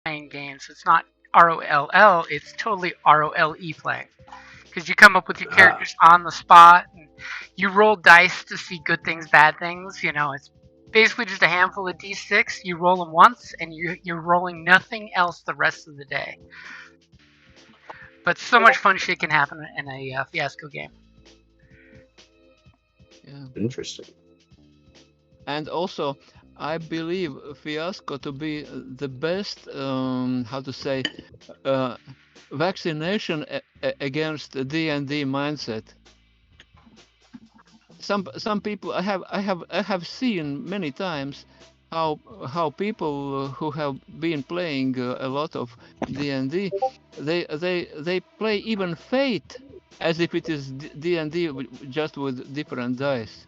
playing games. It's not ROLL, it's totally ROLE playing. Because you come up with your Ah. characters on the spot, and you roll dice to see good things, bad things. You know, it's basically just a handful of d6. You roll them once, and you're rolling nothing else the rest of the day. But so much fun shit can happen in a fiasco game. Yeah. Interesting. And also, I believe Fiasco to be the best, how to say, uh, vaccination against the D&D mindset. Some people I have seen many times how people who have been playing a lot of D&D, they play even Fate as if it is D&D just with different dice,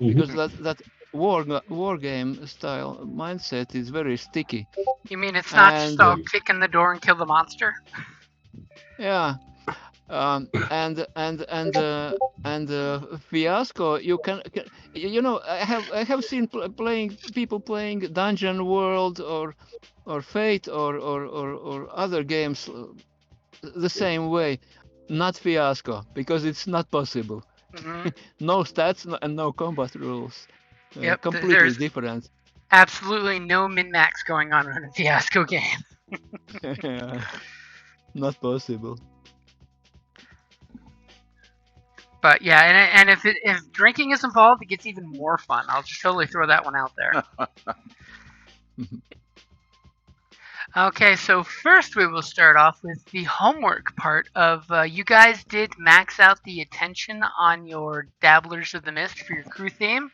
because that war game style mindset is very sticky. You mean it's not just And all kick in the door and kill the monster? yeah, and Fiasco, you know, I have seen playing people playing Dungeon World or Fate or other games the same way. Not Fiasco, because it's not possible. Hmm. No stats and no combat rules. Yep, Completely there's different. absolutely no min-max going on in a fiasco game. Not possible. But yeah, and if drinking is involved, it gets even more fun. I'll just totally throw that one out there. Okay, so first we will start off with the homework part of you guys did max out the attention on your Dabblers of the Mist for your crew theme.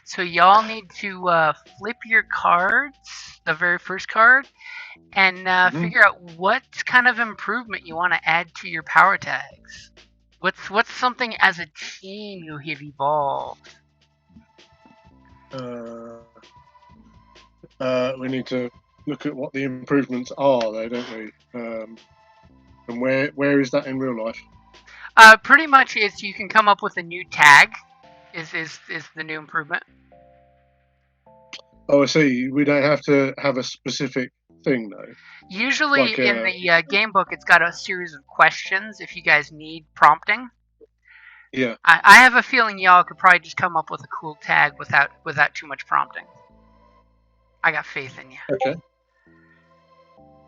So y'all need to flip your cards, the very first card, and figure out what kind of improvement you want to add to your power tags. What's something as a team you have evolved? We need to look at what the improvements are, though, don't we? And where is that in real life? Pretty much, it's you can come up with a new tag. Is the new improvement? Oh, I see. We don't have to have a specific thing, though. Usually Like in the game book, it's got a series of questions if you guys need prompting. Yeah. I have a feeling y'all could probably just come up with a cool tag without too much prompting. I got faith in you. Okay.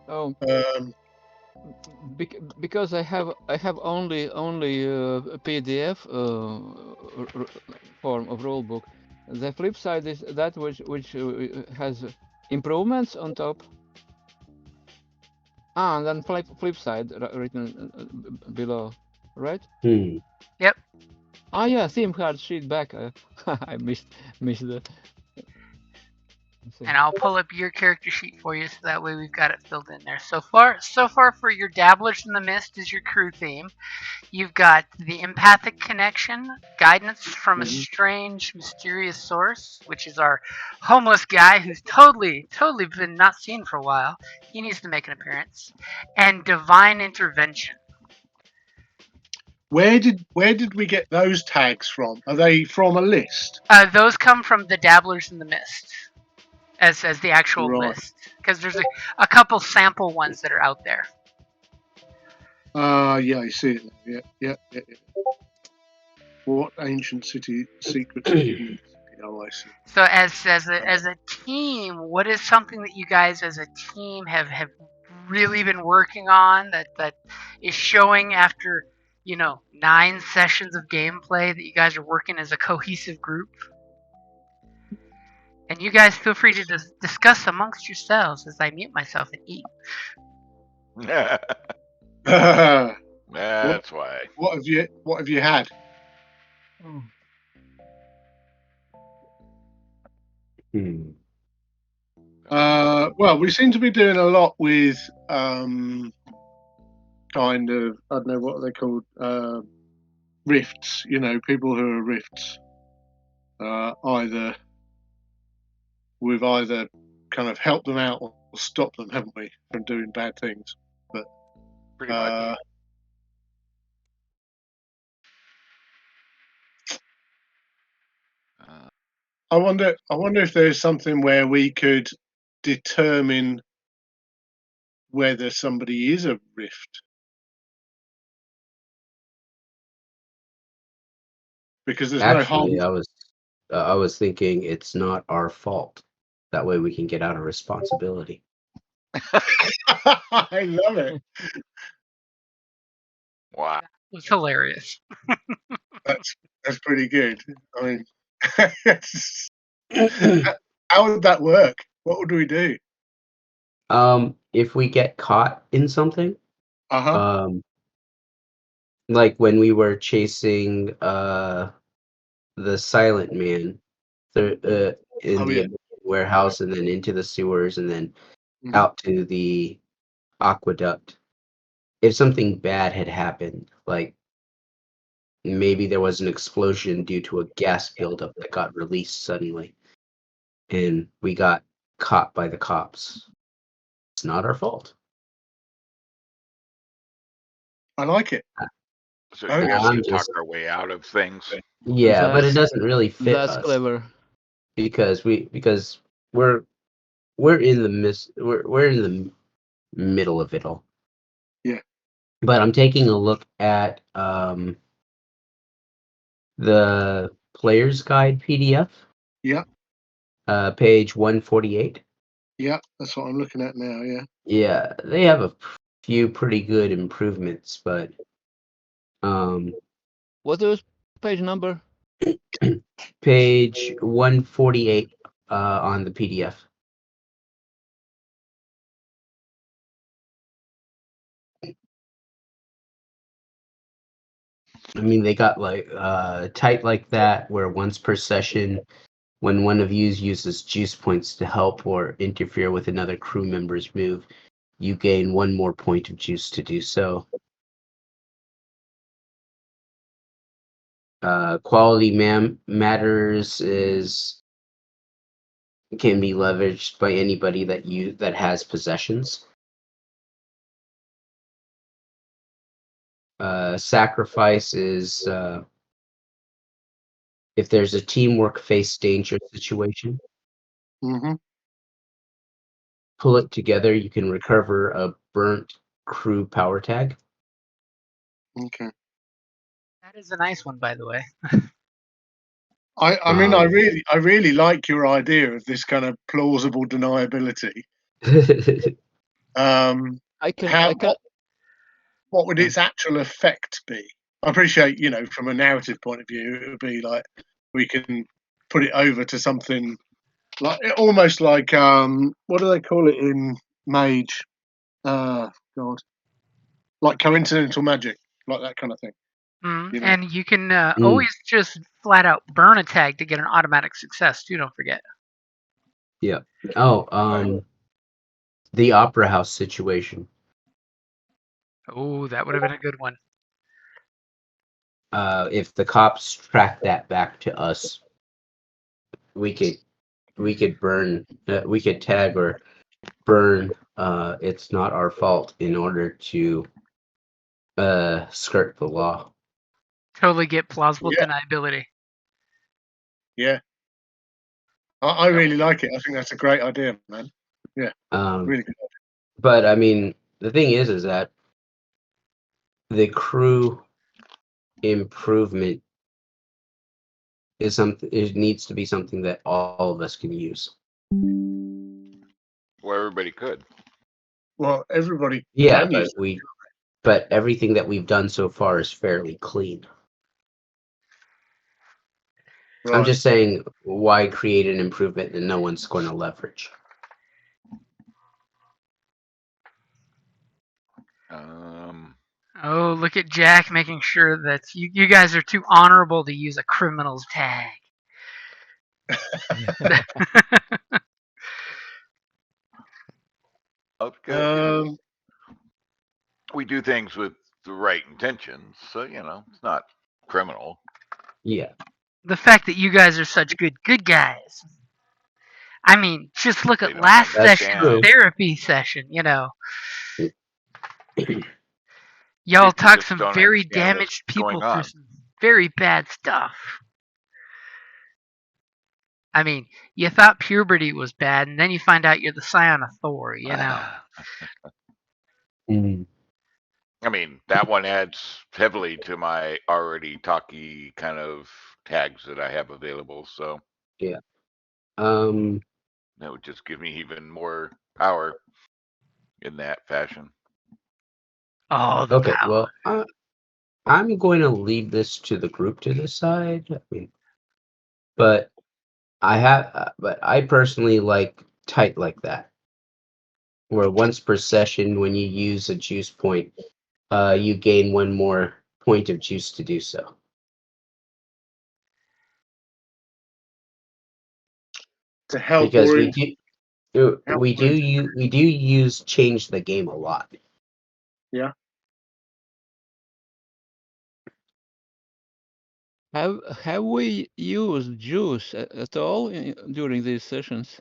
Oh, Um, because I have only a PDF form of rulebook. The flip side is that which has improvements on top. And then flip side written below, right? Yep. Yeah, theme card sheet back. I missed that. And I'll pull up your character sheet for you so that way we've got it filled in there. So far for your Dabblers in the Mist is your crew theme. You've got the empathic connection, guidance from a strange, mysterious source, which is our homeless guy who's totally been not seen for a while. He needs to make an appearance. And divine intervention. where did we get those tags from? Are they from a list? Those come from the Dabblers in the Mist as the actual Right. list, because there's a couple sample ones that are out there. Yeah, I see it. Yeah. What ancient city secrets are hidden in the city? Oh, I see. So as a team, what is something that you guys as a team have really been working on that is showing after 9 sessions of gameplay that you guys are working as a cohesive group? And you guys feel free to discuss amongst yourselves as I mute myself and eat. That's why. What have you had? Well, we seem to be doing a lot with kind of, I don't know what they're called, rifts. People who are rifts. We've either kind of helped them out or stopped them, haven't we, from doing bad things? But Pretty much. I wonder if there's something where we could determine whether somebody is a rift. Because there's no harm. Actually, I was thinking it's not our fault. That way we can get out of responsibility. I love it. Wow. It's hilarious. That's pretty good. I mean, how would that work? What would we do? If we get caught in something, Uh-huh. like when we were chasing the Silent Man in Oh, the yeah. warehouse and then into the sewers and then Mhm. out to the aqueduct. If something bad had happened, like maybe there was an explosion due to a gas buildup that got released suddenly, and we got caught by the cops, it's not our fault. I like it. So I I think guess that's we I'm can talk just our way out of things. Yeah, but it That's doesn't really fit that's us clever. because we're in the we're in the middle of it all. Yeah. But I'm taking a look at the player's guide PDF, Yeah. page 148. Yeah. That's what I'm looking at now. Yeah. Yeah, they have a few pretty good improvements, but What is page number? page 148 on the PDF. I mean, they got like tight like that, where once per session, when one of you uses juice points to help or interfere with another crew member's move, you gain one more point of juice to do so. Quality matters can be leveraged by anybody that has possessions. Sacrifice is if there's a teamwork face danger situation, Mm-hmm. pull it together. You can recover a burnt crew power tag. Okay. That is a nice one, by the way. I mean, I really like your idea of this kind of plausible deniability. I can How I can what would yeah. its actual effect be? I appreciate, from a narrative point of view, it would be like we can put it over to something like almost like what do they call it in Mage? God, like coincidental magic, like that kind of thing. You know. And you can Mm, always just flat out burn a tag to get an automatic success too. Don't forget. yeah. Oh, the opera house situation. Oh, that would have been a good one. If the cops track that back to us, we could burn, we could tag or burn. It's not our fault in order to skirt the law. Totally get plausible Yeah, deniability. yeah. I Yep. really like it. I think that's a great idea, man. Yeah, Um, really good. but I mean, the thing is that the crew improvement is something. It needs to be something that all of us can use. Well, everybody could. Well, everybody Yeah, can use but everything that we've done so far is fairly clean. it. I'm Right. just saying, why create an improvement that no one's going to leverage? Oh, look at Jack making sure that you guys are too honorable to use a criminal's tag. Okay. Um, We do things with the right intentions, so it's not criminal. Yeah. The fact that you guys are such good guys. I mean, just look They at don't last That's session's understand. true. therapy session. Y'all People talked just some don't very understand what's damaged going people through on. some very bad stuff. I mean, you thought puberty was bad, and then you find out you're the scion of Thor. Mm, I mean, that one adds heavily to my already talky kind of tags that I have available. So yeah. Um. that would just give me even more power in that fashion. Oh, the Okay. power. Well, I'm going to leave this to the group to decide. I mean, but but I personally like tight like that, where once per session, when you use a juice point, you gain one more point of juice to do so. To help Because or we in, do, help we or do in, you we do use change the game a lot. yeah. Have we used juice at all during these sessions?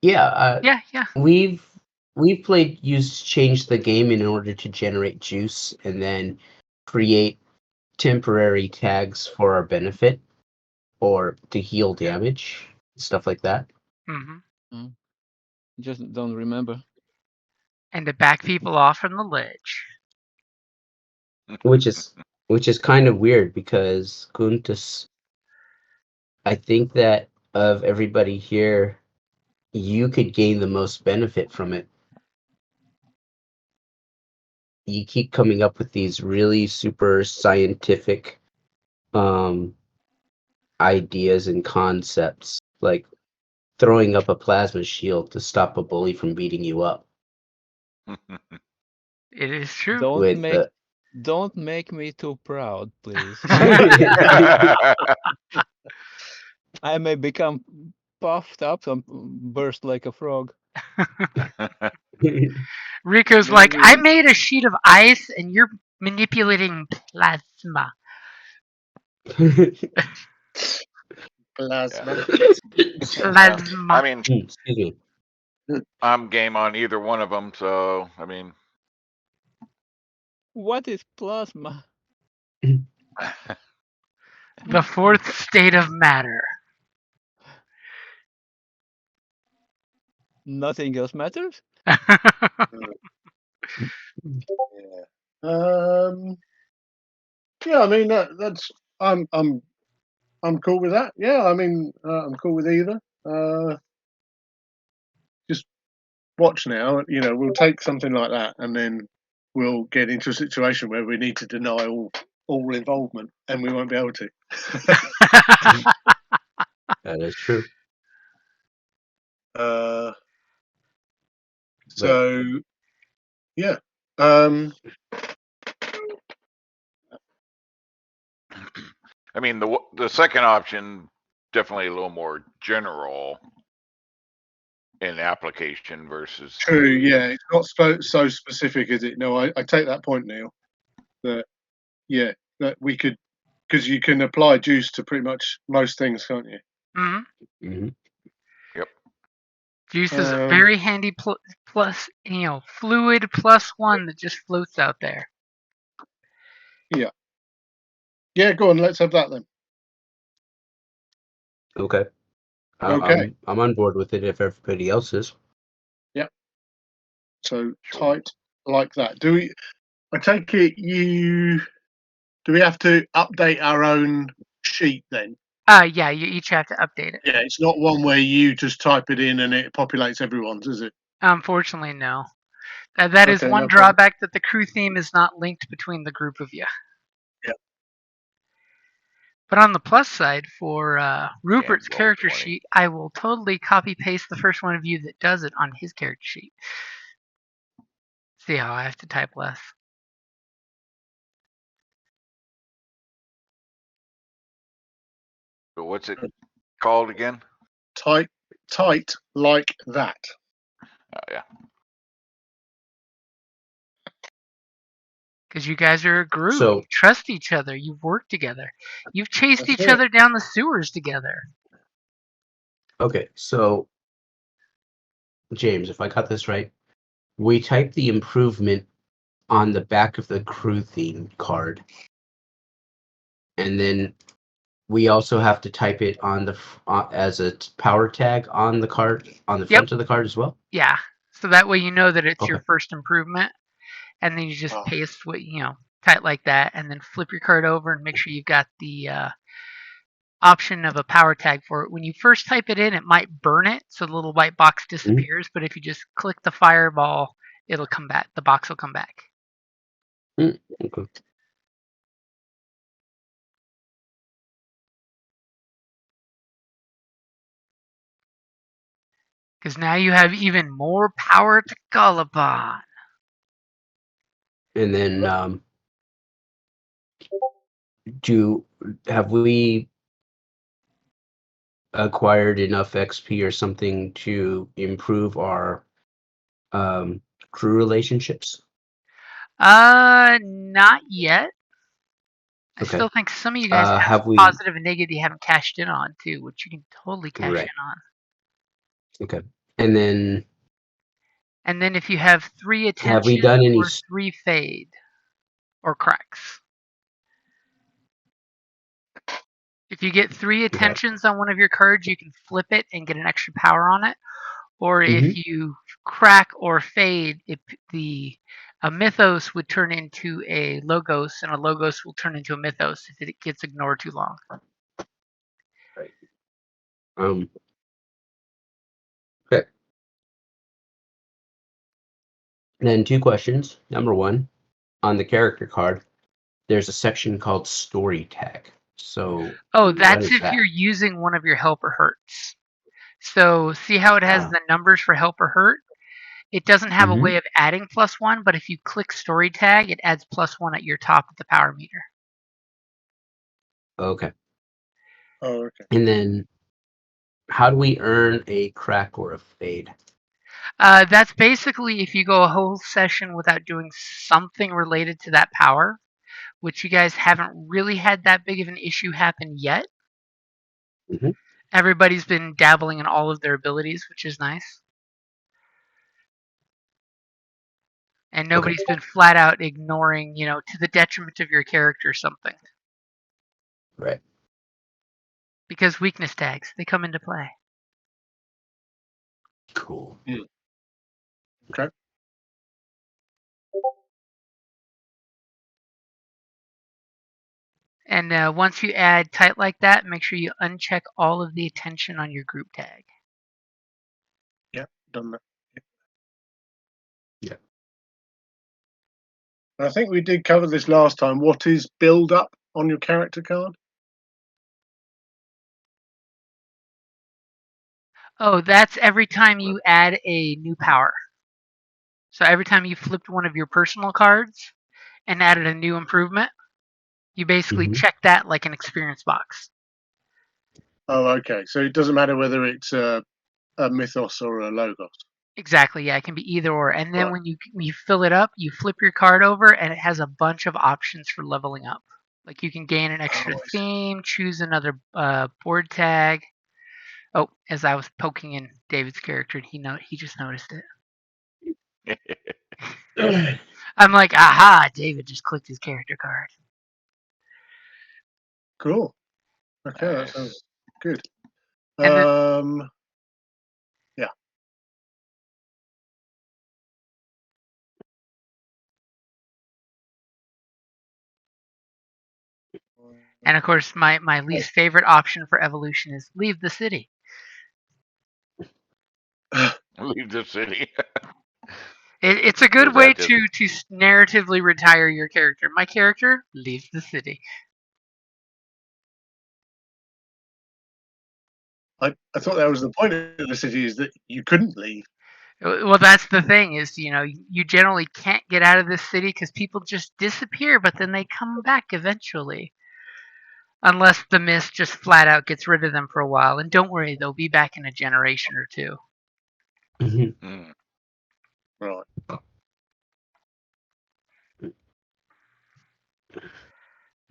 Yeah, Yeah, yeah. we've played use change the game in order to generate juice and then create temporary tags for our benefit or to heal damage, stuff like that. Hmm. Mm, just don't remember. And to back people off from the ledge. Which is kind of weird because Kuntis, I think that of everybody here, you could gain the most benefit from it. You keep coming up with these really super scientific um ideas and concepts, like throwing up a plasma shield to stop a bully from beating you up It is true. Don't with make don't make me too proud, please. I may become puffed up and burst like a frog. Rico's like, I made a sheet of ice and you're manipulating plasma. Plasma. Plasma. I mean, Excuse me. I'm game on either one of them. So I mean, What is plasma? The fourth state of matter. Nothing else matters? Yeah. Yeah. I mean that's I'm cool with that. Yeah. I mean I'm cool with either. Just watch now. You know, we'll take something like that and then we'll get into a situation where we need to deny all involvement, and we won't be able to. That is true. Uh, But so yeah. I mean, the second option definitely a little more general in application versus True. Yeah. It's not so specific, is it? No, I take that point, Neil. That yeah, that we could, because you can apply juice to pretty much most things, can't you? Mhm. mhm. Yep. Juice is a very handy plus, fluid plus one that just floats out there. Yeah. Yeah. Go on. Let's have that then. Okay. Okay. I'm on board with it if everybody else is. Yeah. So tight like that. Do we? I take it you. Do we have to update our own sheet then? Yeah, you each have to update it. Yeah, it's not one where you just type it in and it populates everyone's, is it? Unfortunately, no. That is Okay, one no problem. drawback, that the crew theme is not linked between the group of you. Yeah. But on the plus side, for Rupert's Can't roll character 20. sheet, I will totally copy paste the first one of you that does it on his character sheet. See how I have to type less. But what's it called again? Tight like that. Oh yeah. Because you guys are a group. So You trust each other. You've worked together. You've chased That's each it. other down the sewers together. okay, so James, if I got this right, we type the improvement on the back of the crew theme card, and then we also have to type it on the as a power tag on the card on the Yep. front of the card as well. Yeah. So that way you know that it's Okay. your first improvement, and then you just Oh. paste what type like that, and then flip your card over and make sure you've got the option of a power tag for it. When you first type it in, it might burn it, so the little white box disappears. But if you just click the fireball, it'll come back. The box will come back. Okay. Because now you have even more power to call upon. And then have we acquired enough XP or something to improve our crew relationships? Not yet. I Okay. still think some of you guys have Have some we? positive and negative you haven't cashed in on too, which you can totally cash Right. in on. Okay. And then And then if you have 3 have we attention done any? or 3 fade or cracks. If you get 3 Okay. attentions on one of your cards, you can flip it and get an extra power on it. Or if Mhm. you crack or fade, a mythos would turn into a logos, and a logos will turn into a mythos if it gets ignored too long. Right. Okay. Then 2 questions. Number 1, on the character card, there's a section called story tag. So Oh, what that's is if that? you're using one of your help or hurts. So see how it has Ah. the numbers for help or hurt? It doesn't have a Mhm. way of adding +1, but if you click story tag, it adds +1 at your top of the power meter. Okay. Oh, okay. And then how do we earn a crack or a fade? That's basically if you go a whole session without doing something related to that power, which you guys haven't really had that big of an issue happen yet. Mhm. Everybody's been dabbling in all of their abilities, which is nice. And Okay. nobody's been flat out ignoring, to the detriment of your character something. Right. Because weakness tags, they come into play. Cool. Okay. And once you add tight like that, make sure you uncheck all of the attention on your group tag. Yeah, done that. Yeah. And I think we did cover this last time. What is build up on your character card? Oh, that's every time you add a new power. So every time you flipped one of your personal cards and added a new improvement, you basically Mhm. check that like an experience box. Oh, okay. So it doesn't matter whether it's a mythos or a logos. Exactly, yeah, it can be either or. And then Right. when you fill it up, you flip your card over and it has a bunch of options for leveling up. Like you can gain an extra Oh, I see. theme, choose another board tag. Oh, as I was poking in David's character, he just noticed it. I'm like, aha! David just clicked his character card. Cool. Okay, that Nice. sounds good. And then, Yeah. and of course, my least favorite option for evolution is leave the city. Leave the city. It's a Is good way that just to narratively retire your character. My character leaves the city. I thought that was the point of the city, is that you couldn't leave. Well, that's the thing is, you generally can't get out of this city because people just disappear, but then they come back eventually. Unless the mist just flat out gets rid of them for a while. And don't worry, they'll be back in a generation or two. Mhm. mm, Right.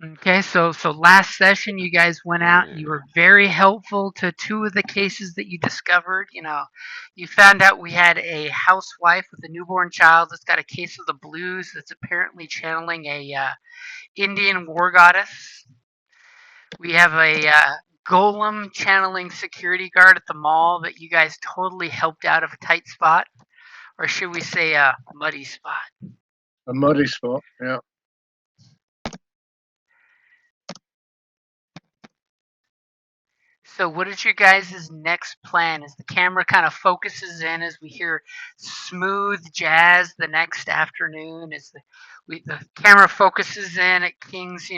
Okay, so last session you guys went out and you were very helpful to 2 of the cases that you discovered. You found out we had a housewife with a newborn child that's got a case of the blues that's apparently channeling a Indian war goddess. We have a golem channeling security guard at the mall that you guys totally helped out of a tight spot. or should we say a muddy spot? A muddy spot. Yeah. So, what is your guys' next plan? As the camera kind of focuses in, as we hear smooth jazz the next afternoon, as the camera focuses in at King's,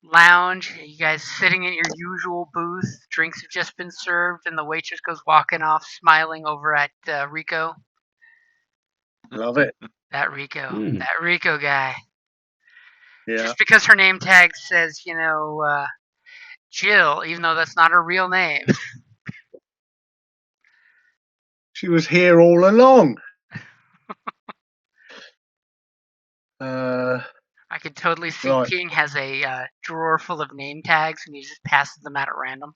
lounge. You guys sitting in your usual booth. Drinks have just been served, and the waitress goes walking off, smiling over at Rico. Love it. That Rico, Mm. that Rico guy. Yeah. Just because her name tag says, Jill, even though that's not her real name. She was here all along. I could totally see Right. King has a drawer full of name tags, and he just passes them out at random.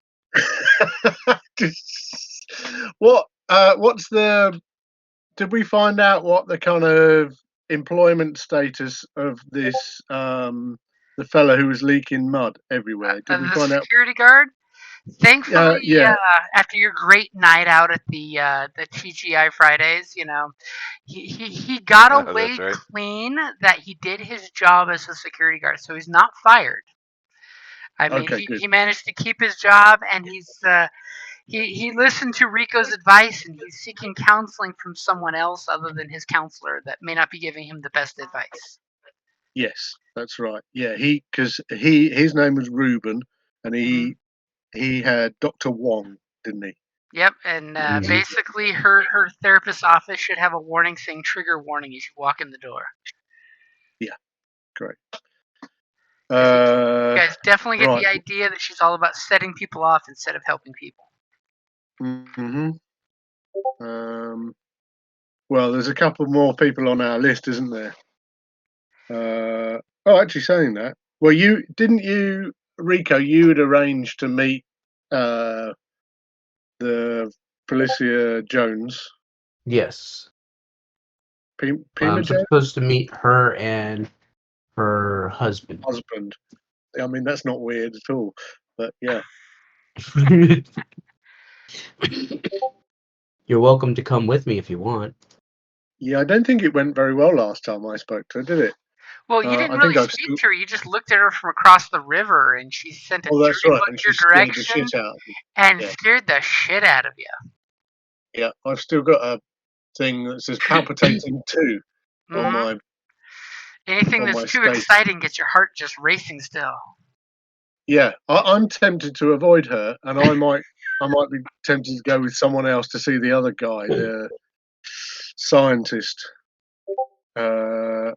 What's the? Did we find out what the kind of employment status of this the fella who was leaking mud everywhere? Did we The find out? security guard. Thankfully, Yeah. after your great night out at the TGI Fridays, he got away That's right. clean. That he did his job as a security guard, so he's not fired. I mean, Okay, good. he managed to keep his job, and he listened to Rico's advice, and he's seeking counseling from someone else other than his counselor that may not be giving him the best advice. Yes, that's right. Yeah, because his name was Ruben, and he had Dr. Wong, didn't he? Yep, and basically her therapist's office should have a warning saying "trigger warning" as you walk in the door. Yeah, great. You guys definitely get right. the idea that she's all about setting people off instead of helping people. Mm-hmm. Well, there's a couple more people on our list, isn't there? Actually, saying that. Well, Rico? You had arranged to meet the Felicia Jones. Yes. Pima I'm Jones? supposed to meet her and her husband. I mean, that's not weird at all. But yeah. You're welcome to come with me if you want. Yeah, I don't think it went very well last time I spoke to her, did it? Well, you didn't I really think speak to her. You just looked at her from across the river, and she sent a that's dirty right. look And your she scared the direction shit out of me. and Yeah. scared the shit out of you. Yeah, I've still got a thing that says palpitating 2 on my. Anything on that's my too state. exciting gets your heart just racing still. Yeah, I'm tempted to avoid her, and I might be tempted to go with someone else to see the other guy, the scientist,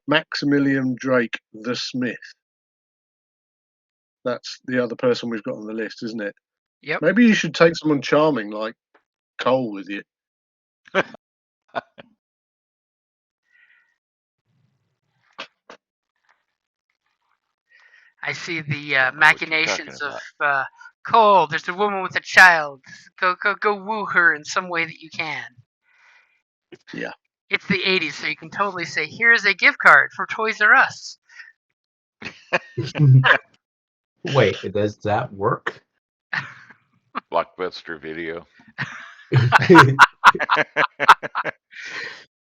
Maximilian Drake, the Smith. That's the other person we've got on the list, isn't it? Yep. Maybe you should take someone charming like Cole with you. I see the machinations of Cole. There's a woman with a child. Go woo her in some way that you can. Yeah. It's the 80s, so you can totally say, "Here's a gift card for Toys R Us." Wait, does that work? Blockbuster Video.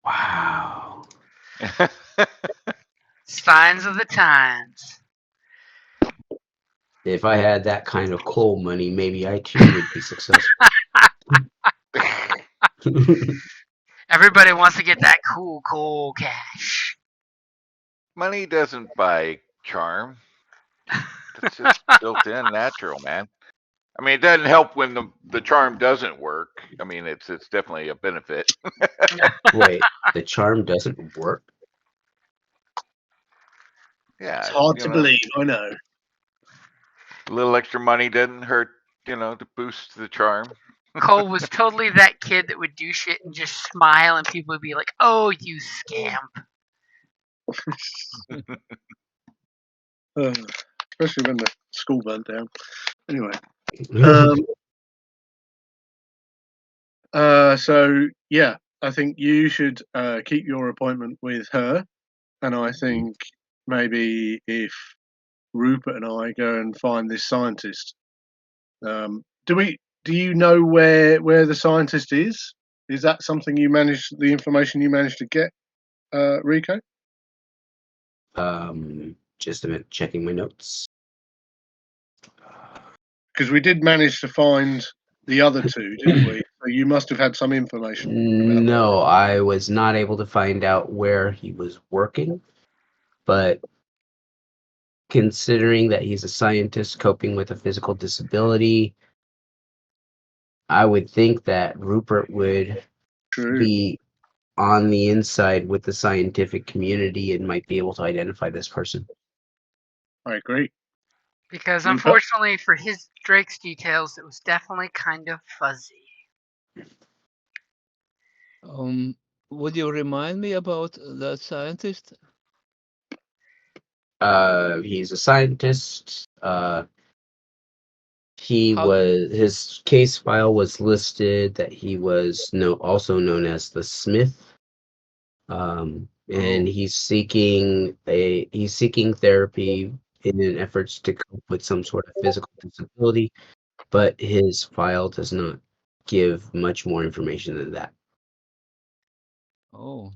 Wow. Signs of the times. If I had that kind of coal money, maybe I too would be successful. Everybody wants to get that cool cash. Money doesn't buy charm. It's just built in, natural, man. I mean, it doesn't help when the charm doesn't work. I mean, it's definitely a benefit. Wait, the charm doesn't work? Yeah, It's hard to believe, I know. A little extra money doesn't hurt, to boost the charm. Cole was totally that kid that would do shit and just smile, and people would be like, "Oh, you scamp." Especially when the school burnt down. Anyway. So yeah, I think you should keep your appointment with her, and I think maybe if Rupert and I go and find this scientist, do you know where the scientist is? Is that something the information you managed to get, Rico? Just a minute, checking my notes. Because we did manage to find the other two, didn't we? So you must have had some information about that. No, I was not able to find out where he was working, but considering that he's a scientist coping with a physical disability, I would think that Rupert would True. be on the inside with the scientific community and might be able to identify this person. I agree. Because Luca? unfortunately for his Drake's details, it was definitely kind of fuzzy. Would you remind me about that scientist? He's a scientist. How? His case file was listed that he was also known as the Smith. And Oh. he's seeking therapy in an efforts to cope with some sort of physical disability, but his file does not give much more information than that. Oh.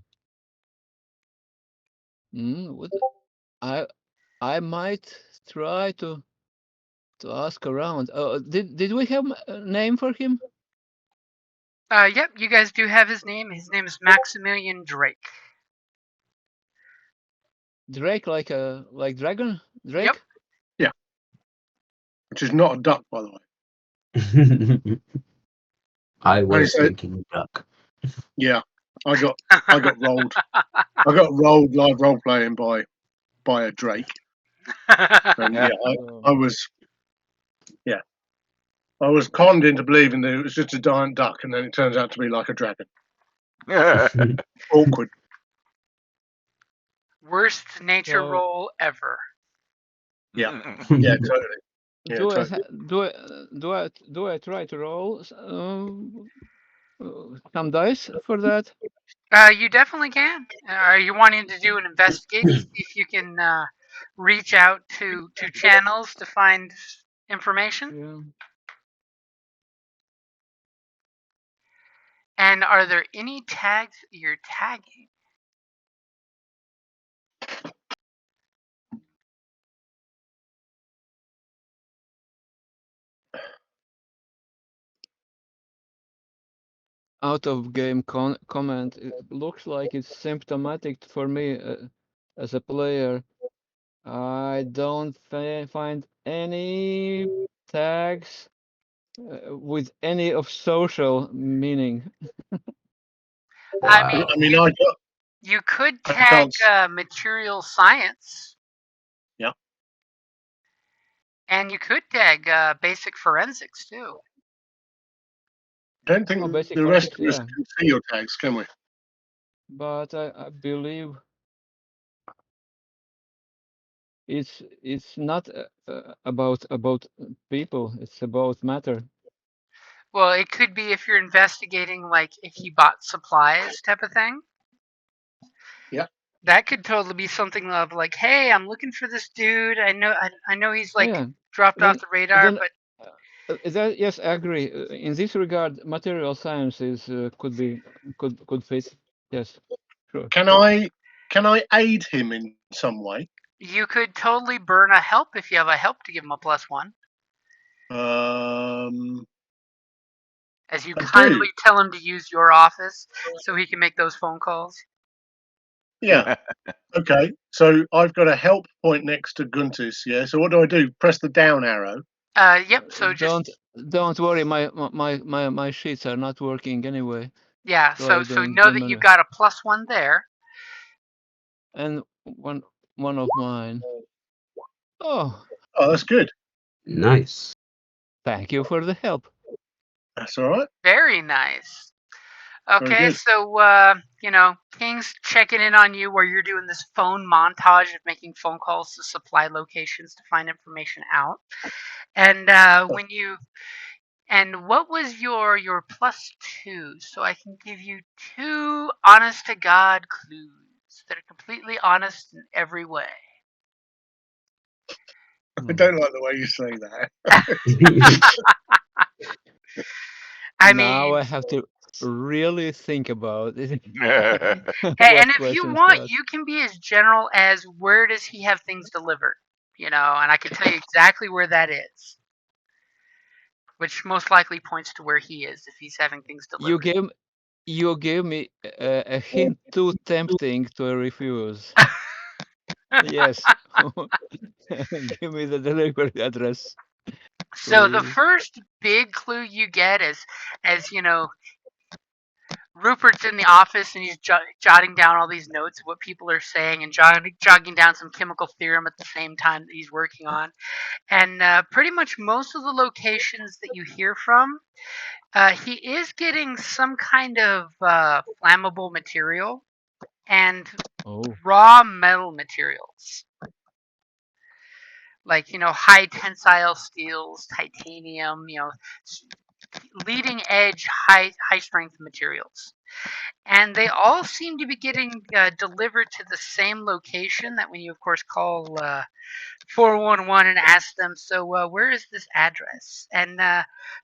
I might try to ask around. Did we have a name for him? Yep, you guys do have his name. His name is Maximilian Drake. Drake, like dragon? Drake? Yep. Yeah. Which is not a duck, by the way. I was thinking duck. Yeah. I got rolled. I got rolled live role playing by a Drake. And yeah, I was conned into believing that it was just a giant duck, and then it turns out to be like a dragon. Awkward. Worst nature So- roll ever. Yeah. Yeah, totally. Yeah, do I totally. do I try to roll some dice for that? You definitely can. Are you wanting to do an investigate to see if you can reach out to channels to find information? Yeah. And are there any tags you're tagging? Out of game comment. It looks like it's symptomatic for me as a player. I don't find any tags with any of social meaning. I Wow. mean, I mean, I got. you could I tag can't material science. Yeah. And you could tag basic forensics too. I don't think Oh, basic the rest forensics, of us yeah. can see your tags, can we? But I believe it's not about people. It's about matter. Well, it could be if you're investigating, like if he bought supplies type of thing. Yeah. That could totally be something of like, hey, I'm looking for this dude. I know he's like Yeah. dropped Then off the radar, then but yes, I agree. In this regard, material sciences could fit. Yes, sure. Can I aid him in some way? you could totally burn a help if you have a help to give him a +1. As you I kindly do. tell him to use your office so he can make those phone calls. Yeah. Okay. So I've got a help point next to Guntis. Yeah. So what do? Press the down arrow. Yep. So just Don't worry. My sheets are not working anyway. yeah. So I So don't know that you've got a +1 there. And one of mine. Oh, Oh, that's good. Nice. thank you for the help. That's all right. Very nice. Very Okay, good. so King's checking in on you where you're doing this phone montage of making phone calls to supply locations to find information out. And what was your +2? So I can give you 2 honest to God clues that are completely honest in every way. I don't like the way you say that. I Now mean, I have to really think about it. Hey, What and if you questions to want, ask. you can be as general as where does he have things delivered? And I can tell you exactly where that is, which most likely points to where he is if he's having things You delivered. gave me a hint too tempting to refuse. Yes. Give me the delivery address, So the please. first big clue you get is, as Rupert's in the office and he's jotting down all these notes of what people are saying and jogging down some chemical theorem at the same time that he's working on. And pretty much most of the locations that you hear from, he is getting some kind of flammable material and Oh. raw metal materials. Like, high tensile steels, titanium, leading edge high strength materials. And they all seem to be getting delivered to the same location that when you, of course, call 411 and ask them, so where is this address? And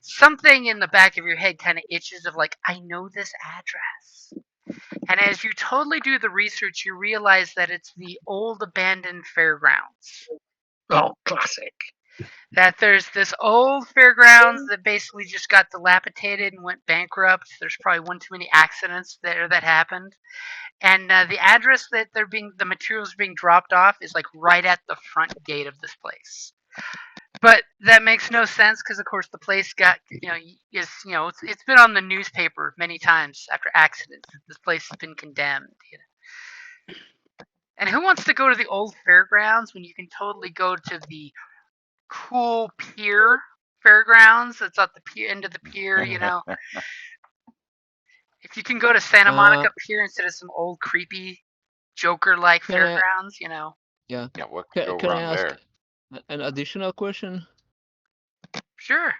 something in the back of your head kind of itches of like, I know this address. And as you totally do the research, you realize that it's the old abandoned fairgrounds. Oh, classic. That there's this old fairgrounds that basically just got dilapidated and went bankrupt. There's probably one too many accidents there that happened. And the address that the materials are being dropped off is like right at the front gate of this place. But that makes no sense because, of course, the place got, it's been on the newspaper many times after accidents. This place has been condemned. And who wants to go to the old fairgrounds when you can totally go to the cool pier fairgrounds that's at the end of the pier? If you can go to Santa Monica Pier instead of some old creepy Joker-like Can I fairgrounds, yeah. Yeah, what could go Can I wrong ask there? an additional question? Sure.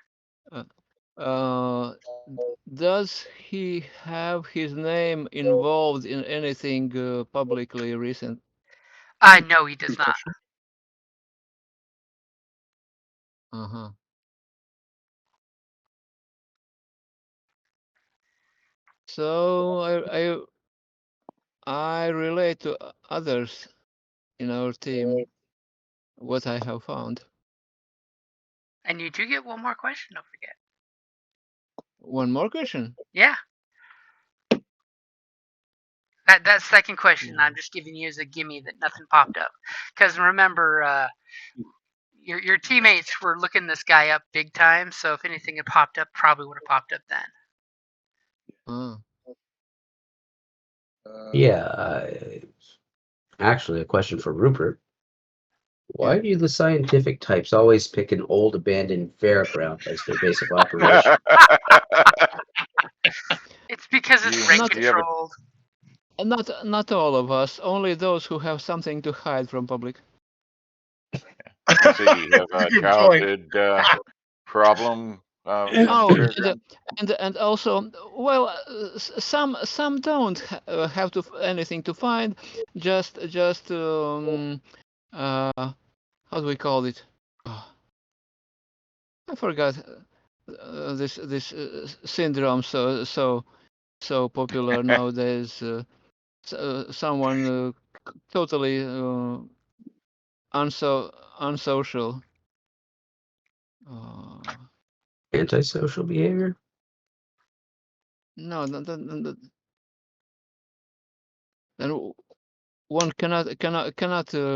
Uh, uh, does he have his name involved in anything publicly recent? No, he does Good not. question. Uh-huh. So I relate to others in our team what I have found. And you do get one more question, don't forget. One more question. Yeah. That second question, Yeah. I'm just giving you as a gimme that nothing popped up. Because remember, your teammates were looking this guy up big time, so if anything had popped up, probably would have popped up then. Ah. Yeah, actually, a question for Rupert. Why Yeah. do the scientific types always pick an old abandoned fairground as their base of operation? It's because do it's you rent Not do you have a controlled. not all of us, only those who have something to hide from public. I say, do you have a Good point. childhood problem from the Oh, fairground? and also, well, some don't have to anything to find, just how do we call it? Oh, I forgot this syndrome so popular nowadays. Someone totally unsocial. Uh, Antisocial behavior? no, then one cannot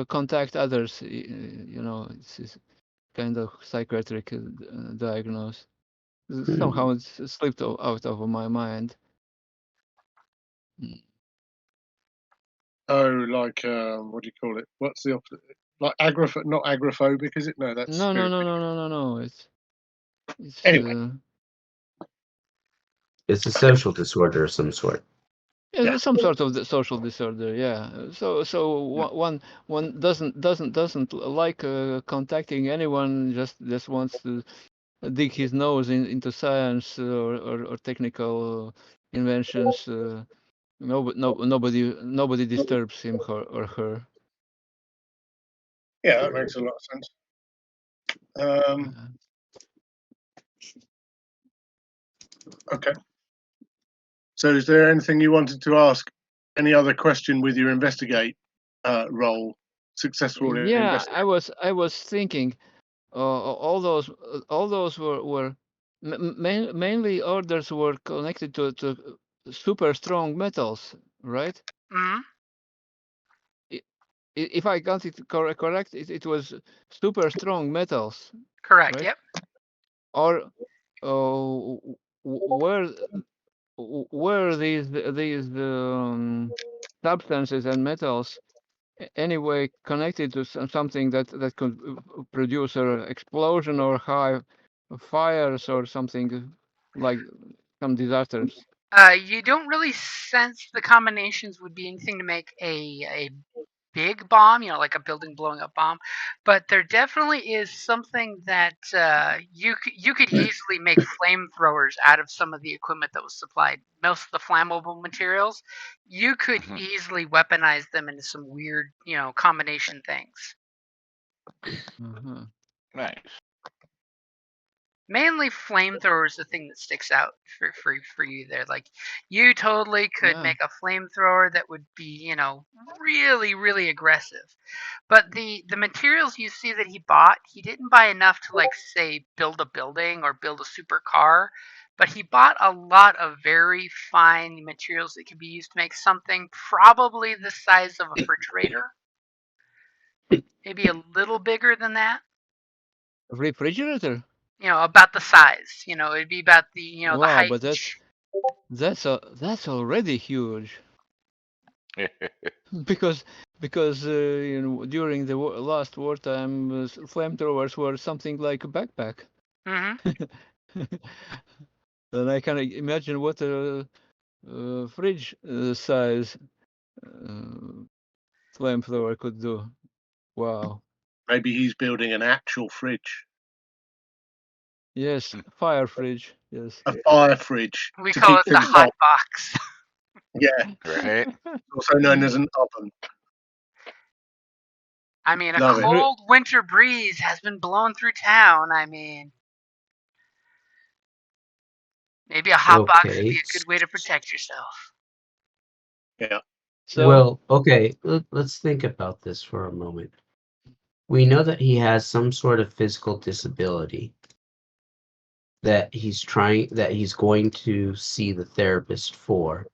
contact others. It's kind of psychiatric diagnosis. Somehow it's slipped out of my mind. Mm. Oh, like what do you call it? What's the opposite? Like not agoraphobic, is it? No, that's No, no, spirit. no, no, no, no, no. It's Anyway, It's a social disorder of some sort. yeah, some sort of social disorder. Yeah. So one doesn't like contacting anyone. Just wants to dig his nose into science or technical inventions. Nobody disturbs him or her. yeah, that makes a lot of sense. Um, Uh, okay. So, is there anything you wanted to ask? Any other question with your investigate role? Successful Yeah, investigate. I was thinking, all those were mainly orders were connected to super strong metals, right? Hmm. If I got it correct, it was super strong metals, Correct. right? Yep. Or were were these substances and metals anyway connected to something that could produce an explosion or high fires or something like some disasters? You don't really sense the combinations would be anything to make a big bomb, like a building blowing up bomb. But there definitely is something that you could easily make flamethrowers out of some of the equipment that was supplied. Most of the flammable materials, you could Mhm. easily weaponize them into some weird, combination things. Uh-huh. Nice. Mainly flamethrower is the thing that sticks out for you there. Like you totally could Yeah. make a flamethrower that would be, really, really aggressive. But the materials you see that he bought, he didn't buy enough to like say build a building or build a supercar, but he bought a lot of very fine materials that could be used to make something probably the size of a refrigerator, maybe a little bigger than that. Refrigerator? About the size. It'd be about the Wow, height. but that's already huge. because during the last wartime, flamethrowers were something like a backpack. Hmm. And I can imagine what a, fridge size uh, flamethrower could do. Wow. Maybe he's building an actual fridge, Yes, fire fridge. Yes. a fire fridge We to call keep it the things hot hot. box. Yeah, Right? also known as an oven. I mean, a Love it. Re- cold winter breeze has been blowing through town. I mean, maybe a hot box would be Okay. a good way to protect yourself. Yeah. so, Well, okay. Let's think about this for a moment. We know that he has some sort of physical disability that he's going to see the therapist for.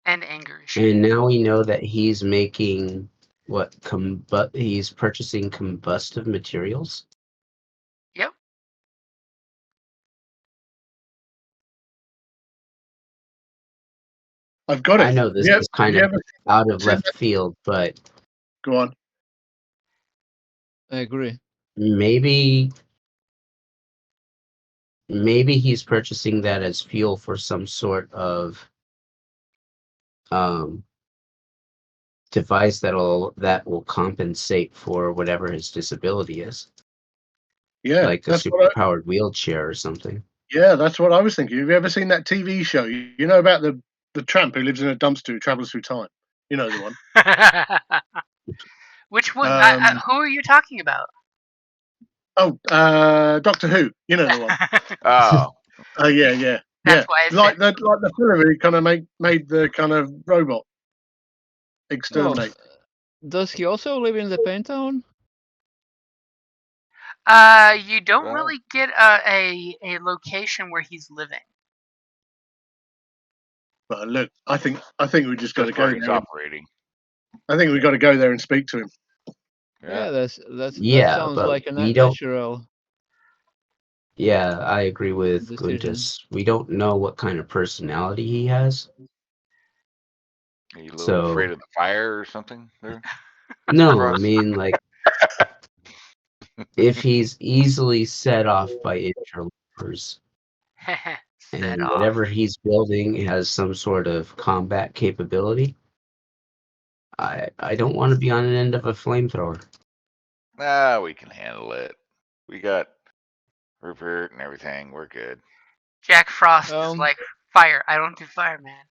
And anger issues. And now we know that he's making he's purchasing combustive materials. Yep. I've got I it. know this Yeah. is Have kind you of ever out of seen left that? field, but Go on. I agree. maybe maybe he's purchasing that as fuel for some sort of um device that will compensate for whatever his disability is, Yeah, like a that's what. superpowered wheelchair or something. Yeah, that's what I was thinking. Have you ever seen that TV show? You know about the tramp who lives in a dumpster who travels through time. You know the one. Which one? Um. Who are you talking about? Oh, Doctor Who. You know the one. Oh, Oh yeah, yeah, That's yeah. why I said. Like the film who kind of made the kind of robot Oh, exterminate. does he also live in the Pain Town? You don't well, really get a location where he's living. But look, I think we just got to just go where he's there. operating. I think we got to go there and speak to him. Yeah. Yeah, that Yeah, sounds but like a we don't. natural Yeah, I agree with decision. Guntus. We don't know what kind of personality he has. Are you a little So, afraid of the fire or something there, no, I Cross? mean, like, if he's easily set off by interlopers Set and off. whatever he's building has some sort of combat capability, I don't want to be on an end of a flamethrower. Nah, we can handle it. We got Rupert and everything. We're good. Jack Frost is Um, like fire. I don't do fire, man.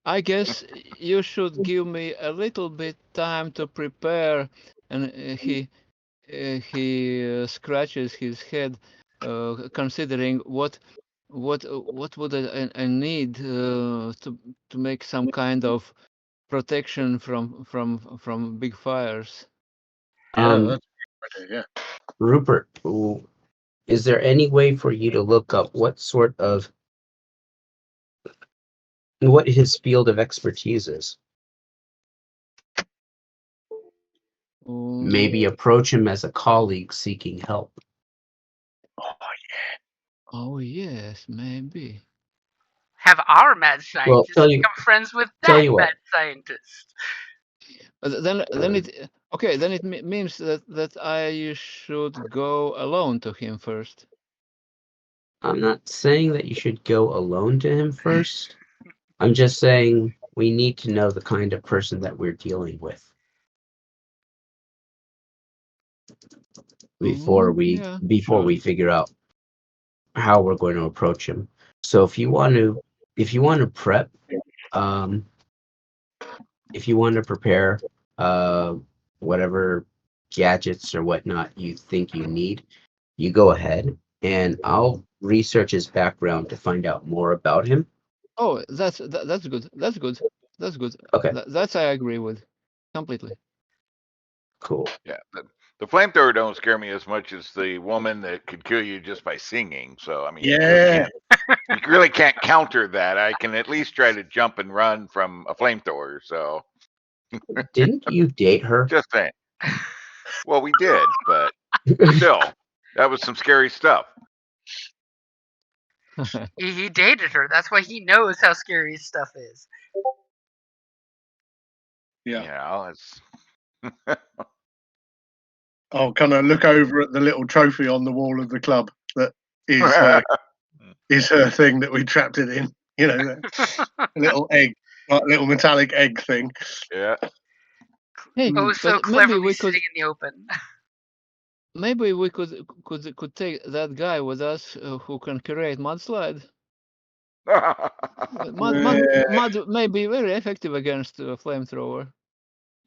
I guess you should give me a little bit time to prepare. And he scratches his head, considering what would I need to make some kind of protection from big fires? Yeah, Um, that's a good idea. Rupert, is there any way for you to look up what his field of expertise is? Um, Maybe approach him as a colleague seeking help. oh yes, maybe. Have our mad Well, scientist become friends with tell that you what. mad scientist. Then it okay. Then it means that I should go alone to him first. I'm not saying that you should go alone to him first. I'm just saying we need to know the kind of person that we're dealing with Yeah, before sure. we figure out how we're going to approach him. So if you want to prep, um, if you want to prepare, uh, whatever gadgets or whatnot you think you need, you go ahead, and I'll research his background to find out more about him. Oh, that's good. That's good. That's good. Okay, That's I agree with completely. cool. Yeah, the flamethrower don't scare me as much as the woman that could kill you just by singing. So I mean, Yeah. you really can't counter that. I can at least try to jump and run from a flamethrower. So Didn't you date her? just saying. Well, we did, but still, that was some scary stuff. He dated her. That's why he knows how scary his stuff is. Yeah. You know, it's I'll kind of look over at the little trophy on the wall of the club that is her thing that we trapped it in. You know, the little egg, like little metallic egg thing. yeah. Hey, Oh, so but maybe cleverly we could sitting in the open. maybe we could take that guy with us who can create mudslide. Mud may be very effective against a flamethrower.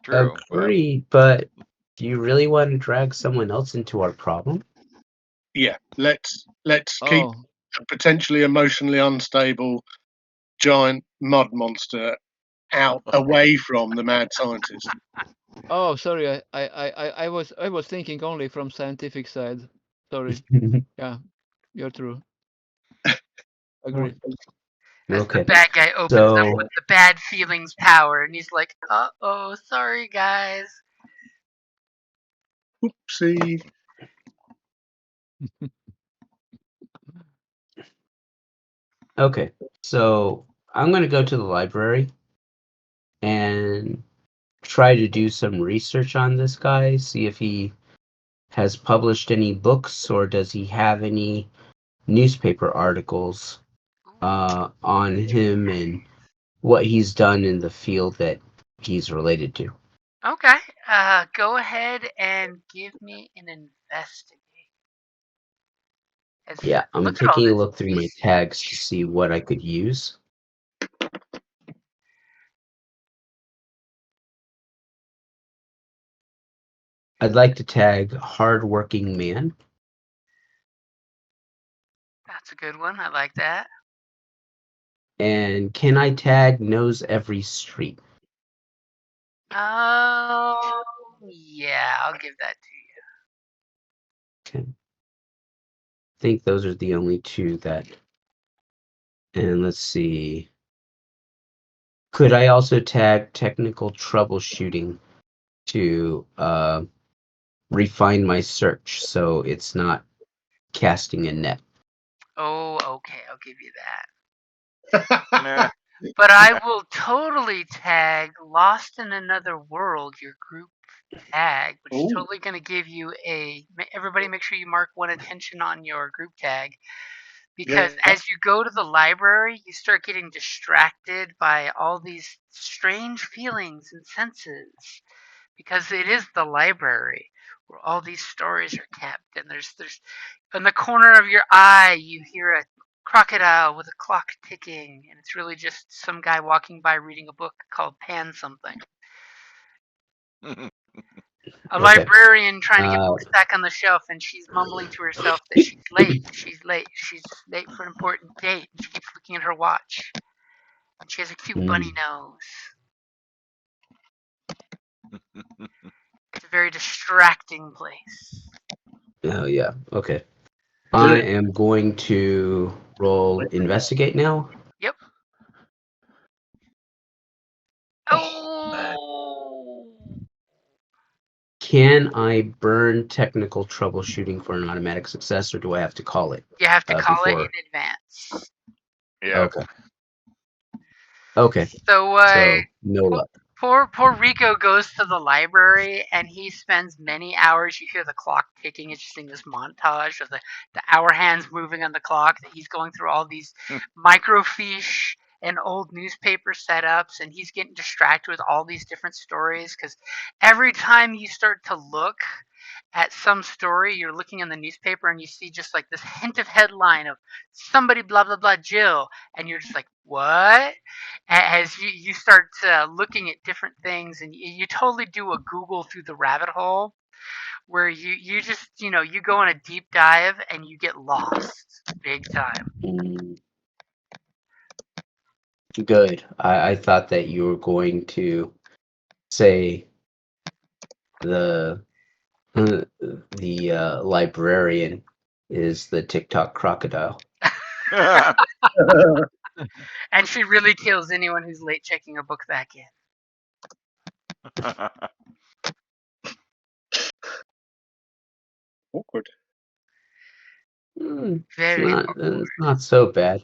True, but Agree, but do you really want to drag someone else into our problem? Yeah, let's keep Oh, a potentially emotionally unstable giant mud monster out away from the mad scientist. oh, sorry. I was thinking only from scientific side. Sorry. Yeah, you're true. Agree. As the Okay, bad guy opens up so with the bad feelings power, and he's like, "Uh-oh, sorry guys." See, okay, so I'm gonna go to the library and try to do some research on this guy, see if he has published any books or does he have any newspaper articles on him and what he's done in the field that he's related to. Okay, go ahead and give me an investigate. Yeah, I'm Look at all taking a this look through my tags to see what I could use. I'd like to tag hardworking man. That's a good one. I like that. And can I tag knows every street? Oh, yeah, I'll give that to you. Okay. I think those are the only two that. And let's see. Could I also tag technical troubleshooting to refine my search so it's not casting a net? Oh, okay, I'll give you that. nah. But I will totally tag Lost in Another World, your group tag, which is oh totally going to give you everybody make sure you mark one attention on your group tag. yeah, Because as you go to the library, you start getting distracted by all these strange feelings and senses. Because it is the library where all these stories are kept, and there's in the corner of your eye you hear a crocodile with a clock ticking, and it's really just some guy walking by reading a book called Pan something. A Okay. librarian trying to get books back on the shelf, and she's mumbling to herself that she's late. She's late for an important date. And she keeps looking at her watch. And she has a cute bunny nose. It's a very distracting place. Oh yeah. Okay. Do I it. am going to roll investigate now. Yep. Oh! Can I burn technical troubleshooting for an automatic success, or do I have to call it? You have to call it Before. in advance. Yeah. Okay. Okay. So, So no luck. Poor Rico goes to the library and he spends many hours. You hear the clock ticking. It's just in this montage of the hour hands moving on the clock. That he's going through all these microfiche and old newspaper setups, and he's getting distracted with all these different stories. Because every time you start to look at some story, you're looking in the newspaper and you see just like this hint of headline of somebody blah blah blah Jill, and you're just like, what? As you start looking at different things, and you totally do a Google through the rabbit hole where you just you go on a deep dive and you get lost big time. Good. I thought that you were going to say the librarian is the TikTok crocodile. And she really kills anyone who's late checking a book back in. Awkward. Very It's not so bad.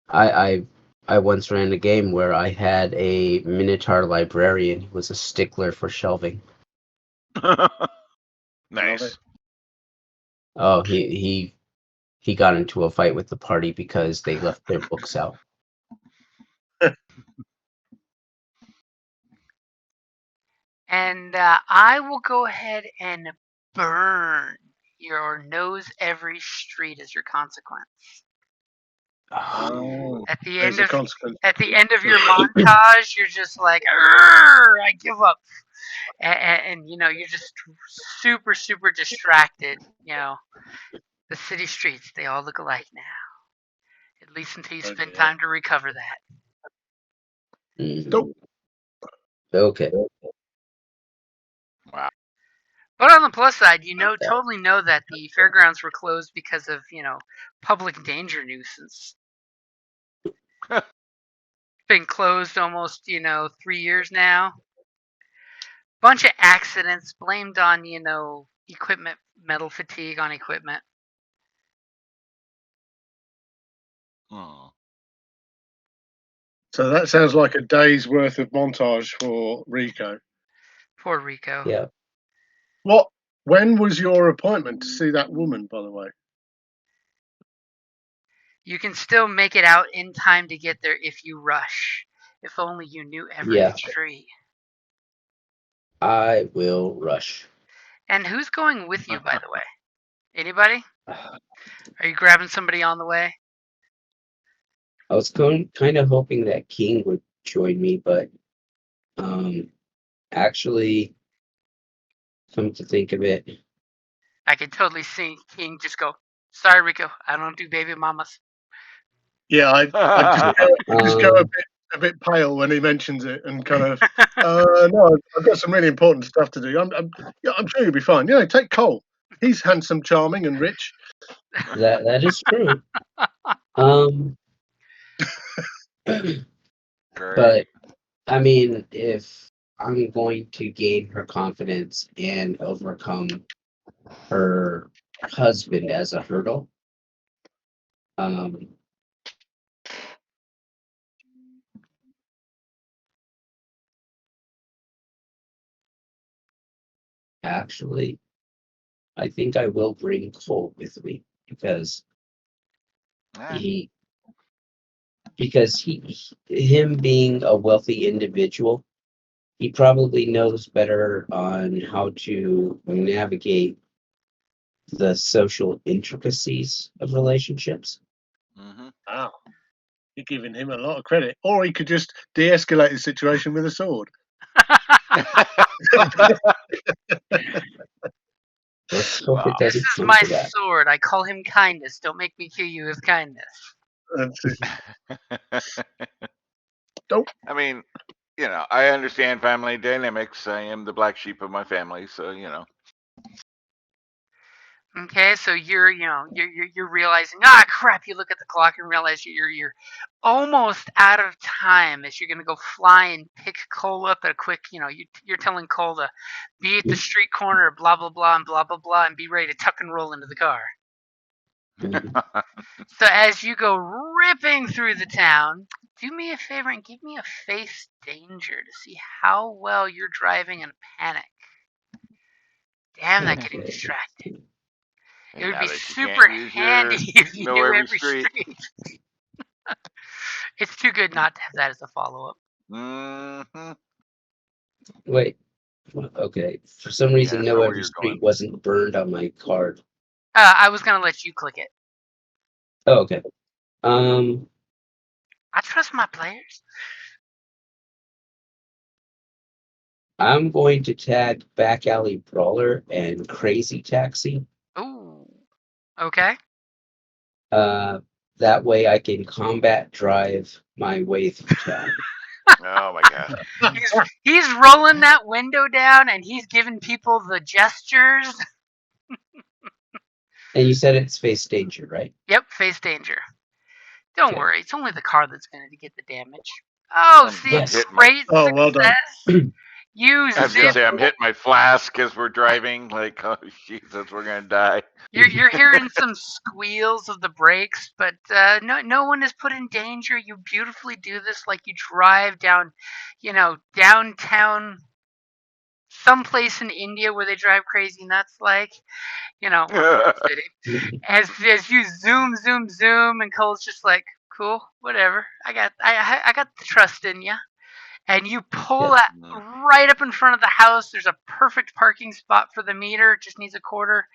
I once ran a game where I had a Minotaur librarian who was a stickler for shelving. Nice. Oh, he got into a fight with the party because they left their books out. And I will go ahead and burn your nose every street as your consequence. Oh, At the there's end a of consequence. your montage, you're just like, "Arr, I give up," and you're just super distracted. The city streets, they all look alike now. At least until you spend time to recover that. Mhm. Okay. Wow. But on the plus side, totally know that the fairgrounds were closed because of, public danger nuisance. Been closed almost, 3 years now. Bunch of accidents blamed on, equipment, metal fatigue on equipment. Oh. So that sounds like a day's worth of montage for Rico. Poor Rico. Yeah. When was your appointment to see that woman, by the way? You can still make it out in time to get there if you rush. If only you knew every street. I will rush. And who's going with you, by the way? Anybody? Are you grabbing somebody on the way? I was kind of hoping that King would join me, but actually, come to think of it, I could totally see King just go, "Sorry, Rico, I don't do baby mamas." Yeah, I just go a bit pale when he mentions it, and kind of, no, I've got some really important stuff to do. I'm sure you'll be fine. Take Cole. He's handsome, charming, and rich. that is true. But I mean, if I'm going to gain her confidence and overcome her husband as a hurdle, actually, I think I will bring Cole with me because him being a wealthy individual, he probably knows better on how to navigate the social intricacies of relationships. Mm-hmm. Wow, you're giving him a lot of credit. Or he could just de-escalate the situation with a sword. hope it Wow. This doesn't is come my to that. sword. I call him kindness. Don't make me kill you with kindness. That's it. Don't. I mean, I understand family dynamics. I am the black sheep of my family, so Okay, so you're realizing, ah, crap. You look at the clock and realize you're almost out of time as you're gonna go fly and pick Cole up at a quick. You're telling Cole to be at the street corner, blah blah blah, and blah blah blah, and be ready to tuck and roll into the car. Mhm. So as you go ripping through the town, do me a favor and give me a face danger to see how well you're driving in a panic. Damn, that getting Okay. distracted. It and would now be that you can't super use handy your if you know knew every every street. street. It's too good not to have that as a follow up. Hmm. Wait. Okay. For some Yeah, reason, that's No not where Every you're going. Street wasn't burned on my card. I was gonna let you click it. Oh, okay. Um, I trust my players. I'm going to tag Back Alley Brawler and Crazy Taxi. Ooh. Okay. That way I can combat drive my way through town. Oh my god. He's rolling that window down and he's giving people the gestures. And you said it's face danger, right? Yep, face danger. Don't Okay. worry, it's only the car that's going to get the damage. Oh, see, I'm Yes. hitting my. great Oh, well done. success. You I was gonna zip. say I'm hitting my flask as we're driving. Like, oh Jesus, we're gonna die. You're hearing some squeals of the brakes, but no one is put in danger. You beautifully do this like you drive down, downtown, someplace in India where they drive crazy nuts, like or city. As you zoom, and Cole's just like, cool, whatever. I got the trust in you. And you pull Yes. that right up in front of the house. There's a perfect parking spot for the meter. It just needs a quarter,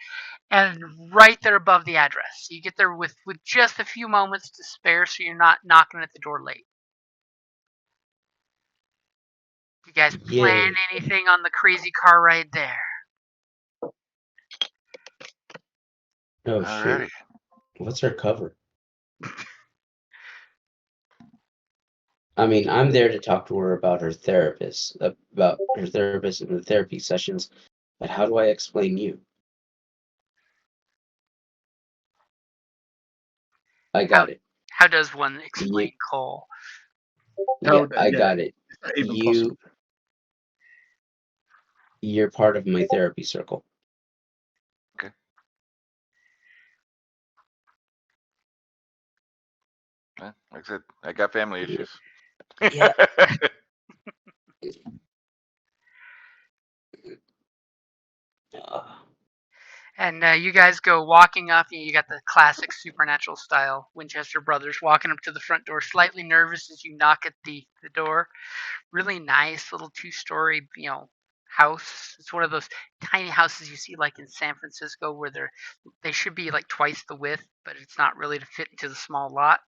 and right there above the address. So you get there with just a few moments to spare, so you're not knocking at the door late. You guys plan Yay. anything on the crazy car ride there? Oh, Alrighty. shoot. What's her cover? I mean, I'm there to talk to her about her therapist, and the therapy sessions, but how do I explain you? I How got it. how does one explain You, Cole? yeah, I Yeah, got it. it's not even possible. You're part of my therapy circle. Okay. Well, like I said, I got family issues. Yeah. Uh, And you guys go walking up, and you got the classic supernatural style Winchester brothers walking up to the front door, slightly nervous as you knock at the door. Really nice little two-story, house. It's one of those tiny houses you see like in San Francisco where they should be like twice the width, but it's not really to fit into the small lot.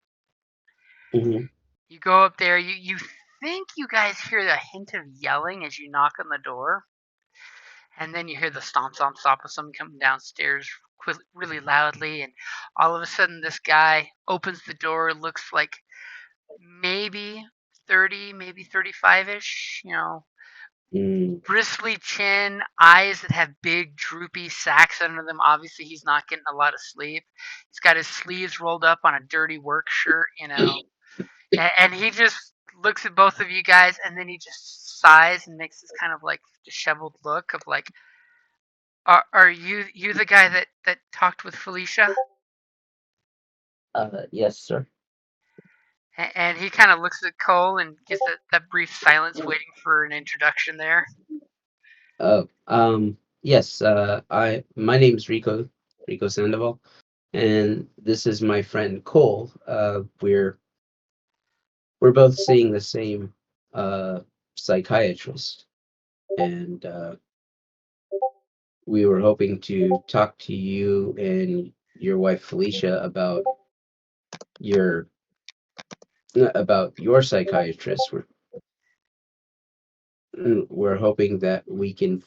mhm. You go up there, you think you guys hear a hint of yelling as you knock on the door, and then you hear the stomp, stomp, stomp of someone coming downstairs really loudly, and all of a sudden this guy opens the door, looks like maybe 30, maybe 35-ish, Mm, bristly chin, eyes that have big droopy sacks under them. Obviously, he's not getting a lot of sleep. He's got his sleeves rolled up on a dirty work shirt, and he just looks at both of you guys, and then he just sighs and makes this kind of like disheveled look of like, are you the guy that talked with Felicia? yes, sir. And he kind of looks at Cole and gives that brief silence, waiting for an introduction there. Oh, yes, my name's Rico Sandoval, and this is my friend Cole. We're both seeing the same psychiatrist, and we were hoping to talk to you and your wife Felicia your about your psychiatrist. We're hoping that we can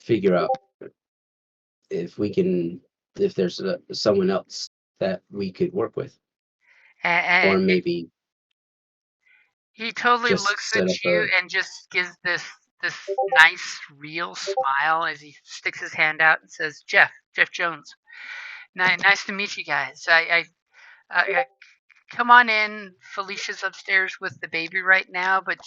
figure out if we can, if there's someone else that we could work with, or And maybe he totally just looks set at up you a. and just gives this nice, real smile as he sticks his hand out and says, Jeff Jones. Nice to meet you guys. I come on in. Felicia's upstairs with the baby right now, but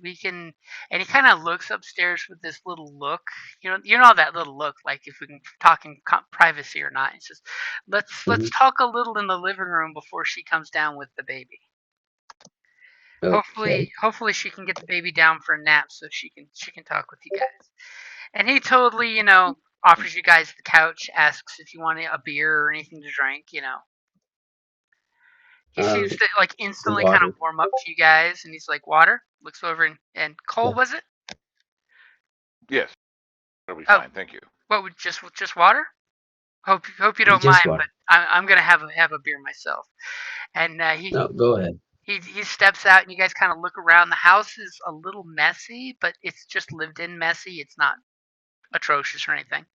we can. And he kind of looks upstairs with this little look. You know that little look, like if we can talk in privacy or not. He says, let's Mhm. talk a little in the living room before she comes down with the baby. Okay. Hopefully she can get the baby down for a nap so she can talk with you guys. And he totally, offers you guys the couch, asks if you want a beer or anything to drink. He Uh, seems to like instantly kind of water. warm up to you guys, and he's like, "Water." Looks over and Cole, Yeah. was it? Yes, that'll be Oh, fine. Thank you. what would just water? Hope you don't Just mind, but water. I'm gonna have a beer myself. And No, go ahead. he steps out, and you guys kind of look around. The house is a little messy, but it's just lived in messy. It's not atrocious or anything.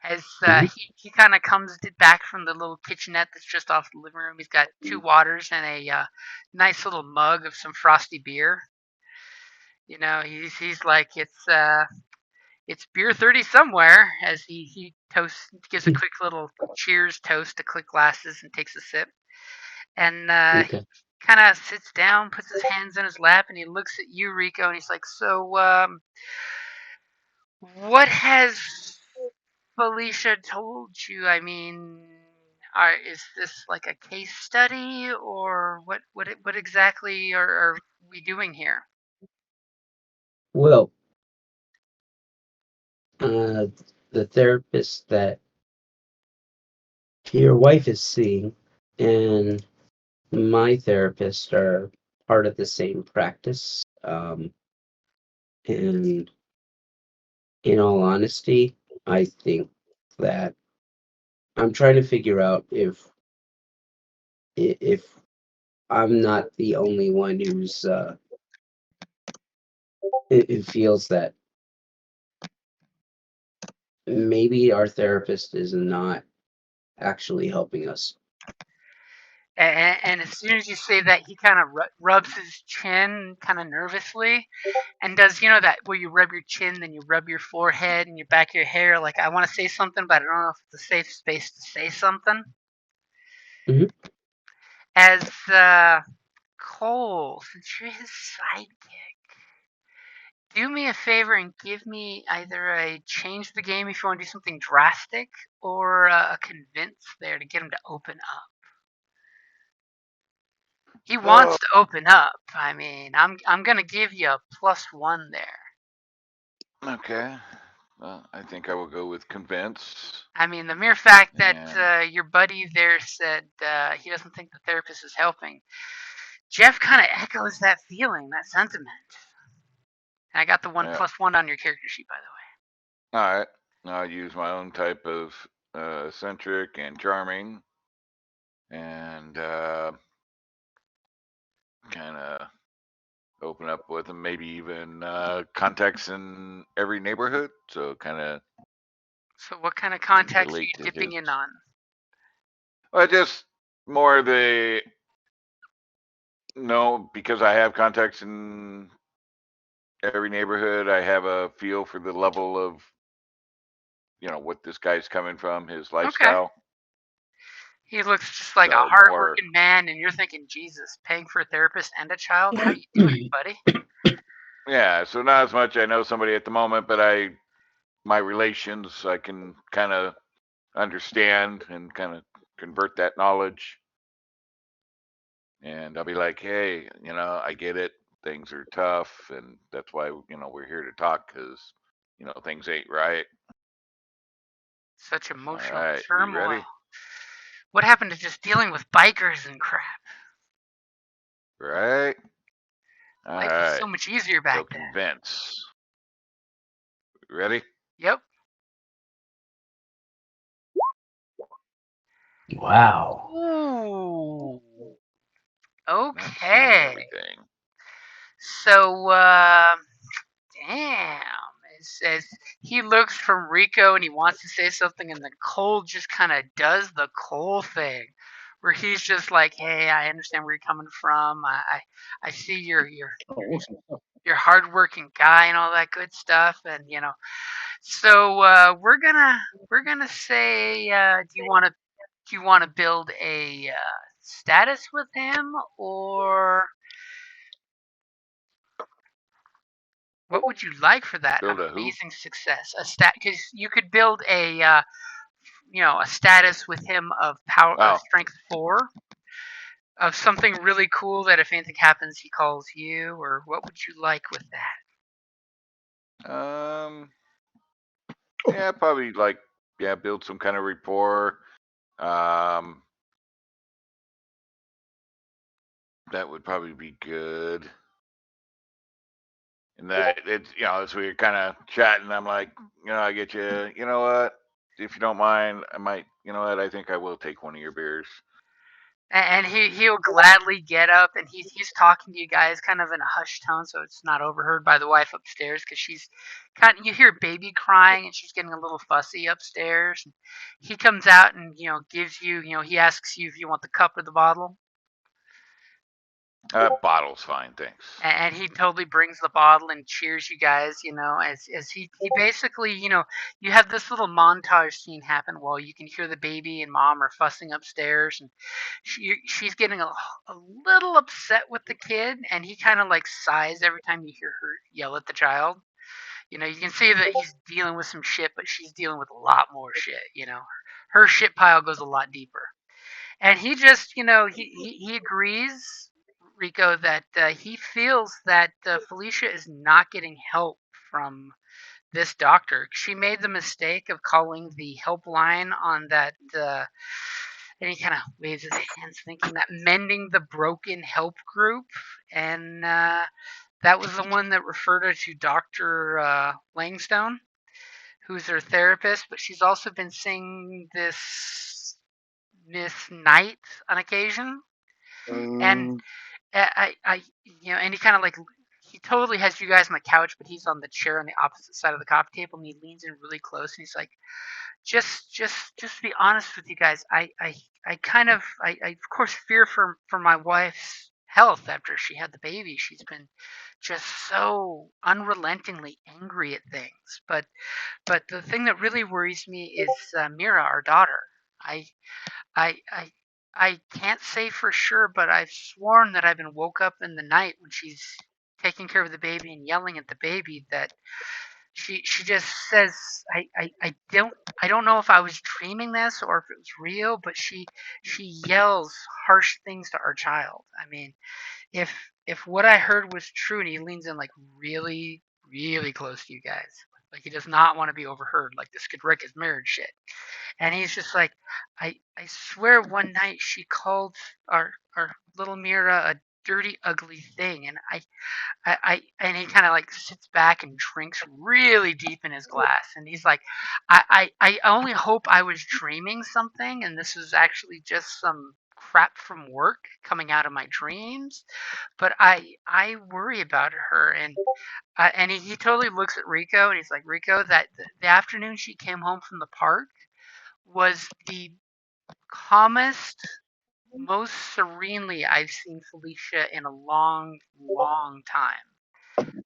As Hmm. he kind of comes back from the little kitchenette that's just off the living room. He's got two waters and a nice little mug of some frosty beer. He's like it's beer 30 somewhere as he toasts, gives a quick little cheers toast to click glasses and takes a sip. And he Okay. kind of sits down, puts his hands in his lap, and he looks at you, Rico, and he's like, "So, what has Felicia told you? I mean, is this like a case study, or what exactly are we doing here?" Well, uh, the therapist that your wife is seeing and my therapist are part of the same practice. And in all honesty, I think that I'm trying to figure out if I'm not the only one who feels that maybe our therapist is not actually helping us. And as soon as you say that, he kind of rubs his chin kind of nervously and does, that where you rub your chin, then you rub your forehead and your back of your hair. Like, I want to say something, but I don't know if it's a safe space to say something. Hmm. As Cole, since you're his sidekick, do me a favor and give me either a change the game if you want to do something drastic or a convince there to get him to open up. He Oh, wants to open up. I mean, I'm gonna give you a +1 there. okay. Well, I think I will go with convince. I mean, the mere fact that And your buddy there said he doesn't think the therapist is helping, Jeff kind of echoes that feeling, that sentiment. And I got the one yeah, +1 on your character sheet, by the all right. I'll use my own type of eccentric and charming, and kind of open up with them. Maybe even contacts in every neighborhood, so kind of way. So, what kind of contacts are relate you to his. dipping in on? Well, just more the no, because I have contacts in every neighborhood. I have a feel for the level of what this guy's coming from, his Okay. lifestyle. He looks just like a So more, hardworking man, and you're thinking, Jesus, paying for a therapist and a child? How you doing, buddy? yeah. So not as much. I know somebody at the moment, but my relations I can kind of understand and kind of convert that knowledge. And I'll be like, hey, I get it. Things are tough, and that's why we're here to talk because things ain't right. Such All emotional right, you turmoil. ready? What happened to just dealing with bikers and crap? Right. All Life was right. so much easier So back then. convince. Ready? Yep. Wow. Ooh. Not seeing Okay. everything. So, damn. as he looks from Rico and he wants to say something, and then Cole just kind of does the Cole thing, where he's just like, "Hey, I understand where you're coming from. I see Oh, awesome. you're a hardworking guy and all that good stuff, and So we're gonna say, do you want to build a status with him, or what would you like for that Build a who? amazing success? Because you could build a status with him of power of Oh, strength 4, of something really cool that if anything happens he calls you, or what would you like with that? yeah, probably like build some kind of rapport. Um, that would probably be good. And that it's as we were kind of chatting, I'm like, I get you. You know what? If you don't mind, I might. You know what? I think I will take one of your beers. And he'll gladly get up, and he's talking to you guys kind of in a hushed tone, so it's not overheard by the wife upstairs, because she's you hear baby crying and she's getting a little fussy upstairs. And he comes out and gives you, he asks you if you want the cup or the bottle. Bottle's fine, thanks. And he totally brings the bottle and cheers you guys, as he basically, you have this little montage scene happen while you can hear the baby and mom are fussing upstairs, and she's getting a little upset with the kid, and he kind of like sighs every time you hear her yell at the child. You can see that he's dealing with some shit, but she's dealing with a lot more shit. Her shit pile goes a lot deeper. And he just, he agrees, Rico, that he feels that Felicia is not getting help from this doctor. She made the mistake of calling the helpline on that, and he kind of waves his hands, thinking that mending the broken help group, and that was the one that referred her to Dr. Langstone, who's her therapist, but she's also been seeing this Miss Knight on occasion. And Um, I and he kind of like, he totally has you guys on the couch, but he's on the chair on the opposite side of the coffee table, and he leans in really close, and he's like, just to be honest with you guys, I kind of, I of course fear for my wife's health after she had the baby. She's been just so unrelentingly angry at things, but the thing that really worries me is Mira, our daughter. I I I I can't say for sure, but I've sworn that I've been woke up in the night when she's taking care of the baby and yelling at the baby, that she just says, I don't know if I was dreaming this or if it was real, but she yells harsh things to our child. I mean, if what I heard was true, and he leans in like really, really close to you guys, like he does not want to be overheard, like this could wreck his marriage shit. And he's just like, I swear one night she called our little Mira a dirty, ugly thing, and and he kind of like sits back and drinks really deep in his glass, and he's like, I only hope I was dreaming something, and this is actually just some crap from work coming out of my dreams, but I worry about her. And he totally looks at Rico, and he's like, Rico, that the afternoon she came home from the park was the calmest, most serenely I've seen Felicia in a long, long time.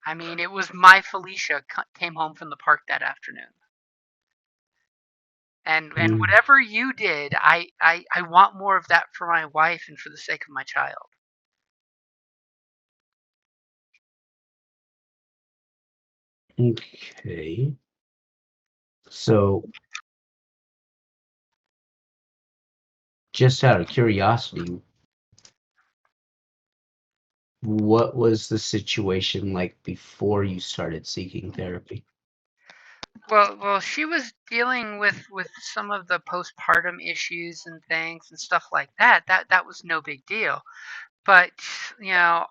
I mean, it was my Felicia came home from the park that afternoon. And Mm, whatever you did, I want more of that for my wife and for the sake of my child. okay. So, just out of curiosity, what was the situation like before you started seeking therapy? Well, she was dealing with some of the postpartum issues and things and stuff like that. That was no big deal. But,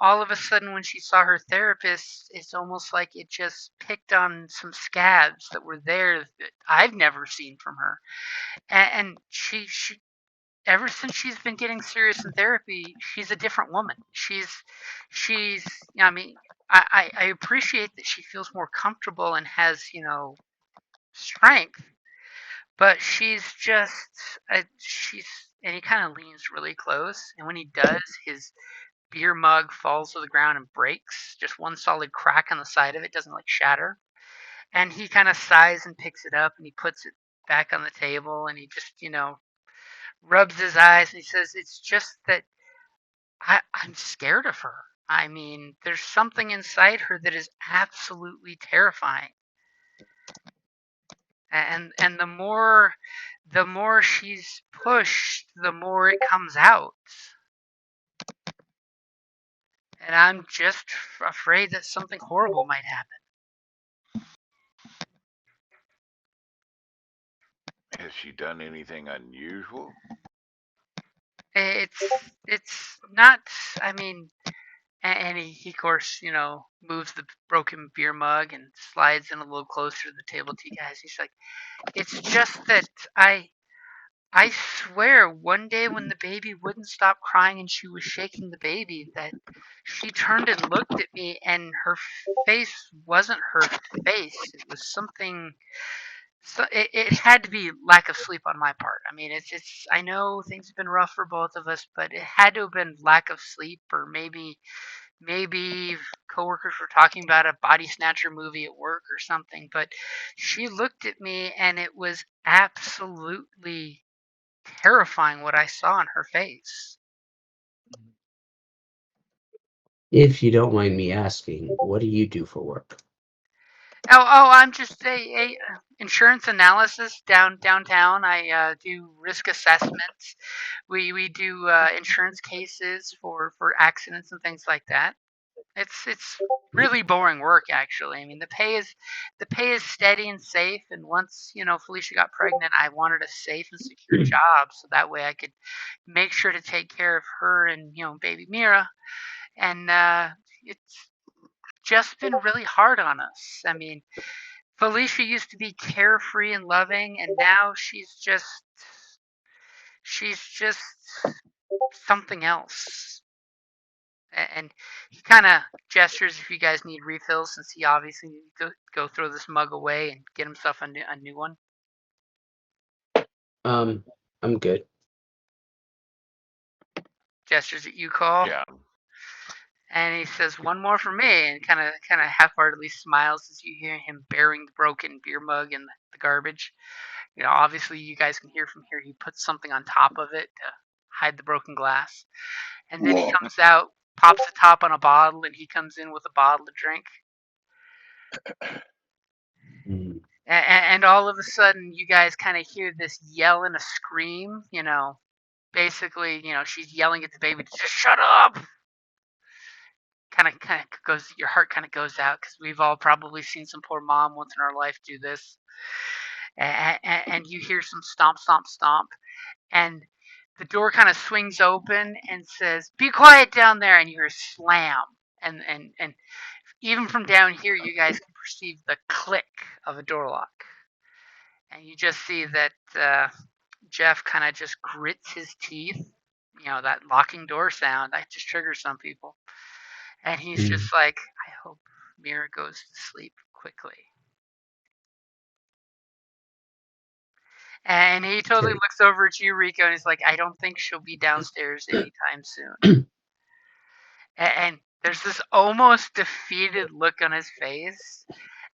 all of a sudden when she saw her therapist, it's almost like it just picked on some scabs that were there that I've never seen from her. And she ever since she's been getting serious in therapy, she's a different woman. She's, I mean, I appreciate that she feels more comfortable and has, strength, but she's, and he kind of leans really close, and when he does, his beer mug falls to the ground and breaks, just one solid crack on the side of it, doesn't like shatter. And he kind of sighs and picks it up and he puts it back on the table and he just, rubs his eyes and he says, "It's just that I'm scared of her. I mean, there's something inside her that is absolutely terrifying. And the more she's pushed, the more it comes out. And I'm just afraid that something horrible might happen." Has she done anything unusual? It's not. I mean, and he of course, moves the broken beer mug and slides in a little closer to the table to you guys. He's like, "It's just that I swear one day when the baby wouldn't stop crying and she was shaking the baby, that she turned and looked at me and her face wasn't her face. It was something. So it had to be lack of sleep on my part. I mean, it's. I know things have been rough for both of us, but it had to have been lack of sleep, or maybe coworkers were talking about a body snatcher movie at work or something. But she looked at me, and it was absolutely terrifying what I saw in her face." If you don't mind me asking, what do you do for work? I'm just a insurance analysis downtown. I do risk assessments. We do insurance cases for accidents and things like that. It's really boring work, actually. I mean, the pay is steady and safe. And once Felicia got pregnant, I wanted a safe and secure job, so that way I could make sure to take care of her and baby Mira. And it's just been really hard on us. I mean, Felicia used to be carefree and loving, and now she's just something else. And he kind of gestures if you guys need refills, since he obviously needs to go throw this mug away and get himself a new one. I'm good. Gestures that you call, Yeah. and he says, "One more for me," and kind of half-heartedly smiles as you hear him bearing the broken beer mug in the garbage. Obviously you guys can hear from here. He puts something on top of it to hide the broken glass, and then he Whoa. comes out, pops the top on a bottle, and he comes in with a bottle of drink. Mm. And all of a sudden, you guys kind of hear this yell and a scream. Basically, she's yelling at the baby to just shut up. Kind of goes. Your heart kind of goes out, because we've all probably seen some poor mom once in our life do this. And you hear some stomp, stomp, stomp, and the door kind of swings open and says, "Be quiet down there," and you hear a slam. And even from down here, you guys can perceive the click of a door lock. And you just see that Jeff kind of just grits his teeth. That locking door sound, that just triggers some people. And he's Mm. just like, "I hope Mira goes to sleep quickly." And he totally Okay. looks over at you, Rico, and he's like, "I don't think she'll be downstairs anytime soon." And there's this almost defeated look on his face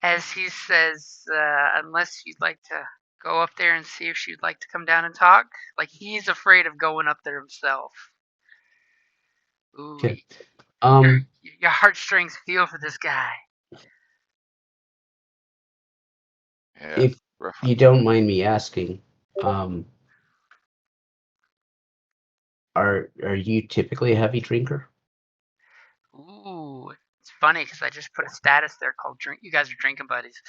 as he says, "Unless you'd like to go up there and see if she'd like to come down and talk." Like he's afraid of going up there himself. Ooh, Okay. your Um, your heartstrings feel for this guy. Yeah. if Rough you one. don't mind me asking, um, are you typically a heavy drinker? Ooh, it's funny because I just put a status there called "Drink." You guys are drinking buddies.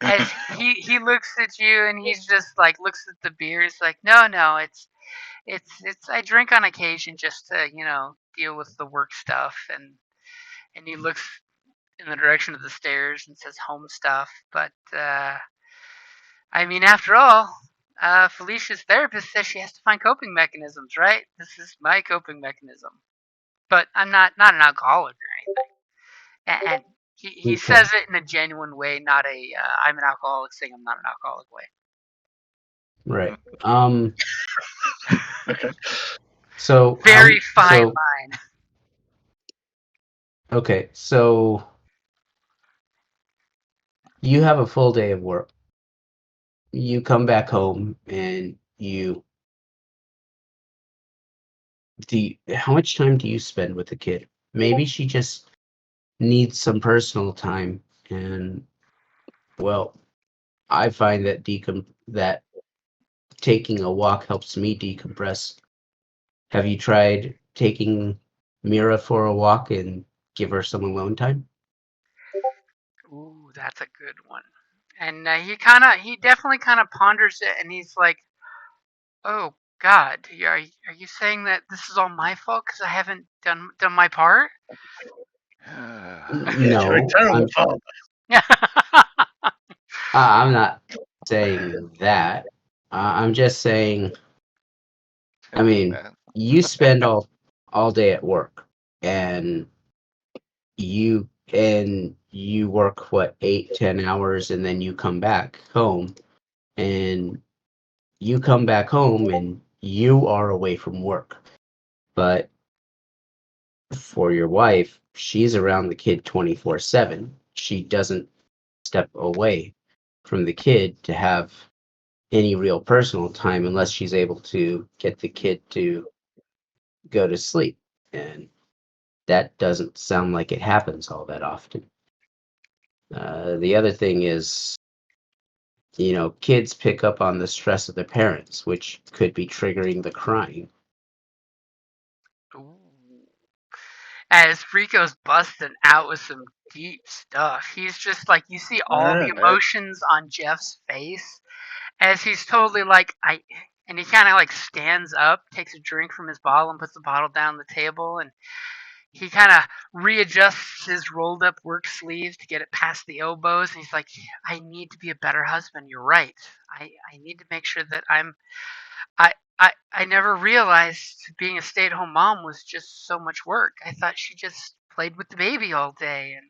As he looks at you and he's just like looks at the beer. He's like, "No, no, it's I drink on occasion just to deal with the work stuff." And he looks in the direction of the stairs and says, "Home stuff." But I mean, after all, Felicia's therapist says she has to find coping mechanisms, right? This is my coping mechanism. but I'm not an alcoholic or anything. And he Okay. says it in a genuine way, not a I'm an alcoholic saying I'm not an alcoholic way. Right. Okay. So Very fine so line. okay, so you have a full day of work. You come back home and how much time do you spend with the kid? Maybe she just needs some personal time, and well, I find that that taking a walk helps me decompress. Have you tried taking Mira for a walk and give her some alone time? Ooh, that's a good one. And he definitely kind of ponders it, and he's like, "Oh God, are you saying that this is all my fault because I haven't done my part?" Yes, you're a No, terrible father. I'm not saying that. I'm just saying, I Tell me, mean, man. you spend all day at work, and you work what, 8, 10 hours, and then you come back home, and you are away from work. But for your wife, she's around the kid 24/7. She doesn't step away from the kid to have any real personal time unless she's able to get the kid to go to sleep. And that doesn't sound like it happens all that often. The other thing is, kids pick up on the stress of their parents, which could be triggering the crying. Ooh. As Rico's busting out with some deep stuff, he's just like you see all the Yeah. emotions on Jeff's face as he's totally like and he kind of like stands up, takes a drink from his bottle and puts the bottle down on the table, and he kind of readjusts his rolled up work sleeves to get it past the elbows, and he's like, I need to be a better husband. You're right. I need to make sure that I never realized being a stay at home mom was just so much work. I thought she just played with the baby all day, and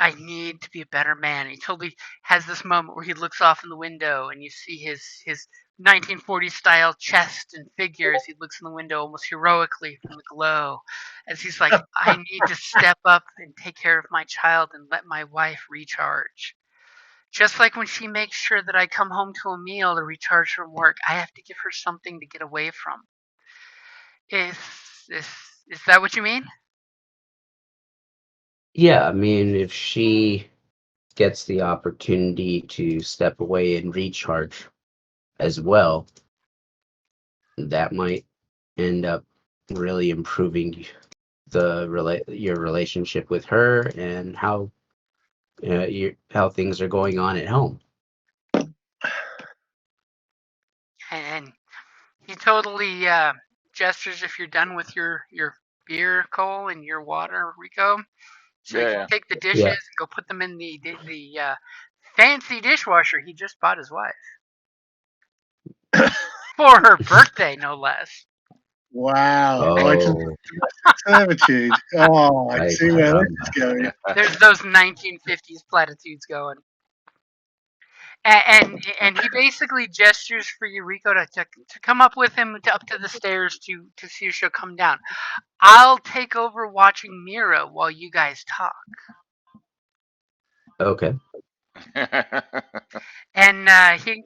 I need to be a better man. He totally has this moment where he looks off in the window and you see his 1940s style chest and figure as he looks in the window almost heroically from the glow, as he's like, I need to step up and take care of my child and let my wife recharge. Just like when she makes sure that I come home to a meal to recharge from work, I have to give her something to get away from. Is is is that what you mean? Yeah, I mean, if she gets the opportunity to step away and recharge as well, that might end up really improving your relationship with her and how things are going on at home. And he totally gestures if you're done with your beer, Cole, and your water, Rico. So you can Yeah, take the dishes Yeah. and go put them in the fancy dishwasher he just bought his wife for her birthday, no less. Wow. Items Oh, of domestic servitude. Oh, I ay see where this is caramba. going. There's those 1950s platitudes going. And he basically gestures for Eureka to come up with him up to the stairs to see if she'll come down. I'll take over watching Mira while you guys talk. Okay. And he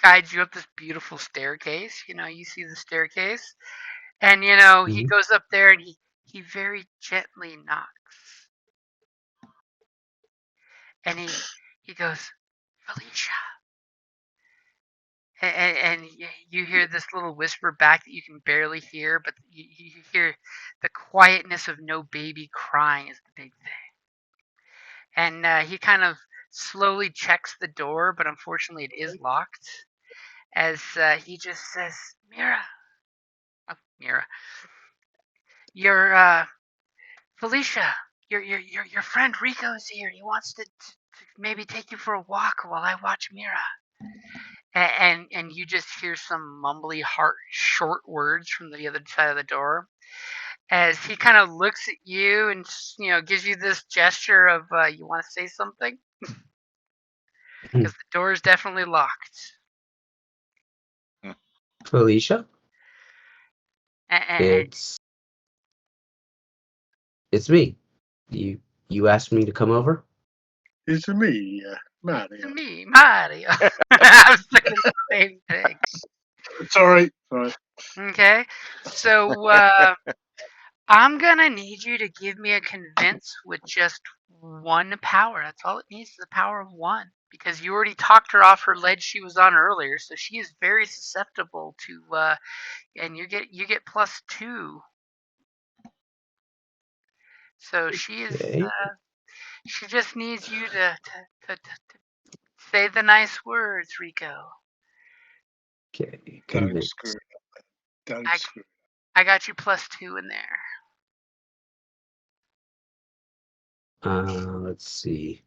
guides you up this beautiful staircase. You see the staircase, and he Hmm. goes up there and he very gently knocks, and he goes, Felicia. And you hear this little whisper back that you can barely hear, but you hear the quietness of no baby crying is the big thing. And he kind of slowly checks the door, but unfortunately it is locked. As he just says, Mira, Mira, your Felicia, your friend Rico is here. He wants to maybe take you for a walk while I watch Mira. And you just hear some mumbly, short words from the other side of the door. as he kind of looks at you and gives you this gesture of you want to say something because the door is definitely locked. Felicia, And it's me. You asked me to come over. It's me, it's Mario. me, Mario. I was thinking the same thing. Sorry. Okay, so I'm gonna need you to give me a convince with just one power. That's all it needs is the power of one. Because you already talked her off her ledge she was on earlier, so she is very susceptible to and you get +2. So Okay. she just needs you to say the nice words, Rico. Okay. Don't screw Convince. it up. Don't I screw it I got you +2 in there. Let's see.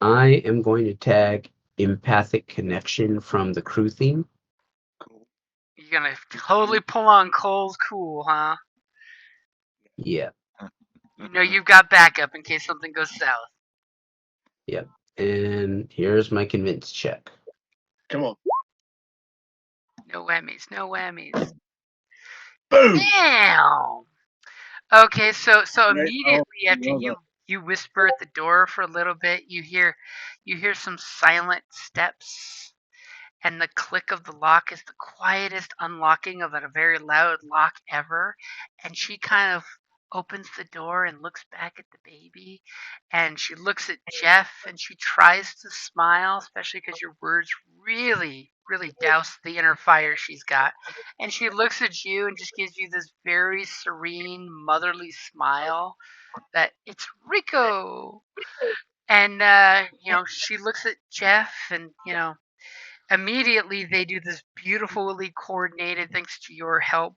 I am going to tag empathic connection from the crew theme. up. Cool. You're gonna totally pull on Cole's cool, huh? Yeah. You know you've got backup in case something goes south. Yep. And here's my convince check. Come on. No whammies, no whammies. Boom. Damn. Okay, so Right. Oh, immediately after well done. you whisper at the door for a little bit, you hear some silent steps, and the click of the lock is the quietest unlocking of a very loud lock ever. And she kind of opens the door and looks back at the baby, and she looks at Jeff and she tries to smile, especially because your words really, really douse the inner fire she's got. And she looks at you and just gives you this very serene, motherly smile that it's Rico. And she looks at Jeff, and immediately they do this beautifully coordinated, thanks to your help,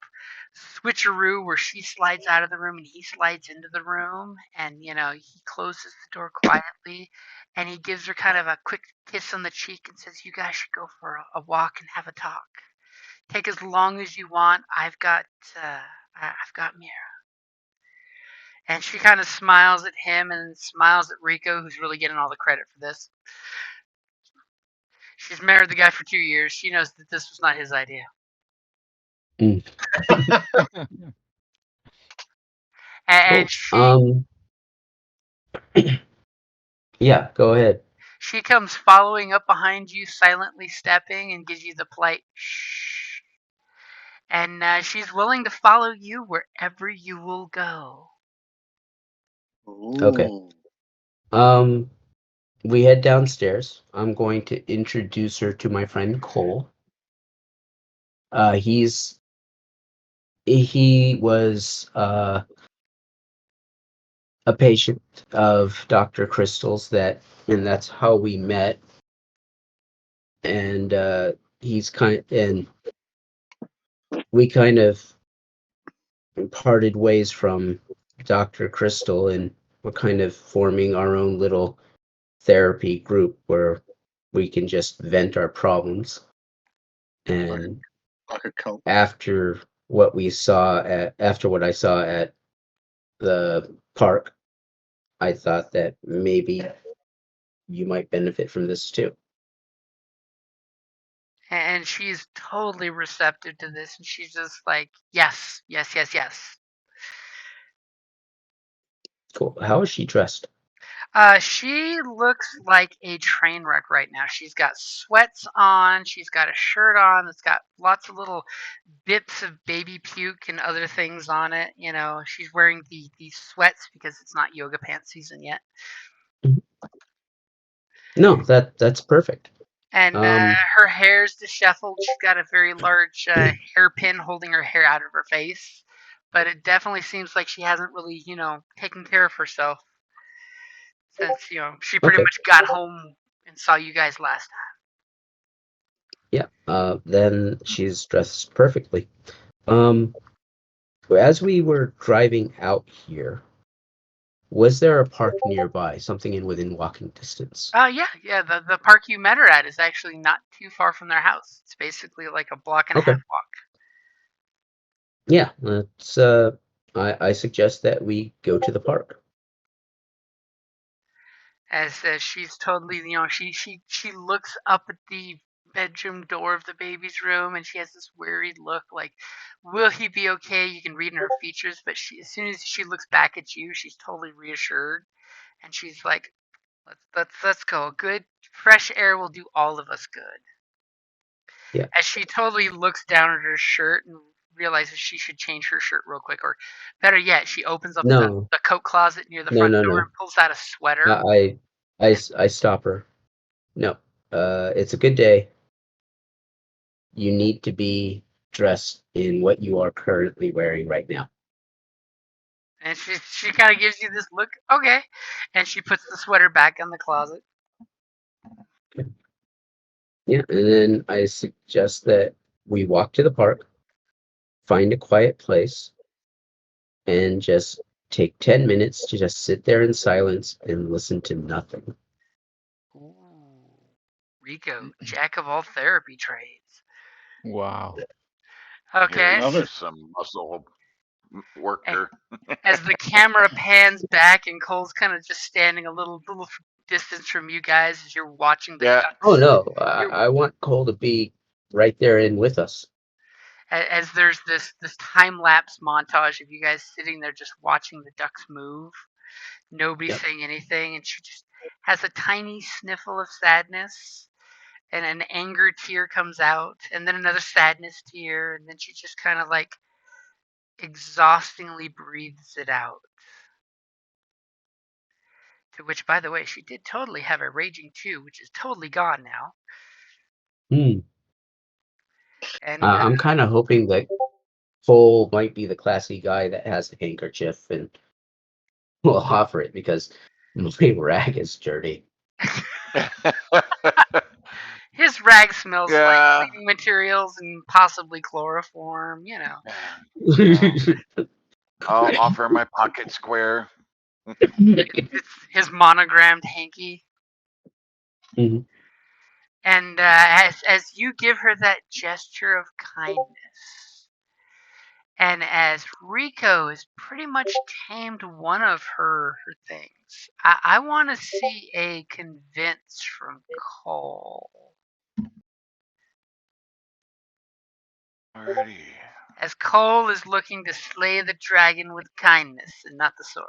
switcheroo where she slides out of the room and he slides into the room, and he closes the door quietly, and he gives her kind of a quick kiss on the cheek and says, "You guys should go for a walk and have a talk. Take as long as you want. I've got Mira." And she kind of smiles at him and smiles at Rico, who's really getting all the credit for this. She's married the guy for 2 years. She knows that this was not his idea. Mm. And Cool. Yeah, go ahead. she comes following up behind you, silently stepping, and gives you the polite shh. And she's willing to follow you wherever you will go. Okay. Ooh. We head downstairs. I'm going to introduce her to my friend Cole. He was a patient of Dr. Crystal's and that's how we met. And and we kind of parted ways from Dr. Crystal, and we're kind of forming our own little therapy group where we can just vent our problems. And Like a cult. after what I saw at the park, I thought that maybe you might benefit from this too. And she's totally receptive to this. And she's just like, yes, yes, yes, yes. Cool. How is she dressed? She looks like a train wreck right now. She's got sweats on. She's got a shirt on that's got lots of little bits of baby puke and other things on it. She's wearing the sweats because it's not yoga pants season yet. No, that's perfect. And her hair's disheveled. She's got a very large hairpin holding her hair out of her face. But it definitely seems like she hasn't really, taken care of herself since, she pretty Okay. much got home and saw you guys last time. Yeah. Then she's dressed perfectly. As we were driving out here, Was there a park nearby? Something in within walking distance? Yeah. The park you met her at is actually not too far from their house. It's basically like a block and a Okay. half walk. Yeah, let's. I suggest that we go to the park. As she's totally, she looks up at the bedroom door of the baby's room, and she has this worried look, like, will he be okay? You can read in her features, but as soon as she looks back at you, she's totally reassured, and she's like, let's go. Good fresh air will do all of us good. Yeah. As she totally looks down at her shirt and realizes she should change her shirt real quick, or better yet, she opens up No, the coat closet near the no, front no, door no. and pulls out a sweater. I stop her. No, it's a good day. You need to be dressed in what you are currently wearing right now. And she kind of gives you this look, okay. And she puts the sweater back in the closet. Yeah, and then I suggest that we walk to the park, find a quiet place, and just take 10 minutes to just sit there in silence and listen to nothing. Ooh, Rico, jack of all therapy trades. Wow. Okay. Here's Love it. some muscle worker. As the camera pans back and Cole's kind of just standing a little distance from you guys as you're watching the Yeah. ducks. Oh no, You're, I want Cole to be right there in with us. as there's this time lapse montage of you guys sitting there just watching the ducks move. Nobody Yep. saying anything, and she just has a tiny sniffle of sadness, and an anger tear comes out, and then another sadness tear, and then she just kind of like exhaustingly breathes it out. To which, by the way, she did totally have a raging 2, which is totally gone now. Hmm. And I'm kind of hoping that Cole might be the classy guy that has a handkerchief and will offer it because my rag is dirty. his rag smells like Yeah. cleaning materials and possibly chloroform, you know. I'll offer my pocket square. It's his monogrammed hanky. Mhm. And as you give her that gesture of kindness, and as Rico has pretty much tamed one of her things, I want to see a convince from Cole. Alrighty. As Cole is looking to slay the dragon with kindness and not the sword.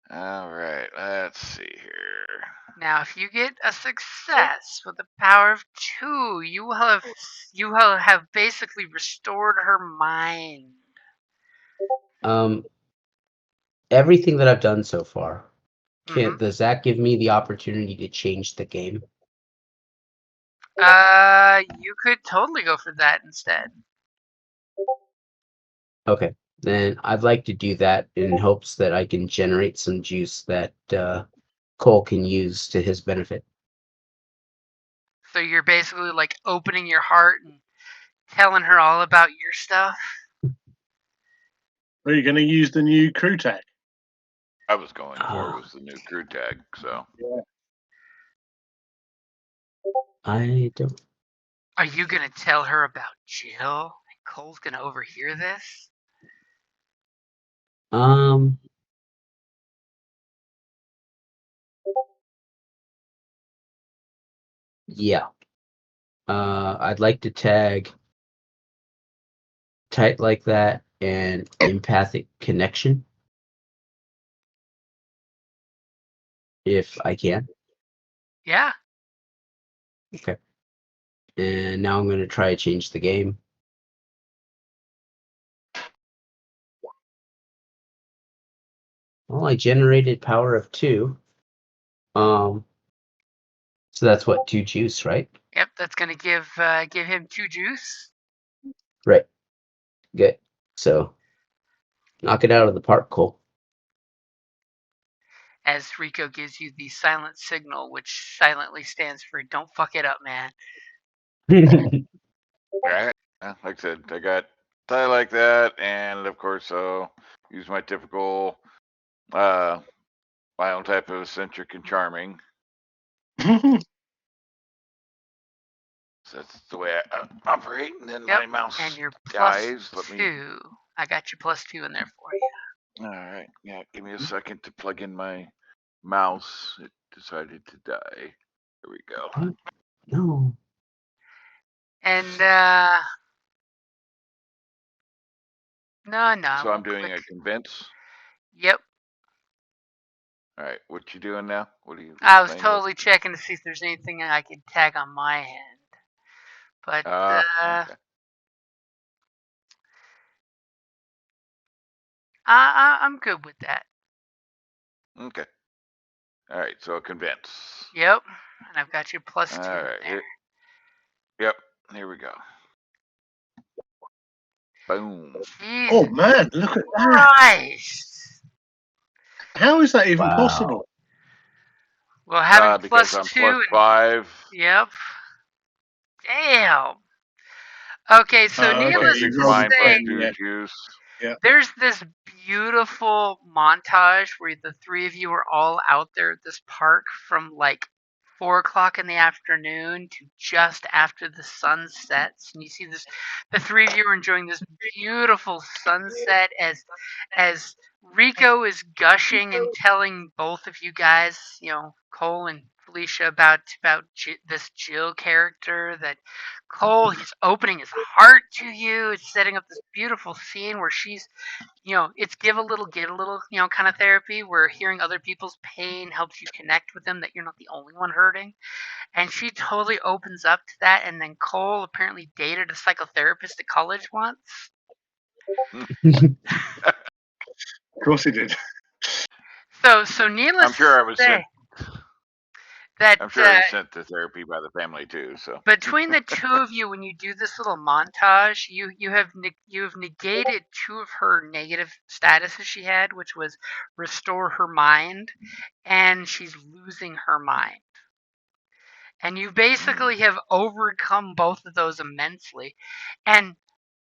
All right. Let's see here. Now, if you get a success with the power of 2, you will have basically restored her mind. Everything that I've done so far, hmm does that give me the opportunity to change the game? You could totally go for that instead. Okay, then I'd like to do that in hopes that I can generate some juice that Cole can use to his benefit. So you're basically like opening your heart and telling her all about your stuff. Are you going to use the new crew tag? I was going for Ah, was the new crew tag. So Yeah. I don't. Are you gonna tell her about Jill? And Cole's gonna overhear this? Um. Yeah. I'd like to tag tight like that and empathic connection if I can. Yeah. Okay. And now I'm going to try to change the game. Well, I generated power of 2. Um. So that's what, 2 juice, right? Yep. That's gonna give him 2 juice. Right. Good. So knock it out of the park, Cole. As Rico gives you the silent signal, which silently stands for "Don't fuck it up, man." all right. Like I said, I got I like that, and of course, I'll use my typical, my own type of eccentric and charming. So that's the way I operate. And then Yep. my mouse And you're dies. plus Let me. 2. I got you plus 2 in there for you. All right. Yeah. Give me a second to plug in my mouse. It decided to die. There we go. What? No. And no. So I'm doing a convince. Yep. All right. What you doing now? What are you I was playing totally checking to see if there's anything I could tag on my end. But with? Okay. I'm good with that. Okay. All right. So convince. Yep. And I've got you plus 2 All in right. there. Yep. Here we go. Boom. Jesus Oh man, look at that! Christ. How is that even Wow. possible? Well, having Because plus I'm 2 plus and 5. yep. Damn. Okay, so Okay, Plus needless 6 you to rolled a mine, plus say, 10, 2 yeah. juice. there's this beautiful montage where the three of you are all out there at this park from like 4 o'clock in the afternoon to just after the sun sets, and you see this. The three of you are enjoying this beautiful sunset as Rico is gushing and telling both of you guys, Cole and Felicia, about this Jill character. That Cole, he's opening his heart to you. It's setting up this beautiful scene where she's, it's give a little, get a little, kind of therapy where hearing other people's pain helps you connect with them, that you're not the only one hurting. And she totally opens up to that. And then Cole apparently dated a psychotherapist at college once. Of course he did. So needless I'm sure I to was say sent. that I'm sure I was sent to therapy by the family too. So between the two of you, when you do this little montage, you have negated 2 of her negative statuses she had, which was restore her mind, and she's losing her mind. And you basically have overcome both of those immensely. And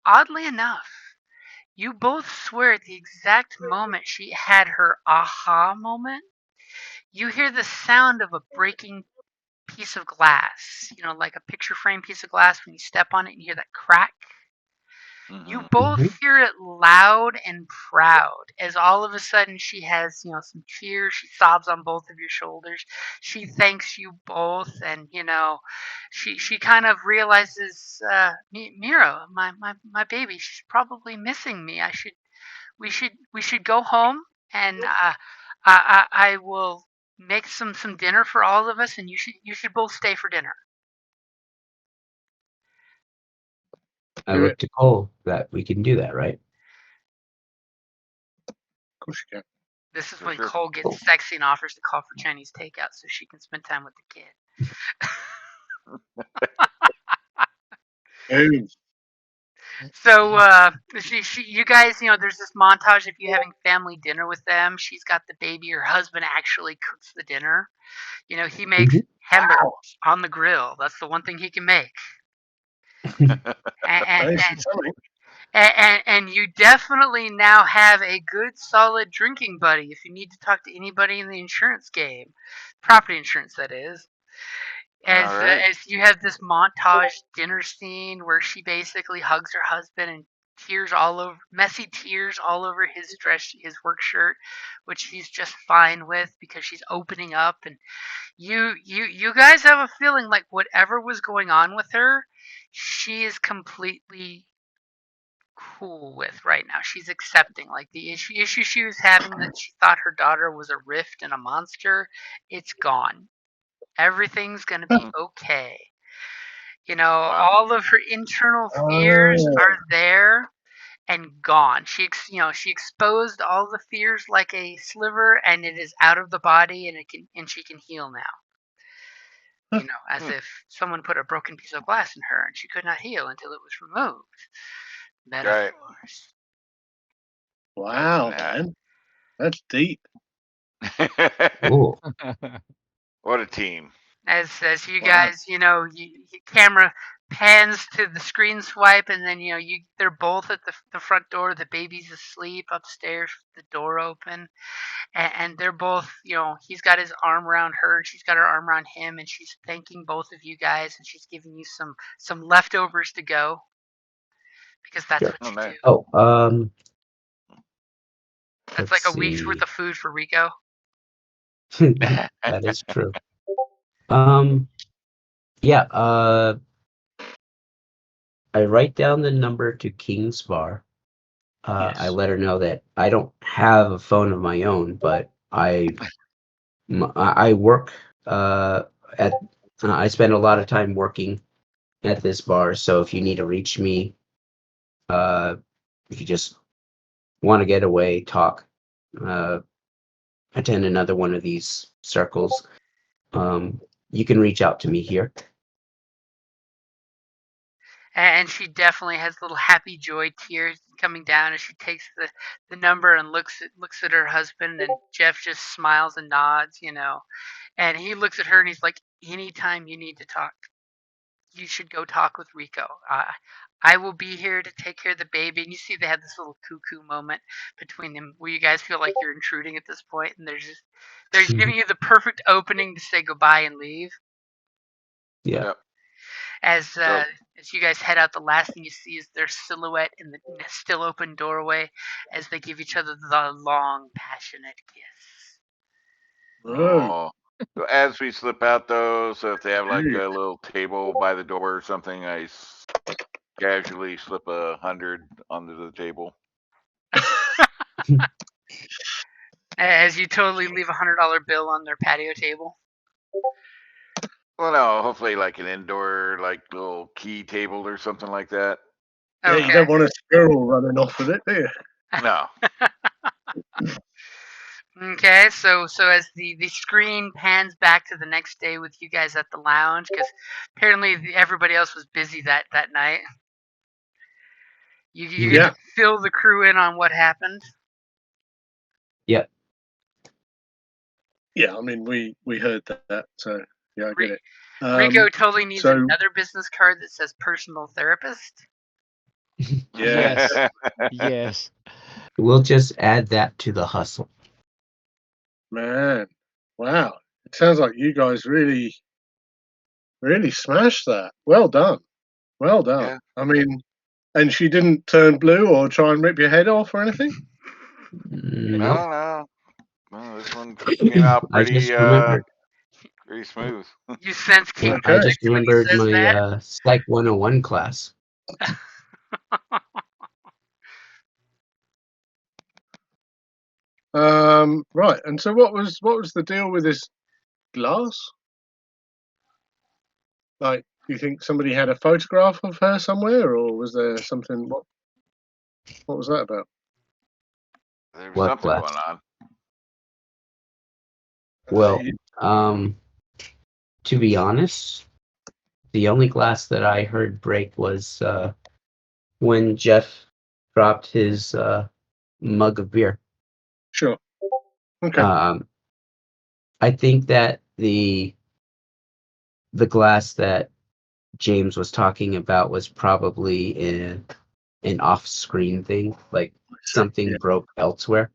oddly enough, you both swear at the exact moment she had her aha moment, you hear the sound of a breaking piece of glass, like a picture frame piece of glass. When you step on it and you hear that crack, you both hear it loud and proud, as all of a sudden she has, some tears. She sobs on both of your shoulders. She thanks you both, and she kind of realizes, Miro, my baby, she's probably missing me. We should go home, and I will make some dinner for all of us, and you should both stay for dinner. I look to Cole that we can do that, right? Of course you can. This is For when sure. Cole gets sexy and offers to call for Chinese takeout so she can spend time with the kid. Boom. So you guys, there's this montage of you having family dinner with them. She's got the baby. Her husband actually cooks the dinner. He makes hamburgers on the grill. That's the one thing he can make. And, and, Nice and something. and you definitely now have a good, solid drinking buddy if you need to talk to anybody in the insurance game, property insurance, that is. As you have this montage dinner scene where she basically hugs her husband, and messy tears all over his work shirt, which he's just fine with because she's opening up. And you guys have a feeling like whatever was going on with her, she is completely cool with right now. She's accepting, like, the issue she was having, that she thought her daughter was a rift and a monster. It's gone. Everything's gonna be okay. Wow. All of her internal fears are there and gone. She exposed all the fears like a sliver, and it is out of the body, and she can heal now. As if someone put a broken piece of glass in her and she could not heal until it was removed. Metaphors. Wow, man. That's deep. Cool. What a team. As you guys, camera pans to the screen swipe, and then they're both at the front door. The baby's asleep upstairs, the door open, and they're both, he's got his arm around her, she's got her arm around him, and she's thanking both of you guys, and she's giving you some leftovers to go because that's Sure. what you nice. do. Oh, That's let's like a week's worth see. of food for Rico. That is true. Yeah, I write down the number to King's Bar. I Yes. let her know that I don't have a phone of my own, but I work at I spend a lot of time working at this bar, so if you need to reach me, if you just want to get away, talk, uh, attend another one of these circles, you can reach out to me here. And she definitely has little happy joy tears coming down as she takes the number and looks at her husband, and Jeff just smiles and nods, and he looks at her and he's like, anytime you need to talk, you should go talk with Rico. I will be here to take care of the baby. And you see they have this little cuckoo moment between them where you guys feel like you're intruding at this point, and they're giving you the perfect opening to say goodbye and leave. Yeah. Yep. As you guys head out, the last thing you see is their silhouette in the still open doorway as they give each other the long, passionate kiss. Oh, So as we slip out, though, so if they have like Dude. a little table by the door or something, I casually slip 100 onto the table. As you totally leave $100 bill on their patio table. Well, no, hopefully like an indoor, like little key table or something like that. Yeah, Okay. you don't want a squirrel running off with it, do you? No. Okay, so as the screen pans back to the next day with you guys at the lounge, because apparently everybody else was busy that night. You get Yeah. to fill the crew in on what happened. Yeah. Yeah, I mean, we heard that, so yeah, I get it. Rico totally needs so- another business card that says personal therapist. Yeah. Yes. Yes. We'll just add that to the hustle. Man, wow. It sounds like you guys really, really smashed that. Well done. Well done. Yeah. I mean, and she didn't turn blue or try and rip your head off or anything? Nope. No. Well, this one came out I pretty just remembered. pretty smooth. You sense King I Okay. just Phoenix when he remembered says that. my Psych 101 class. Right. And so what was the deal with this glass? Like, do you think somebody had a photograph of her somewhere, or was there something? What was that about? There was What something class? going on. Well, to be honest, the only glass that I heard break was when Jeff dropped his mug of beer. Sure. Okay. I think that the glass that James was talking about was probably an off-screen thing, like something Yeah. broke elsewhere.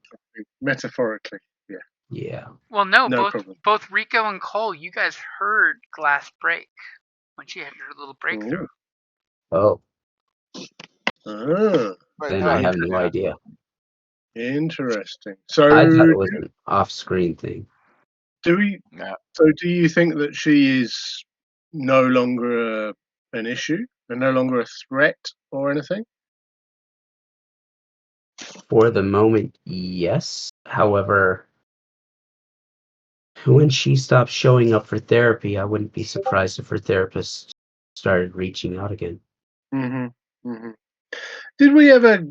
Metaphorically. Yeah. Yeah. Well, no, No problem. both Rico and Cole, you guys heard glass break when she had her little breakthrough. Oh, Ah, then I have no idea. interesting. So I thought it was an off-screen thing. do we? Yeah. So do you think that she is no longer an issue and no longer a threat or anything? For the moment, yes. However, when she stopped showing up for therapy, I wouldn't be surprised if her therapist started reaching out again. Mm-hmm. Mm-hmm. Did we ever,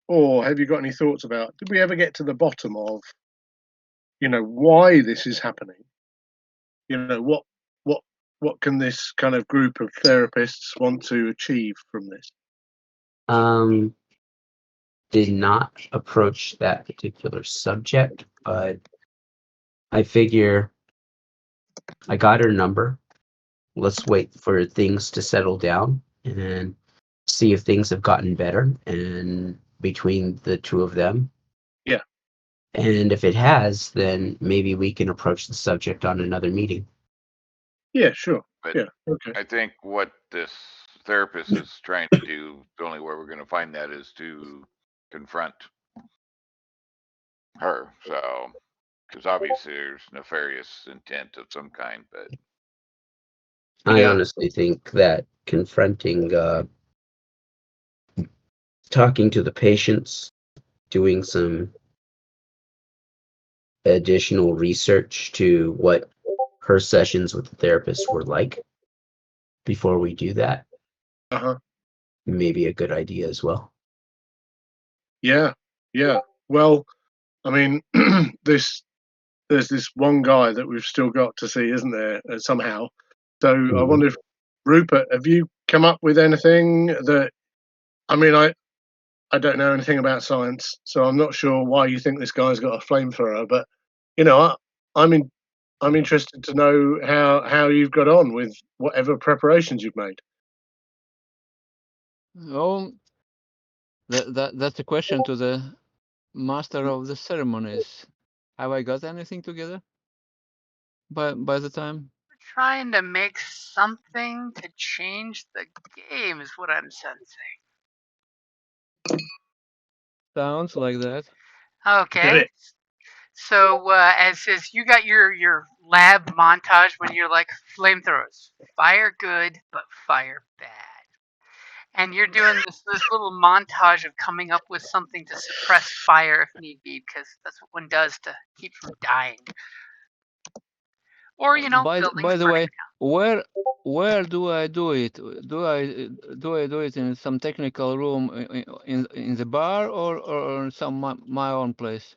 or have you got any thoughts about? Did we ever get to the bottom of, why this is happening? What can this kind of group of therapists want to achieve from this? Did not approach that particular subject, but I figure I got her number. Let's wait for things to settle down, and see if things have gotten better and between the two of them. Yeah. And if it has, then maybe we can approach the subject on another meeting. Yeah, sure. But Yeah, okay. I think what this therapist is trying to do, the only way we're going to find that is to confront her. So, because obviously there's nefarious intent of some kind, but I Yeah. honestly think that confronting, talking to the patients, doing some additional research to what her sessions with the therapist were like before we do that Uh-huh. may be a good idea as well. Yeah. Yeah. Well, I mean, there's this one guy that we've still got to see, isn't there, somehow. So I Mhm. wonder if, Rupert, have you come up with anything that, I mean, I don't know anything about science, so I'm not sure why you think this guy's got a flamethrower, but, you know, I'm interested to know how you've got on with whatever preparations you've made. Oh, that's a question to the master of the ceremonies. Have I got anything together by the time? We're trying to make something to change the game, is what I'm sensing. Sounds like that. Get Okay. it? So as you got your lab montage when you're like flamethrowers, fire good but fire bad, and you're doing this little montage of coming up with something to suppress fire if need be, because that's what one does to keep from dying, or buildings By the burning way, where do I do it? Do I do it in some technical room in the bar or in some my own place?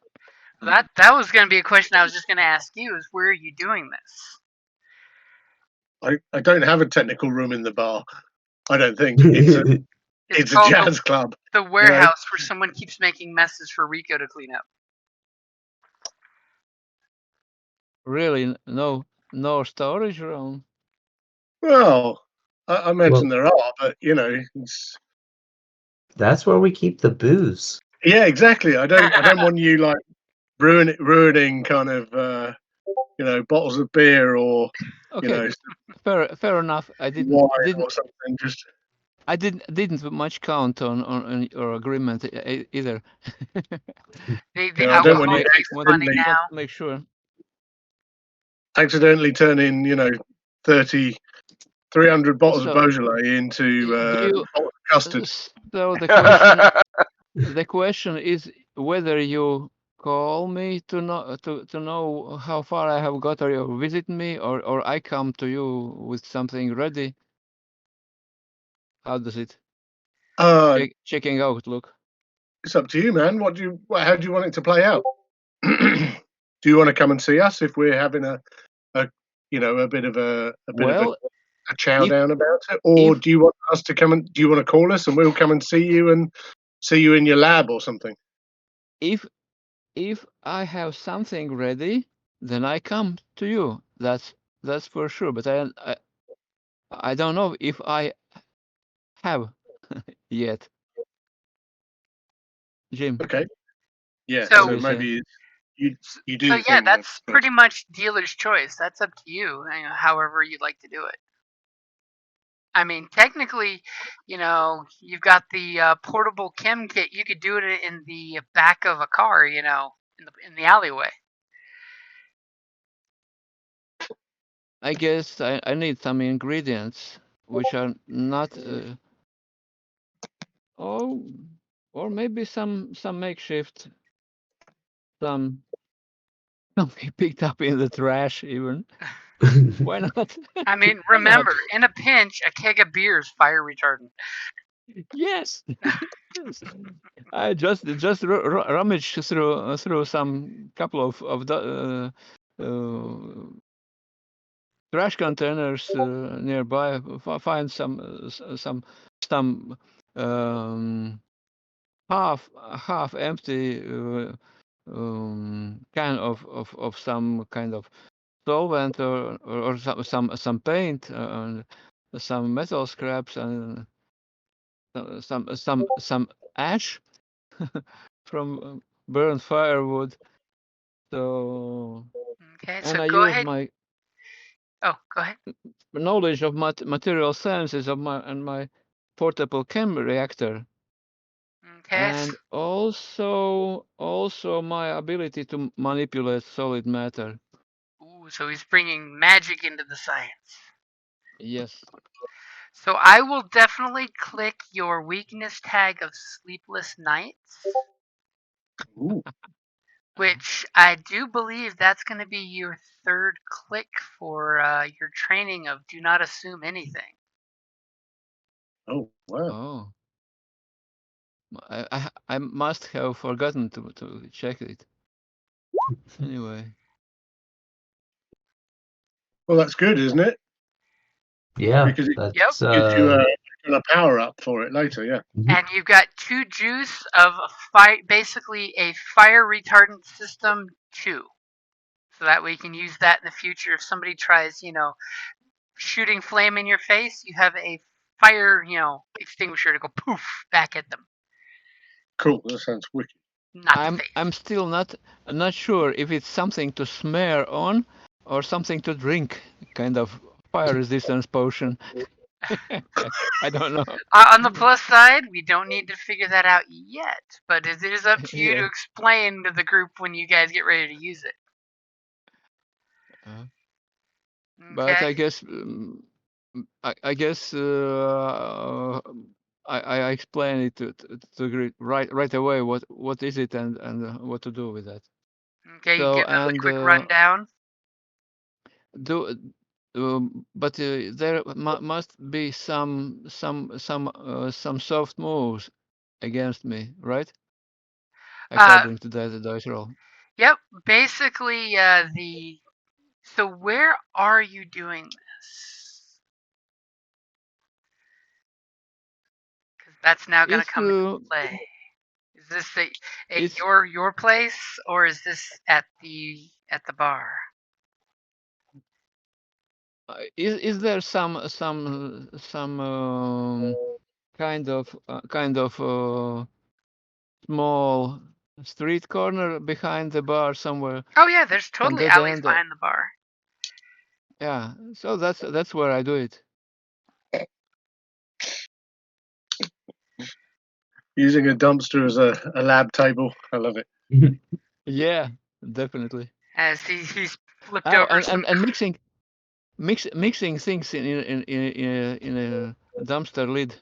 down. That was going to be a question I was just going to ask you: is where are you doing this? I don't have a technical room in the bar. I don't think it's a It's it's a called jazz club. the You know. warehouse where someone keeps making messes for Rico to clean up. Really, no storage room. Well, I imagine Well, there are, but you know, it's, that's where we keep the booze. yeah, exactly. I don't want you like ruining kind of bottles of beer or you Okay, know fair enough. I didn't wine didn't or something. Just I didn't much count on your agreement either. The I don't want alcohol you tastes funny accidentally now. Want to make sure. turn in 30 300 bottles of So, Beaujolais into do you? bottles of custard. So the question is whether you call me to know how far I have got, or you visit me, or I come to you with something ready. How does it Uh, checking out look? it's up to you, man. How do you want it to play out? Do you want to come and see us if we're having a a bit of Well, a chow if down about it, or if do you want us to come and do you want to call us and we'll come and see you in your lab or something? if if I have something ready, then I come to you. That's for sure. But I don't know if I have yet, Jim. Okay. Yeah. What do So So you say? maybe you you so do yeah, think that, that's but pretty much dealer's choice. That's up to you, however you'd like to do it. I mean, technically, you've got the portable chem kit. You could do it in the back of a car, in the alleyway. I guess I need some ingredients which are not oh, or maybe some makeshift, some something picked up in the trash even. Why not? I mean, Why not? remember, in a pinch, a keg of beer is fire retardant. Yes. Yes. I just rummaged through some couple of the trash containers nearby. Find some um, half empty can of some kind of solvent or some paint and some metal scraps, and some ash from burned firewood. So, Okay, so and I go use ahead. my Oh, go ahead. knowledge of material sciences of my portable chem reactor, Okay, and also my ability to manipulate solid matter. ooh, so he's bringing magic into the science. Yes. So I will definitely click your weakness tag of sleepless nights, Ooh. which I do believe that's going to be your third click for your training of do not assume anything. Oh, wow. Oh, I must have forgotten to check it. Anyway. Well, that's good, isn't it? Yeah, Because it Yep. that's gives you a power up for it later. Yeah. And you've got 2 juice of basically a fire retardant system 2. So that way you can use that in the future if somebody tries, shooting flame in your face, you have a fire, extinguisher to go poof back at them. Cool. That sounds wicked. Not the face. I'm still not sure if it's something to smear on or something to drink, kind of fire resistance potion. I don't know. On the plus side, we don't need to figure that out yet, but it is up to you to Yeah. explain to the group when you guys get ready to use it. But Okay. I guess I guess I explain it to right away what is it and what to do with that. Okay, you So give them a and quick rundown. do but there must be some soft moves against me, right? Uh, According to that dice roll. yep. Basically, so where are you doing this? Because that's now going to It's come into play. Is this at it's your place or is this at the bar? is there some kind of small street corner behind the bar somewhere Oh yeah, there's on totally that alleys end? behind the bar. Yeah, so that's where I do it. Using a dumpster as a lab table. I love it. Yeah, definitely. As he's flipped Oh, over some. and mixing things in a dumpster lid.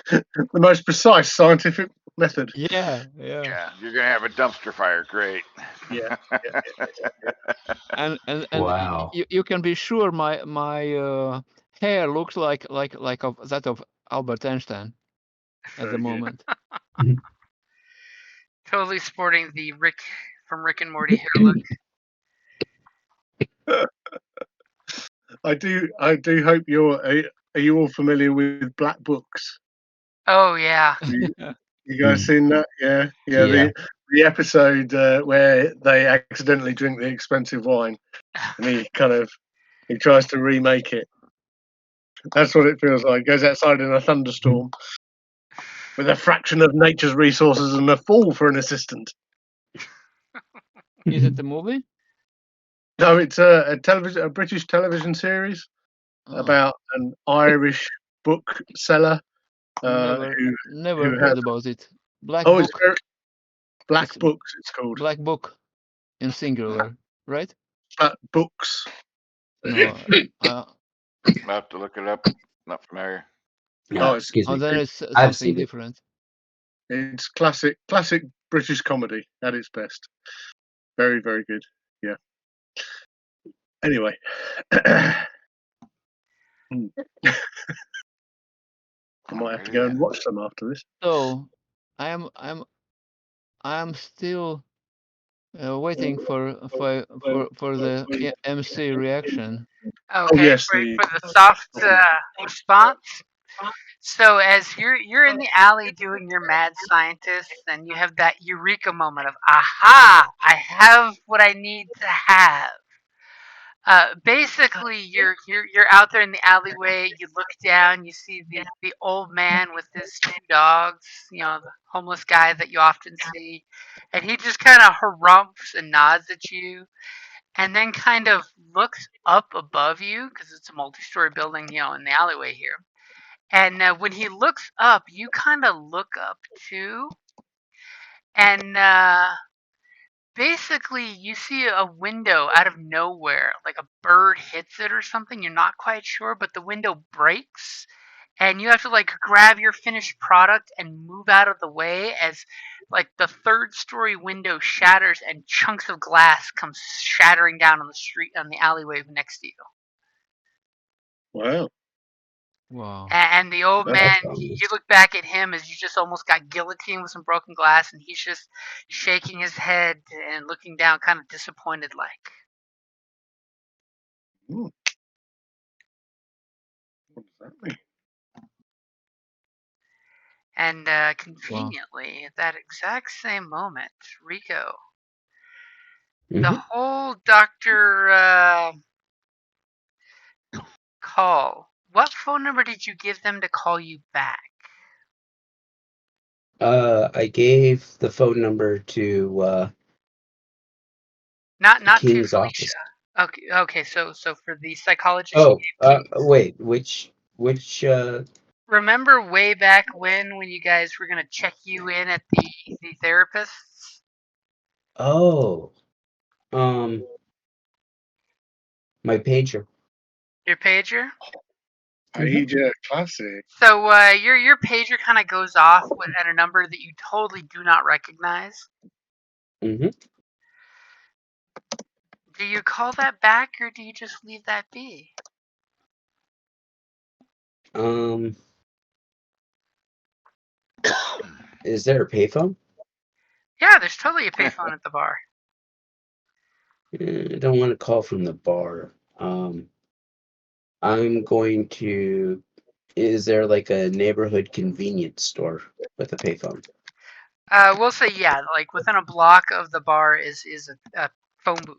The most precise scientific method. Yeah. Yeah, you're gonna have a dumpster fire. Great. Yeah. And wow. you can be sure my hair looks like of that of Albert Einstein at the Very good. moment. Totally sporting the Rick from Rick and Morty hair look. I do hope are you all familiar with black books? Oh yeah. You guys seen that? Yeah, yeah. Yeah. The episode where they accidentally drink the expensive wine, and he tries to remake it. That's what it feels like. Goes outside in a thunderstorm with a fraction of nature's resources and a fool for an assistant. Is it a movie? No, it's a British television series Oh, about an Irish bookseller never who has heard about it. Black oh, it's Book. very, Black It's Books. It's called Black Book in singular, right? Black Books. No. I'll have to look it up. Not familiar. Oh, Excuse me. Then it's I've something seen it. different. it's classic British comedy at its best. Very, very good. Yeah. Anyway, I might have to go and watch them after this. So, I am still waiting for the MC reaction. Oh Okay, yes, for the soft response. So as you're in the alley doing your mad scientist, and you have that eureka moment of aha, I have what I need to have. Basically, you're out there in the alleyway. You look down. You see the old man with his two dogs. You know, the homeless guy that you often see, and he just kind of harumphs and nods at you, and then kind of looks up above you because it's a multi-story building. You know, in the alleyway here. And when he looks up, you kind of look up too, and basically, you see a window out of nowhere, like a bird hits it or something. You're not quite sure, but the window breaks, and you have to like grab your finished product and move out of the way as like the third story window shatters and chunks of glass come shattering down on the street on the alleyway next to you. Wow. Wow. And the old That's man, That's you ominous. look back at him as you just almost got guillotined with some broken glass, and he's just shaking his head and looking down, kind of disappointed like. what does that mean? And Wow. conveniently, at that exact same moment, Rico, the Hmm. whole Dr. Call, what phone number did you give them to call you back? I gave the phone number to the Not to king's Felicia. office. Okay, so for the psychologist, Oh, you gave King's. wait, which Remember way back when you guys were gonna check you in at the therapist's? oh, um, my pager. Your pager? Hmm. Pager classic. So your pager kind of goes off at a number that you totally do not recognize. Hmm. Do you call that back or do you just leave that be? Um, is there a payphone? Yeah, there's totally a payphone at the bar. I don't want to call from the bar. I'm going to. Is there like a neighborhood convenience store with a payphone? We'll say yeah, like within a block of the bar is a phone booth.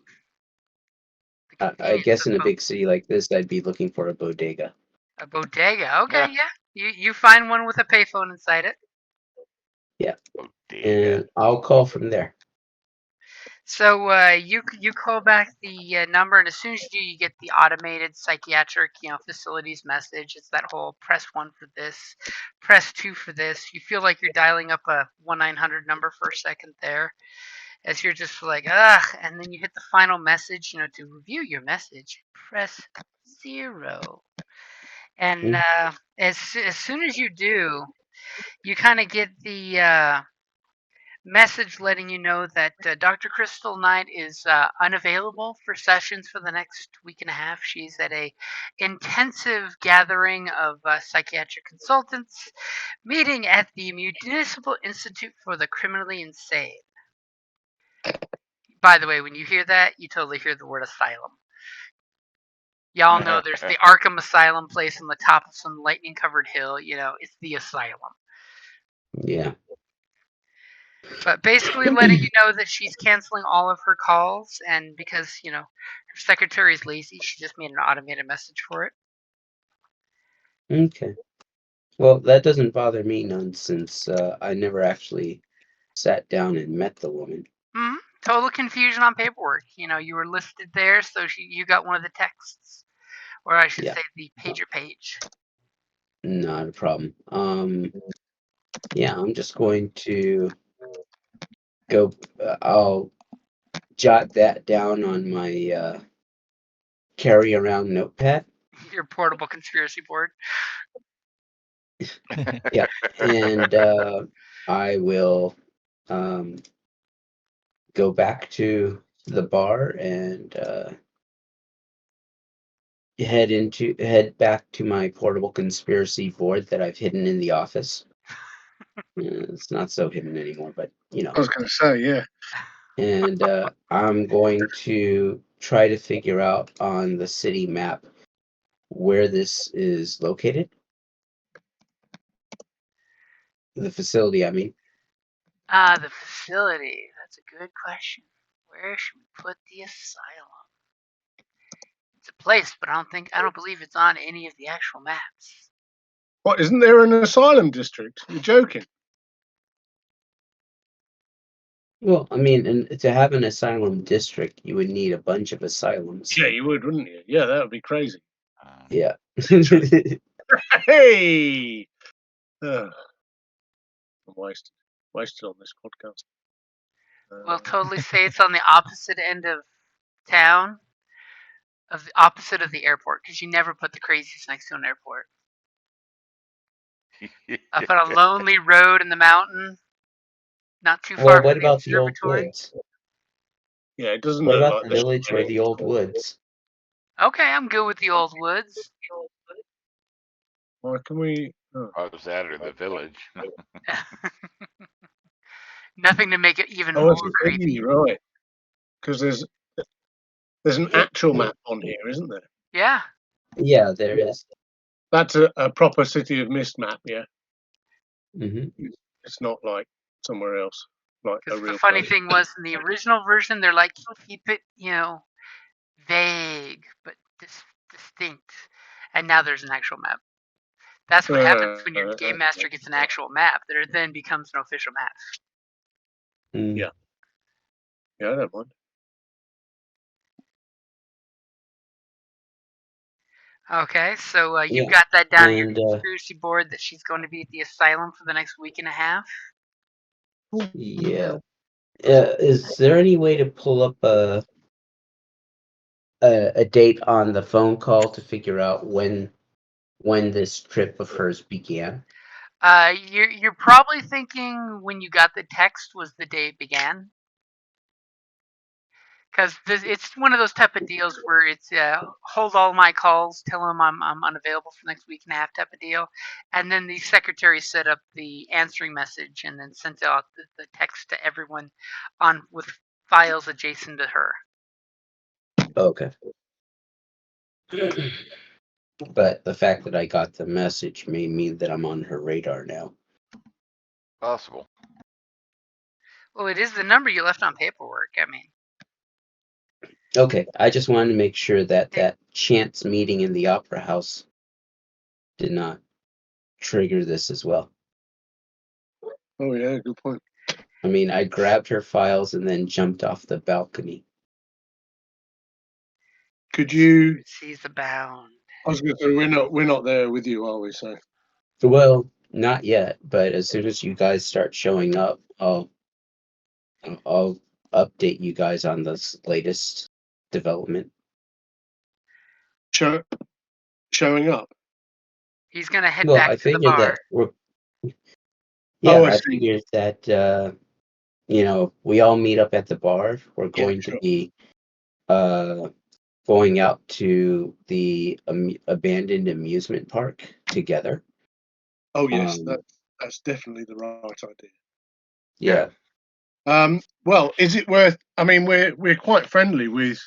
The I convenience guess of in a phone. big city like this, I'd be looking for a bodega. A bodega. Okay, Yeah, yeah. You find one with a payphone inside it. Yeah, bodega. and I'll call from there. So you call back the number, and as soon as you do, you get the automated psychiatric facilities message. It's that whole press one for this, press two for this. You feel like you're dialing up a 1-900 number for a second there, as you're just like ugh, and then you hit the final message. To review your message, press 0, and Mm, as soon as you do, you kind of get the message letting you know that Dr. Crystal Knight is unavailable for sessions for the next week and a half. She's at a intensive gathering of psychiatric consultants meeting at the Municipal Institute for the Criminally Insane. By the way, when you hear that, you totally hear the word asylum. Y'all know there's the Arkham Asylum place on the top of some lightning covered hill. It's the asylum. yeah. But basically letting you know that she's canceling all of her calls, and because her secretary is lazy, she just made an automated message for it. Okay. Well, that doesn't bother me none since I never actually sat down and met the woman. Total confusion on paperwork. You were listed there, so you got one of the texts, or I should Yeah, say the pager page. not a problem. Yeah, I'm just going to go. I'll jot that down on my carry around notepad. Your portable conspiracy board. Yeah, and I will um, go back to the bar and head back to my portable conspiracy board that I've hidden in the office. It's not so hidden anymore, but I was going to say, yeah. And I'm going to try to figure out on the city map where this is located. The facility, I mean. The facility. That's a good question. Where should we put the asylum? it's a place, but I don't believe it's on any of the actual maps. What, isn't there an asylum district? You're joking. Well, I mean, and to have an asylum district, you would need a bunch of asylums. Yeah, you would, wouldn't you? Yeah, that would be crazy. Yeah. Hey! I'm wasted on this podcast. We'll totally say it's on the opposite end of town, of the opposite of the airport, because you never put the crazies next to an airport. Up on a lonely road in the mountain, not too Well, far what from the about the old observatory. woods? Yeah, it doesn't What look about like the the village or the old woods? Okay, I'm good with the old woods. Why can we? Oh. Was that or the village? Nothing to make it even Oh, more I creepy. see, right. Because there's an actual map on here, isn't there? Yeah. Yeah, there is. That's a proper City of Mist map, yeah. Mm-hmm. It's not like somewhere else, like a Because the real funny place. thing was, in the original version, they're like, keep it, vague but distinct. And now there's an actual map. That's what happens when your game master gets an actual map. There then becomes an official map. Mm. Yeah. Yeah, I don't mind. Okay, so you Yeah, got that down in your and conspiracy board that she's going to be at the asylum for the next week and a half. yeah. Is there any way to pull up a date on the phone call to figure out when this trip of hers began? You're probably thinking when you got the text was the day it began. Because it's one of those type of deals where it's hold all my calls, tell them I'm unavailable for the next week and a half type of deal, and then the secretary set up the answering message and then sent out the text to everyone on with files adjacent to her. Okay. But the fact that I got the message may mean that I'm on her radar now. Possible. Well, it is the number you left on paperwork. I mean, Okay, I just wanted to make sure that that chance meeting in the opera house did not trigger this as well. Oh, yeah, good point. I mean, I grabbed her files and then jumped off the balcony. Could you? she's abound. I was going to say we're not there with you, are we? So Well, not yet, but as soon as you guys start showing up, I'll update you guys on this latest development. showing up. He's gonna head Well, back I to the figured bar. that we're Oh, I I see. figured that we all meet up at the bar. We're Yeah, going sure. to be going out to the abandoned amusement park together. Oh, yes, that's definitely the right idea. Yeah. Well, is it worth? I mean, we're quite friendly with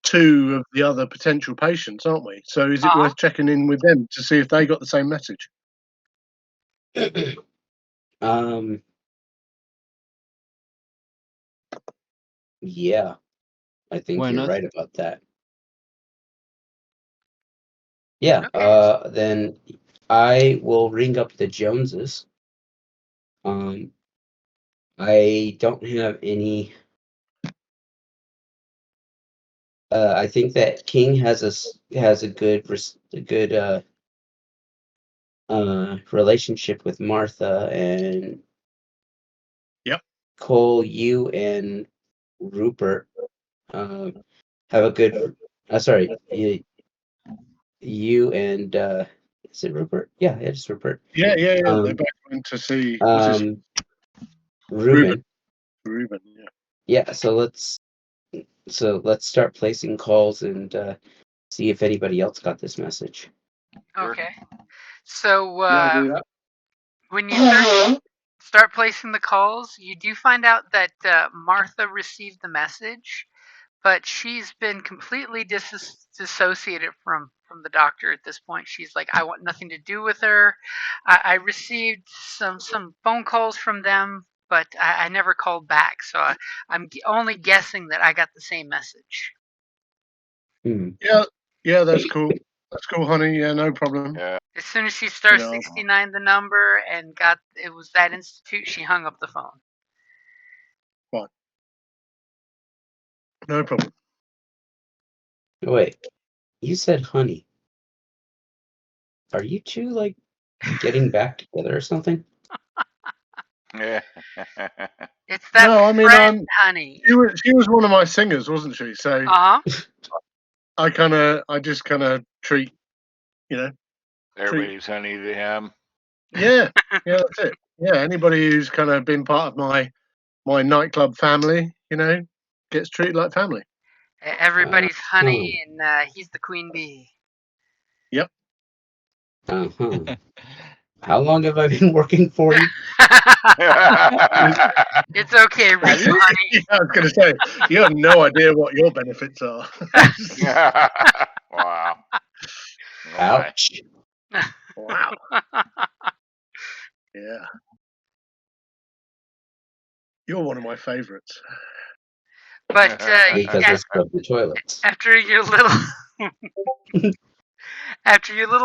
two of the other potential patients, aren't we? So is it worth checking in with them to see if they got the same message? Yeah, I think Why you're not? right about that. Yeah, Okay. then I will ring up the Joneses. I don't have any. I think that King has a good relationship with Martha, and Yep. Cole, you and Rupert have a good. Sorry, you and is it Rupert? Yeah, it's Rupert. Yeah. They Um, both went to see. What's his Ruben. Ruben. Yeah. Yeah, so let's start placing calls and see if anybody else got this message. Sure. Okay. So Yeah, do that. when you start placing the calls, you do find out that Martha received the message, but she's been completely dissociated from the doctor at this point. She's like, I want nothing to do with her. I received some phone calls from them, but I never called back. So I'm only guessing that I got the same message. Hmm. Yeah. Yeah, that's cool. That's cool, honey. Yeah, no problem. Yeah. As soon as she star You know. 69 the number and got it was that institute, she hung up the phone. No problem. Wait, you said honey. Are you two like getting back together or something? Yeah. It's that No, I mean, friend, honey. she was one of my singers, wasn't she? So Uh-huh. I just kind of treat, you know, Everybody's honey to him. yeah, that's it. Yeah, anybody who's kind of been part of my nightclub family, gets treated like family. Everybody's honey, and he's the queen bee. Yep. Uh-huh. How long have I been working for you? It's okay, Rita, honey. Yeah, I was going to say, you have no idea what your benefits are. Wow. Oh my. Ouch. Wow. Yeah. You're one of my favorites. But Because I scrubbed the toilets. after your little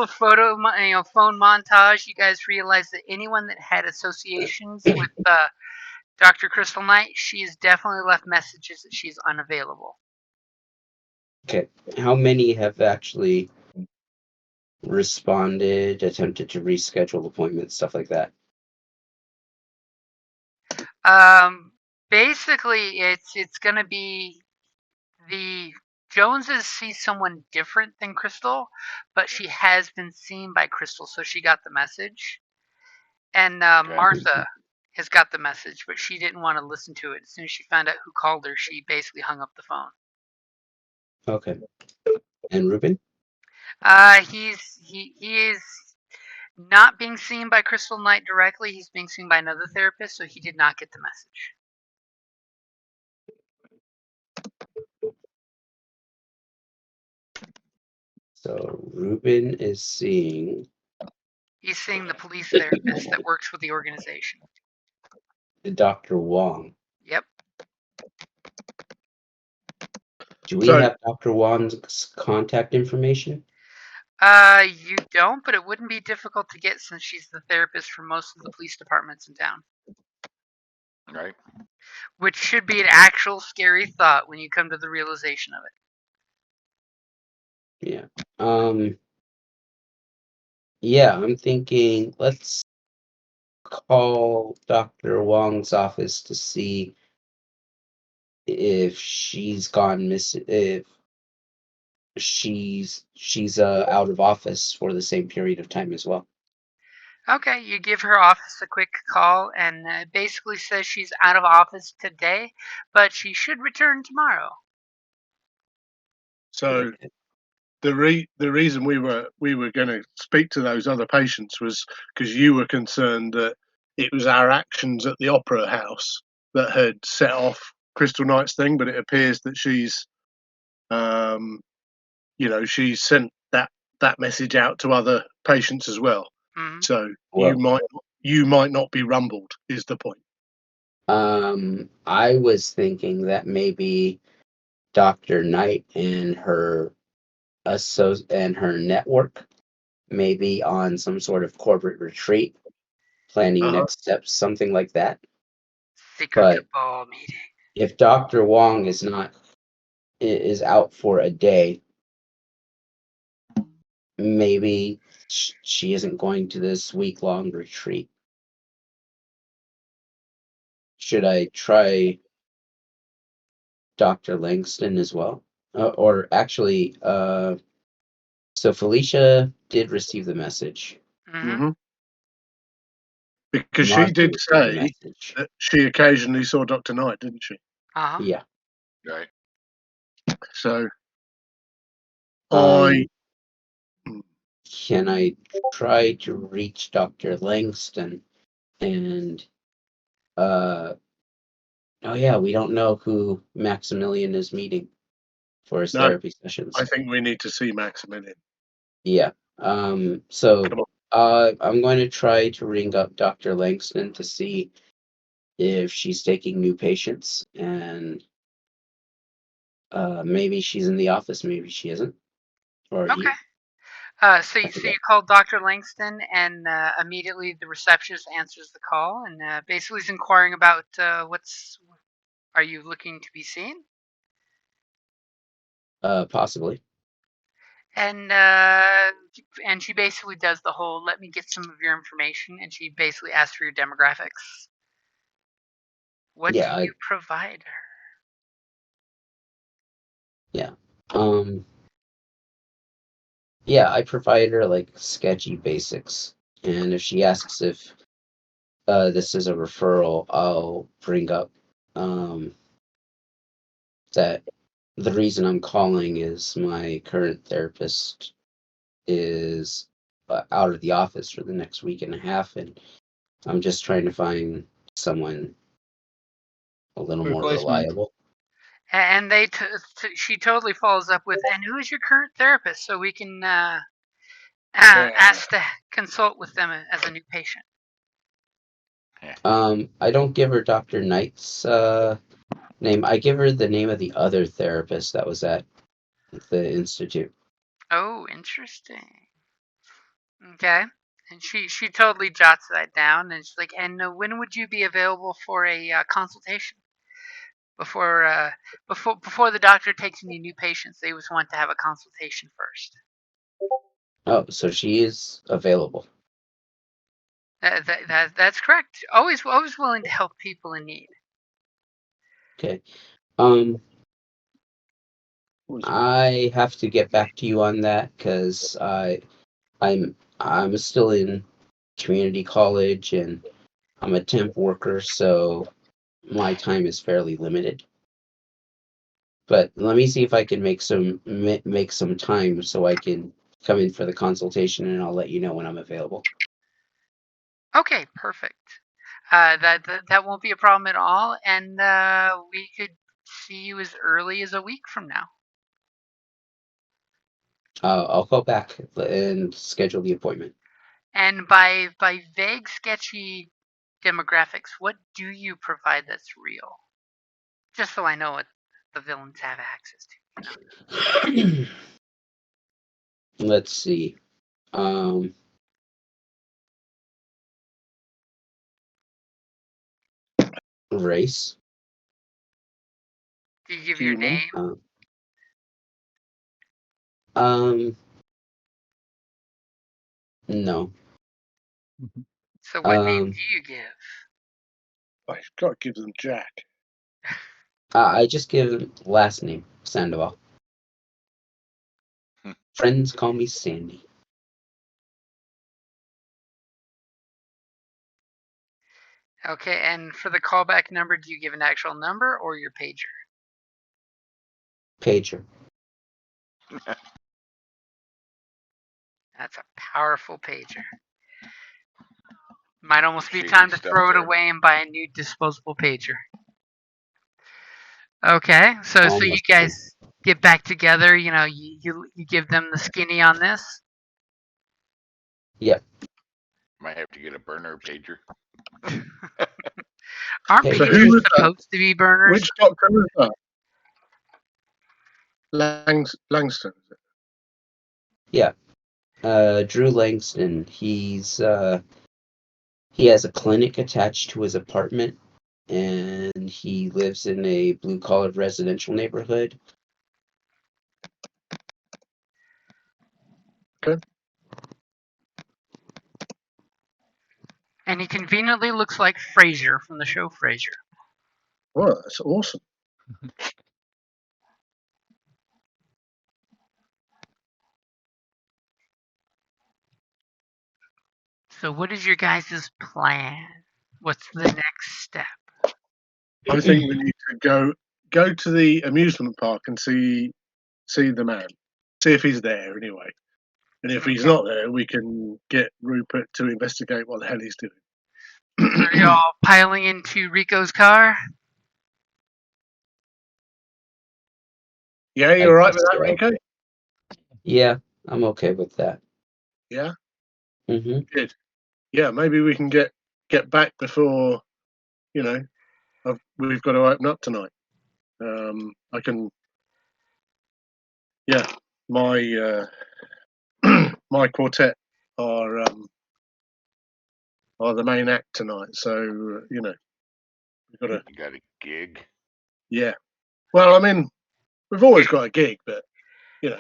phone montage, you guys realize that anyone that had associations with Dr. Crystal Knight, she has definitely left messages that she's unavailable. Okay. How many have actually responded, attempted to reschedule appointments, stuff like that? Basically, it's gonna be the Joneses see someone different than Crystal, but she has been seen by Crystal, so she got the message. And Okay. Martha has got the message, but she didn't want to listen to it. As soon as she found out who called her, she basically hung up the phone. Okay. And Ruben? He is not being seen by Crystal Knight directly. He's being seen by another therapist, so he did not get the message. So Ruben is seeing He's seeing the police therapist that works with the organization. Dr. Wong. Yep. Do we So- have Dr. Wong's contact information? You don't, but it wouldn't be difficult to get since she's the therapist for most of the police departments in town. Right. Which should be an actual scary thought when you come to the realization of it. Yeah. Yeah, I'm thinking let's call Dr. Wong's office to see if she's gone missing, if she's out of office for the same period of time as well. Okay, you give her office a quick call and it basically says she's out of office today, but she should return tomorrow. So Okay. the reason we were going to speak to those other patients was because you were concerned that it was our actions at the opera house that had set off Crystal Knight's thing, but it appears that she's she's sent that message out to other patients as well. Hmm. So Well, you might not be rumbled is the point. I was thinking that maybe Dr. Knight and her network may be on some sort of corporate retreat, planning Uh-huh. next steps, something like that. Secret But cabal meeting. if Dr. Wong is out for a day, maybe she isn't going to this week-long retreat. Should I try Dr. Langston as well? Or actually, so Felicia did receive the message. Hmm. Because Martha she did received the say message. that she occasionally saw Dr. Knight, didn't she? Uh-huh. Yeah. Right. So Um, can I try to reach Dr. Langston and oh yeah, we don't know who Maximilian is meeting for his No, therapy sessions. I think we need to see Maximilian. Yeah. So Come on. I'm going to try to ring up Dr. Langston to see if she's taking new patients, and maybe she's in the office, maybe she isn't. Or Okay. you, So I you forget. call Dr. Langston, and immediately the receptionist answers the call, and basically is inquiring about are you looking to be seen? Possibly. And she basically does the whole let me get some of your information, and she basically asks for your demographics. What do Yeah, you provide her? yeah. Um, yeah, I provide her like sketchy basics, and if she asks if this is a referral, I'll bring up um that the reason I'm calling is my current therapist is out of the office for the next week and a half, and I'm just trying to find someone a little more Replacement. reliable. And she totally follows up with, and who is your current therapist, so we can Yeah. ask to consult with them as a new patient. I don't give her Dr. Knight's name. I give her the name of the other therapist that was at the institute. Oh, interesting. Okay. And she totally jots that down, and she's like, and when would you be available for a consultation? Before the doctor takes any new patients, they always want to have a consultation first. Oh, so she is available. That's correct. Always willing to help people in need. Okay. I have to get back to you on that because I'm still in community college and I'm a temp worker, so my time is fairly limited. But let me see if I can make some time so I can come in for the consultation, and I'll let you know when I'm available. Okay, perfect. That won't be a problem at all, and we could see you as early as a week from now. I'll call back and schedule the appointment. And by vague, sketchy demographics, what do you provide that's real? Just so I know what the villains have access to. Let's see. Um, Race. Do you give your Human. name? Um, um, no. So what name Um, do you give? I've got to give them Jack. I just give last name Sandoval. Friends call me Sandy. Okay, and for the callback number, do you give an actual number or your pager? Pager. That's a powerful pager. Might almost be Shady time to stuff throw it there. away and buy a new disposable pager. Okay, so you Almost done. guys get back together. You know, you give them the skinny on this. Yep. Might have to get a burner pager. Aren't Hey, So who pagers was that? supposed to be burners? Which doctor was that? Langston. Is it? yeah. Drew Langston. He has a clinic attached to his apartment, and he lives in a blue-collar residential neighborhood. Okay. And he conveniently looks like Frasier from the show Frasier. Well, that's awesome. So what is your guys' plan? What's the next step? I think we need to go to the amusement park and see the man. See if he's there anyway. And if he's Okay. not there, we can get Rupert to investigate what the hell he's So are you doing. all piling into Rico's car? Yeah, you I all right guess with that, so. Rico? Yeah, I'm okay with that. Yeah, Mm-hmm. good. Yeah, maybe we can get back before we've got to open up tonight. I can. Yeah, my my quartet are the main act tonight. So we've got to. You got a gig? Yeah. Well, I mean, we've always got a gig, but you know,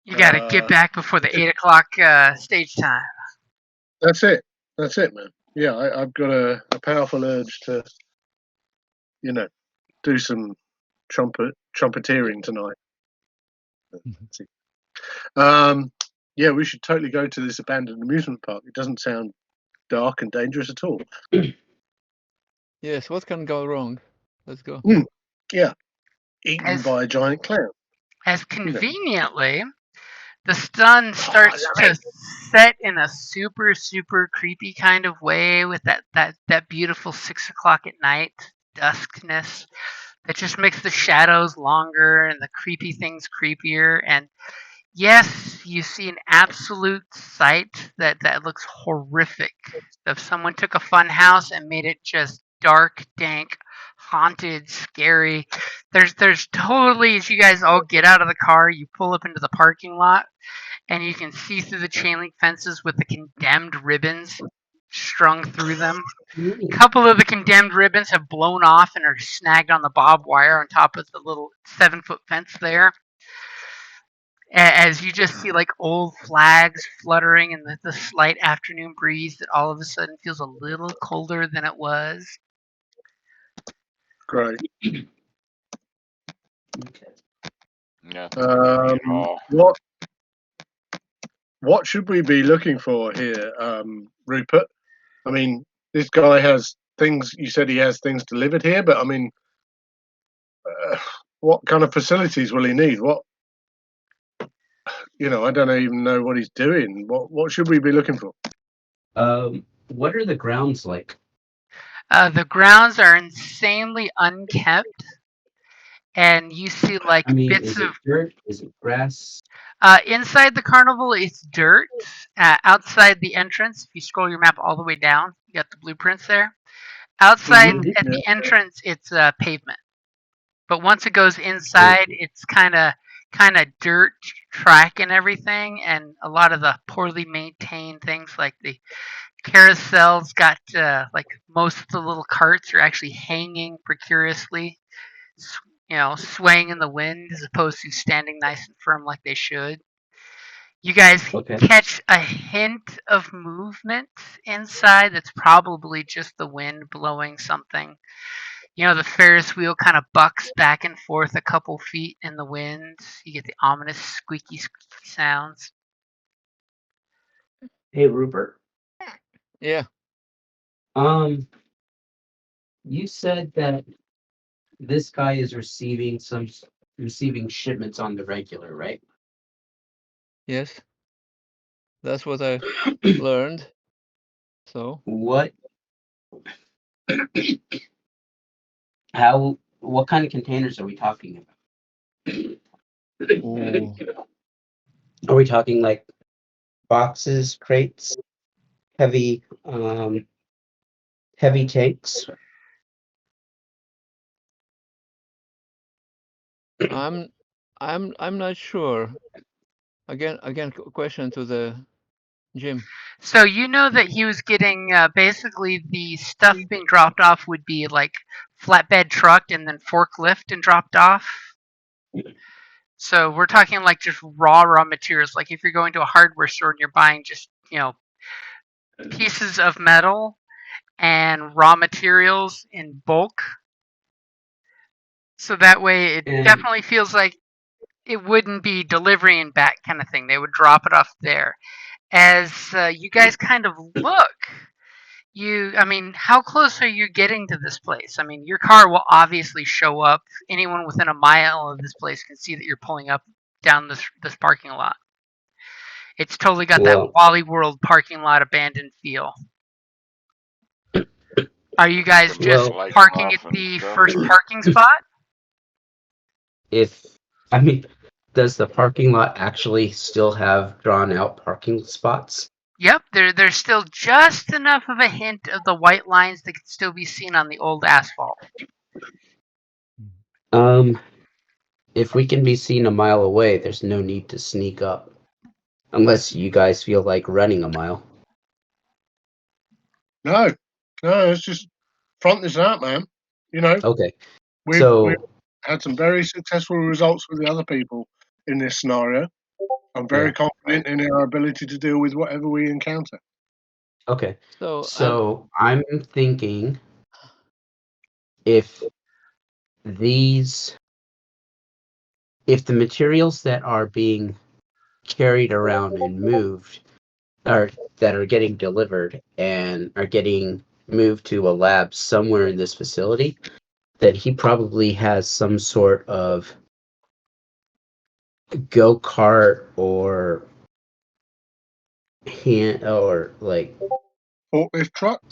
You got to get back before the 8 o'clock stage time. that's it. That's it, man. Yeah, I've got a powerful urge to, do some trumpeteering tonight. Yeah, we should totally go to this abandoned amusement park. It doesn't sound dark and dangerous at all. Yes, what can go wrong? Let's go. Yeah, eaten As by a giant clown. as conveniently, the sun starts to set in a super super creepy kind of way with that beautiful 6 o'clock at night duskness that just makes the shadows longer and the creepy things creepier. And yes, you see an absolute sight that looks horrific. If someone took a fun house and made it just dark, dank, haunted, scary. There's totally, as you guys all get out of the car, you pull up into the parking lot and you can see through the chain link fences with the condemned ribbons strung through them. A couple of the condemned ribbons have blown off and are snagged on the barbed wire on top of the little 7-foot fence there. As you just see like old flags fluttering in the slight afternoon breeze that all of a sudden feels a little colder than it was. Great. Okay. Nothing creepy at all. What should we be looking for here, Rupert? I mean, this guy has things. You said he has things delivered here, but I mean, what kind of facilities will he need? I don't even know what he's doing. What should we be looking for? What are the grounds like? The grounds are insanely unkept, and you see like I mean, bits is it of dirt? Is it grass? inside the carnival. It's dirt. Outside the entrance, if you scroll your map all the way down, you got the blueprints there. Outside at Yeah. the entrance, it's pavement. But once it goes inside, it's kind of dirt track and everything, and a lot of the poorly maintained things like the carousels got like most of the little carts are actually hanging precariously, swaying in the wind as opposed to standing nice and firm like they should. You guys Okay. catch a hint of movement inside that's probably just the wind blowing something. The Ferris wheel kind of bucks back and forth a couple feet in the wind. You get the ominous squeaky sounds. Hey, Rupert. Yeah. You said that this guy is receiving shipments on the regular, right? Yes. That's what I learned. So What kind of containers are we talking about? ooh, Are we talking like boxes, crates, heavy tanks? I'm not sure. Again, question to the Jim. So you know that he was getting basically the stuff being dropped off would be like flatbed trucked and then forklift and dropped off. So we're talking like just raw materials. Like if you're going to a hardware store and you're buying just pieces of metal and raw materials in bulk. So that way it And definitely feels like it wouldn't be delivery and back kind of thing. They would drop it off there. As you guys kind of look, I mean, how close are you getting to this place? I mean, your car will obviously show up. Anyone within a mile of this place can see that you're pulling up down this parking lot. It's totally got that well, Wally World parking lot abandoned feel. Are you guys Some just well, lights parking off at and the stuff. first parking spot? I mean, does the parking lot actually still have drawn out parking spots? Yep, there's still just enough of a hint of the white lines that can still be seen on the old asphalt. Um, If we can be seen a mile away, there's no need to sneak up. Unless you guys feel like running a mile. No, it's just front this out, man. You know, Okay. we've So, had some very successful results with the other people in this scenario. I'm very yeah. confident in our ability to deal with whatever we encounter. Okay. So So, I'm thinking if these if the materials that are being carried around and moved are that are getting delivered and are getting moved to a lab somewhere in this facility, that he probably has some sort of go-kart or hand or like Forklift truck.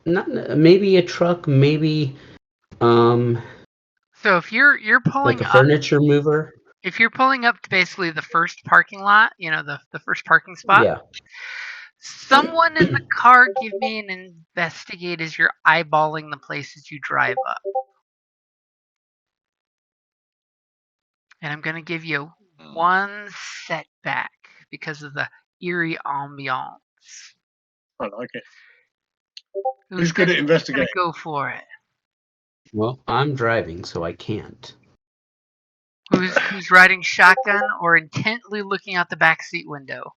not maybe a truck, maybe um So if you're like pulling a up, furniture mover. if you're pulling up to basically the first parking lot, the first parking spot, Yeah. someone in the car give me an investigate as you're eyeballing the places you drive up. And I'm going to give you one setback because of the eerie ambiance. I like it. Who's good at gonna investigating? go for it? Well, I'm driving, so I can't. Who's riding shotgun or intently looking out the backseat window?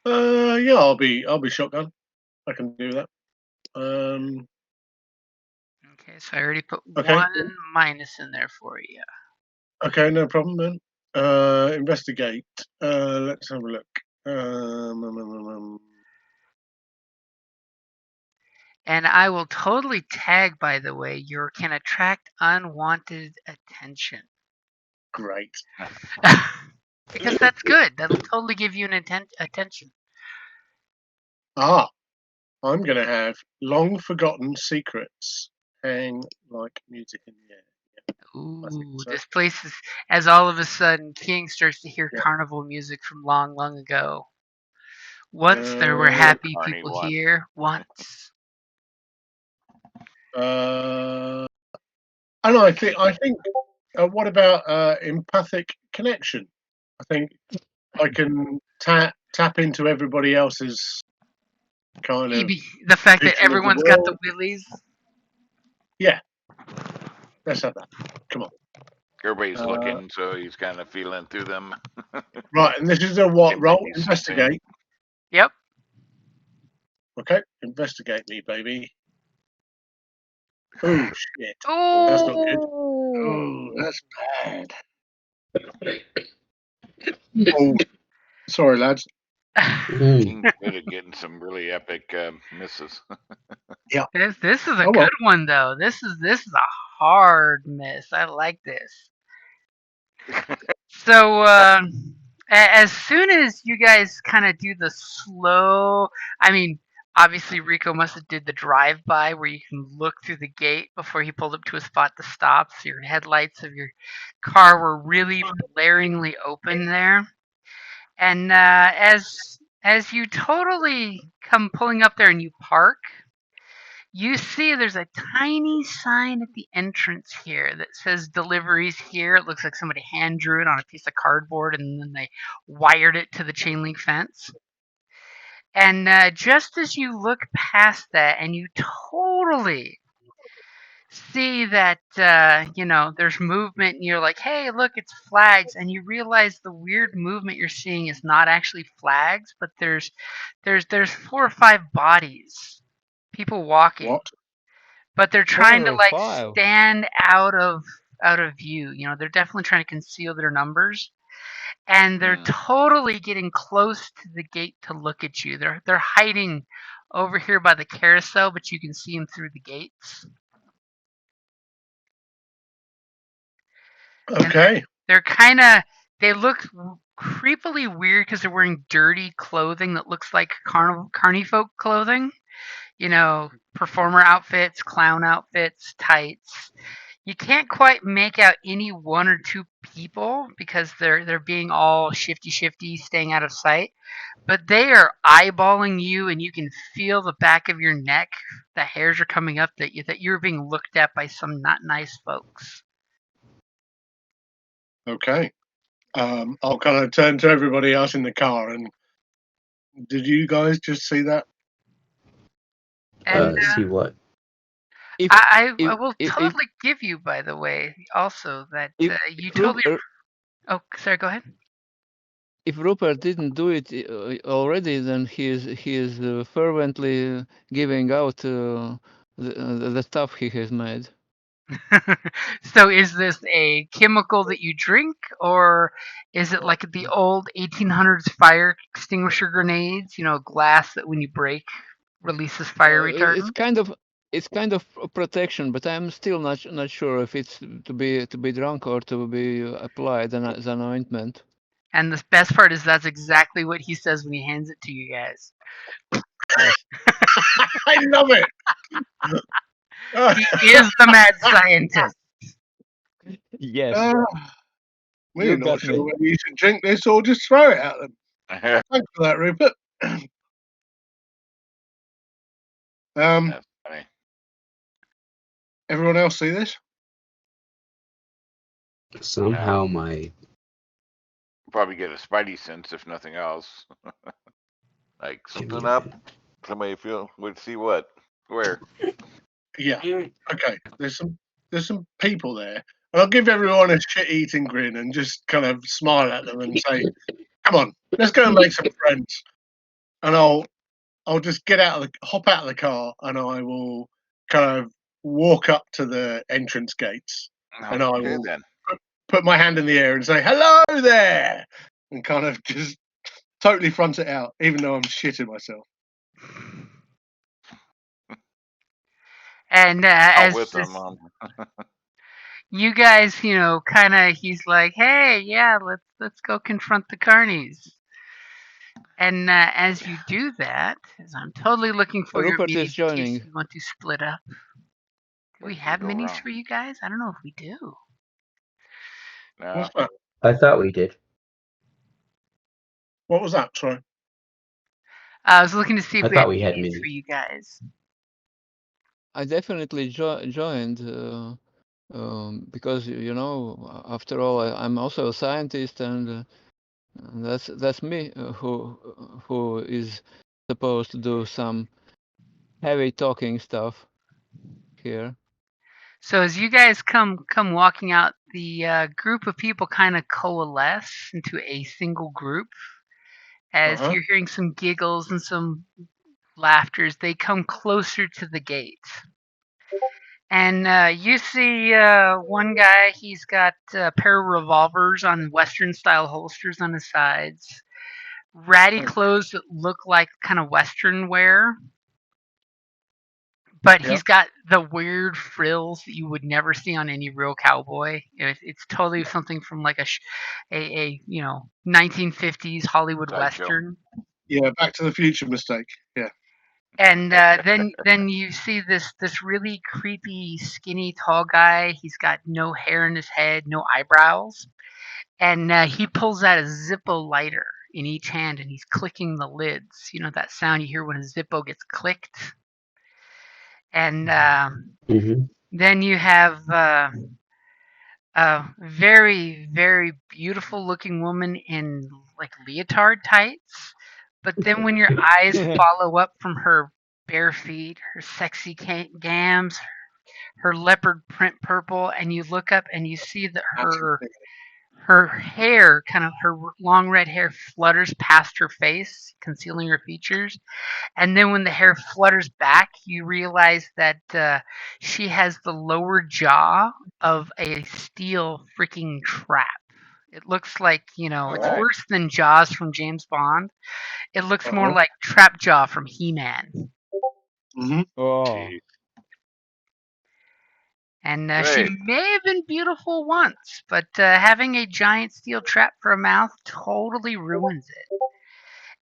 Yeah, I'll be shotgun. I can do that. Okay, so I already put Okay. one minus in there for you. Okay, no problem then. Investigate. Let's have a look. And I will totally tag, by the way, you can attract unwanted attention. Great. Because that's good. That'll totally give you an attention. I'm going to have long forgotten secrets hang like music in the air. Ooh, so. this place is, as all of a sudden, King starts to hear Yeah. carnival music from long, long ago. Once there were happy people Carny one. here. Once. And I think. What about empathic connection? I think I can tap into everybody else's kind of The fact that vision of the everyone's got the world. willies. Yeah, let's have that. Come on. Everybody's looking, so he's kind of feeling through them. Right, and this is a what Maybe role? he's Investigate. Yep. Okay, investigate me, baby. Oh shit. Oh, That's not good. Oh, that's bad. Oh, sorry, lads. King's good at getting some really epic misses. This is a Oh well. good one though. This is a hard miss. I like this. So as soon as you guys kind of do the slow, I mean, obviously Rico must have did the drive by where you can look through the gate before he pulled up to a spot to stop. So your headlights of your car were really blaringly open there. And as you totally come pulling up there and you park, you see there's a tiny sign at the entrance here that says deliveries here. It looks like somebody hand drew it on a piece of cardboard and then they wired it to the chain link fence. And just as you look past that and you totally see that there's movement and you're like, hey, look, it's flags, and you realize the weird movement you're seeing is not actually flags, but there's 4 or 5 bodies, people walking. What? But they're trying 4 to or like 5. stand out of view. They're definitely trying to conceal their numbers, and they're totally getting close to the gate to look at you. They're hiding over here by the carousel, but you can see them through the gates. Okay. They're they look creepily weird because they're wearing dirty clothing that looks like carny folk clothing. Performer outfits, clown outfits, tights. You can't quite make out any one or two people because they're being all shifty, staying out of sight. But they are eyeballing you, and you can feel the back of your neck. The hairs are coming up that you're being looked at by some not nice folks. Okay. I'll kind of turn to everybody else in the car and did you guys just see that? And See what? If I if will if totally give you, by the way, also that if, you if, Ru- totally. Oh, sorry. Go ahead. if Rupert didn't do it already, then he is fervently giving out the stuff he has made. So is this a chemical that you drink, or is it like the old 1800s fire extinguisher grenades? You know, glass that when you break releases fire It's retardant. kind of protection, but I'm still not sure if it's to be drunk or to be applied as an ointment. And the best part is that's exactly what he says when he hands it to you guys. Yes. I love it. He is the mad scientist. Yes. We're You not got sure me. whether you should drink this or just throw it at them. Thanks for that, Rupert. That's funny. Everyone else see this? Somehow my Probably get a spidey sense if nothing else. Like give me something a up. minute. Somebody feel would see what? Where? Yeah. Okay. There's some people there. And I'll give everyone a shit eating grin and just kind of smile at them and say, come on, let's go and make some friends. And I'll just hop out of the car and I will kind of walk up to the entrance gates and I Okay will then. put my hand in the air and say, hello there, and kind of just totally front it out, even though I'm shitting myself. And Out as with this, them. you guys, kind of, he's like, "Hey, yeah, let's go confront the carnies." And as you do that, as I'm totally looking for your Rupert is minis in case joining. you want to split up. Do we What can have go minis wrong? for you guys? I don't know if we do. No. What's that? I thought we did. What was that? Sorry. I was looking to see I if we had thought we had minis for minis. you guys. I definitely joined because after all, I'm also a scientist, and that's me who is supposed to do some heavy talking stuff here. So as you guys come walking out, the group of people kind of coalesce into a single group. As Uh-huh. you're hearing some giggles and some laughters, they come closer to the gate. And you see one guy, he's got a pair of revolvers on Western style holsters on his sides, ratty Oh, clothes that look like kind of Western wear, but yeah. he's got the weird frills that you would never see on any real cowboy. It's totally something from like a 1950s Hollywood Sideshow. Western. Yeah, Back to the Future mistake. Yeah. And then you see this really creepy, skinny, tall guy. He's got no hair in his head, no eyebrows, and he pulls out a Zippo lighter in each hand, and he's clicking the lids. You know that sound you hear when a Zippo gets clicked. And Mm-hmm. then you have a very, very beautiful looking woman in like leotard tights. But then when your eyes follow up from her bare feet, her sexy gams, her leopard print purple, and you look up and you see that her hair, kind of her long red hair, flutters past her face, concealing her features. And then when the hair flutters back, you realize that she has the lower jaw of a steel freaking trap. It looks like, All it's right. worse than Jaws from James Bond. It looks more Uh-huh. like Trap Jaw from He-Man. Mm-hmm. Oh, Jeez. And she Great. may have been beautiful once, but having a giant steel trap for a mouth totally ruins it.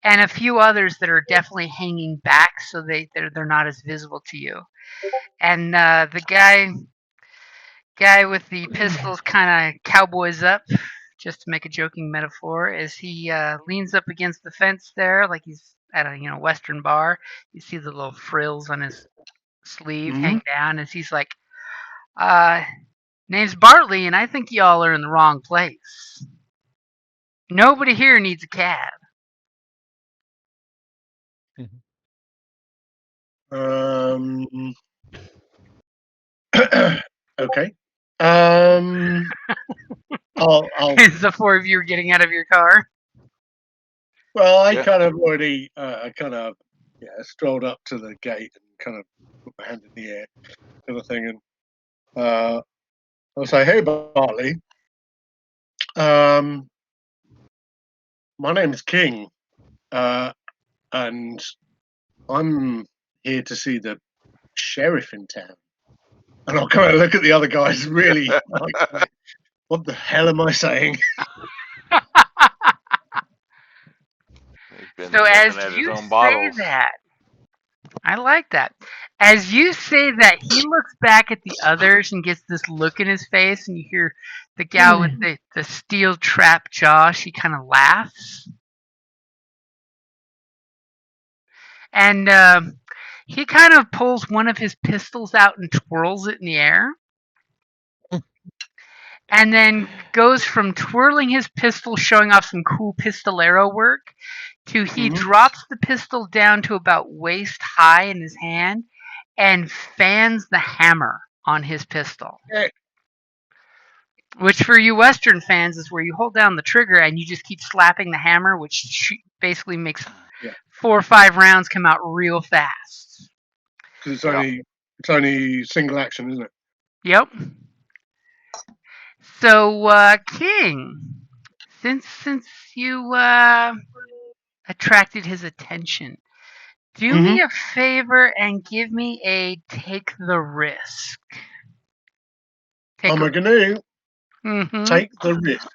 And a few others that are definitely hanging back so they're not as visible to you. And the guy, Guy with the pistols kind of cowboys up, just to make a joking metaphor, as he leans up against the fence there, like he's at a Western bar. You see the little frills on his sleeve Mm-hmm. hang down, as he's like, uh, "Name's Bartley, and I think y'all are in the wrong place. Nobody here needs a cab." Okay. I'll. As the four of you are getting out of your car. Well, I Yeah. kind of already, strolled up to the gate and kind of put my hand in the air, kind of thing, and I'll say, "Hey, Bartley. Um, my name is King, and I'm here to see the sheriff in town." And I'll kind of look at the other guys, really like, what the hell am I saying? He's been So sniffing as at his you own say bottles. that, I like that. As you say that, he looks back at the others and gets this look in his face, and you hear the gal with the steel trap jaw. She kind of laughs, and he kind of pulls one of his pistols out and twirls it in the air, and then goes from twirling his pistol, showing off some cool pistolero work, to he Mhm. drops the pistol down to about waist high in his hand and fans the hammer on his pistol. Yeah. Which for you Western fans is where you hold down the trigger and you just keep slapping the hammer, which basically makes Yeah. 4 or 5 rounds come out real fast. Because Yeah. it's only single action, isn't it? Yep. So King, since you attracted his attention, do Mhm. me a favor and give me a take the risk. Take I'm a going to mm-hmm. take the risk.